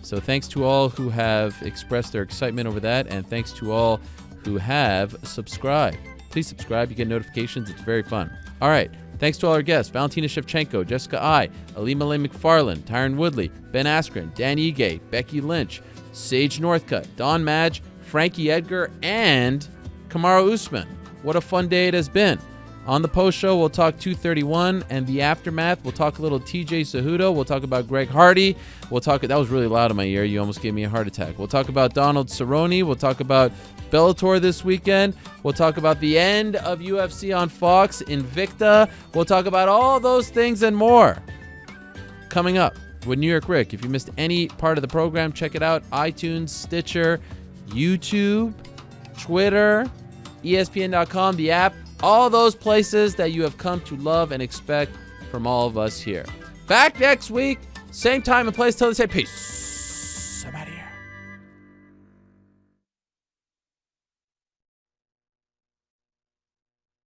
So thanks to all who have expressed their excitement over that, and thanks to all who have subscribed. Please subscribe. You get notifications. It's very fun. All right. Thanks to all our guests. Valentina Shevchenko, Jessica Ige, Ilima-Lei Macfarlane, Tyron Woodley, Ben Askren, Dan Ige, Becky Lynch, Sage Northcutt, Don Madge, Frankie Edgar, and Kamaru Usman. What a fun day it has been. On the post show, we'll talk 231 and the aftermath. We'll talk a little TJ Cejudo. We'll talk about Greg Hardy. We'll talk. That was really loud in my ear. You almost gave me a heart attack. We'll talk about Donald Cerrone. We'll talk about Bellator this weekend. We'll talk about the end of UFC on Fox, Invicta. We'll talk about all those things and more coming up with New York Rick. If you missed any part of the program, check it out. iTunes, Stitcher, YouTube, Twitter, ESPN.com, the app. All those places that you have come to love and expect from all of us here. Back next week, same time and place till they say peace.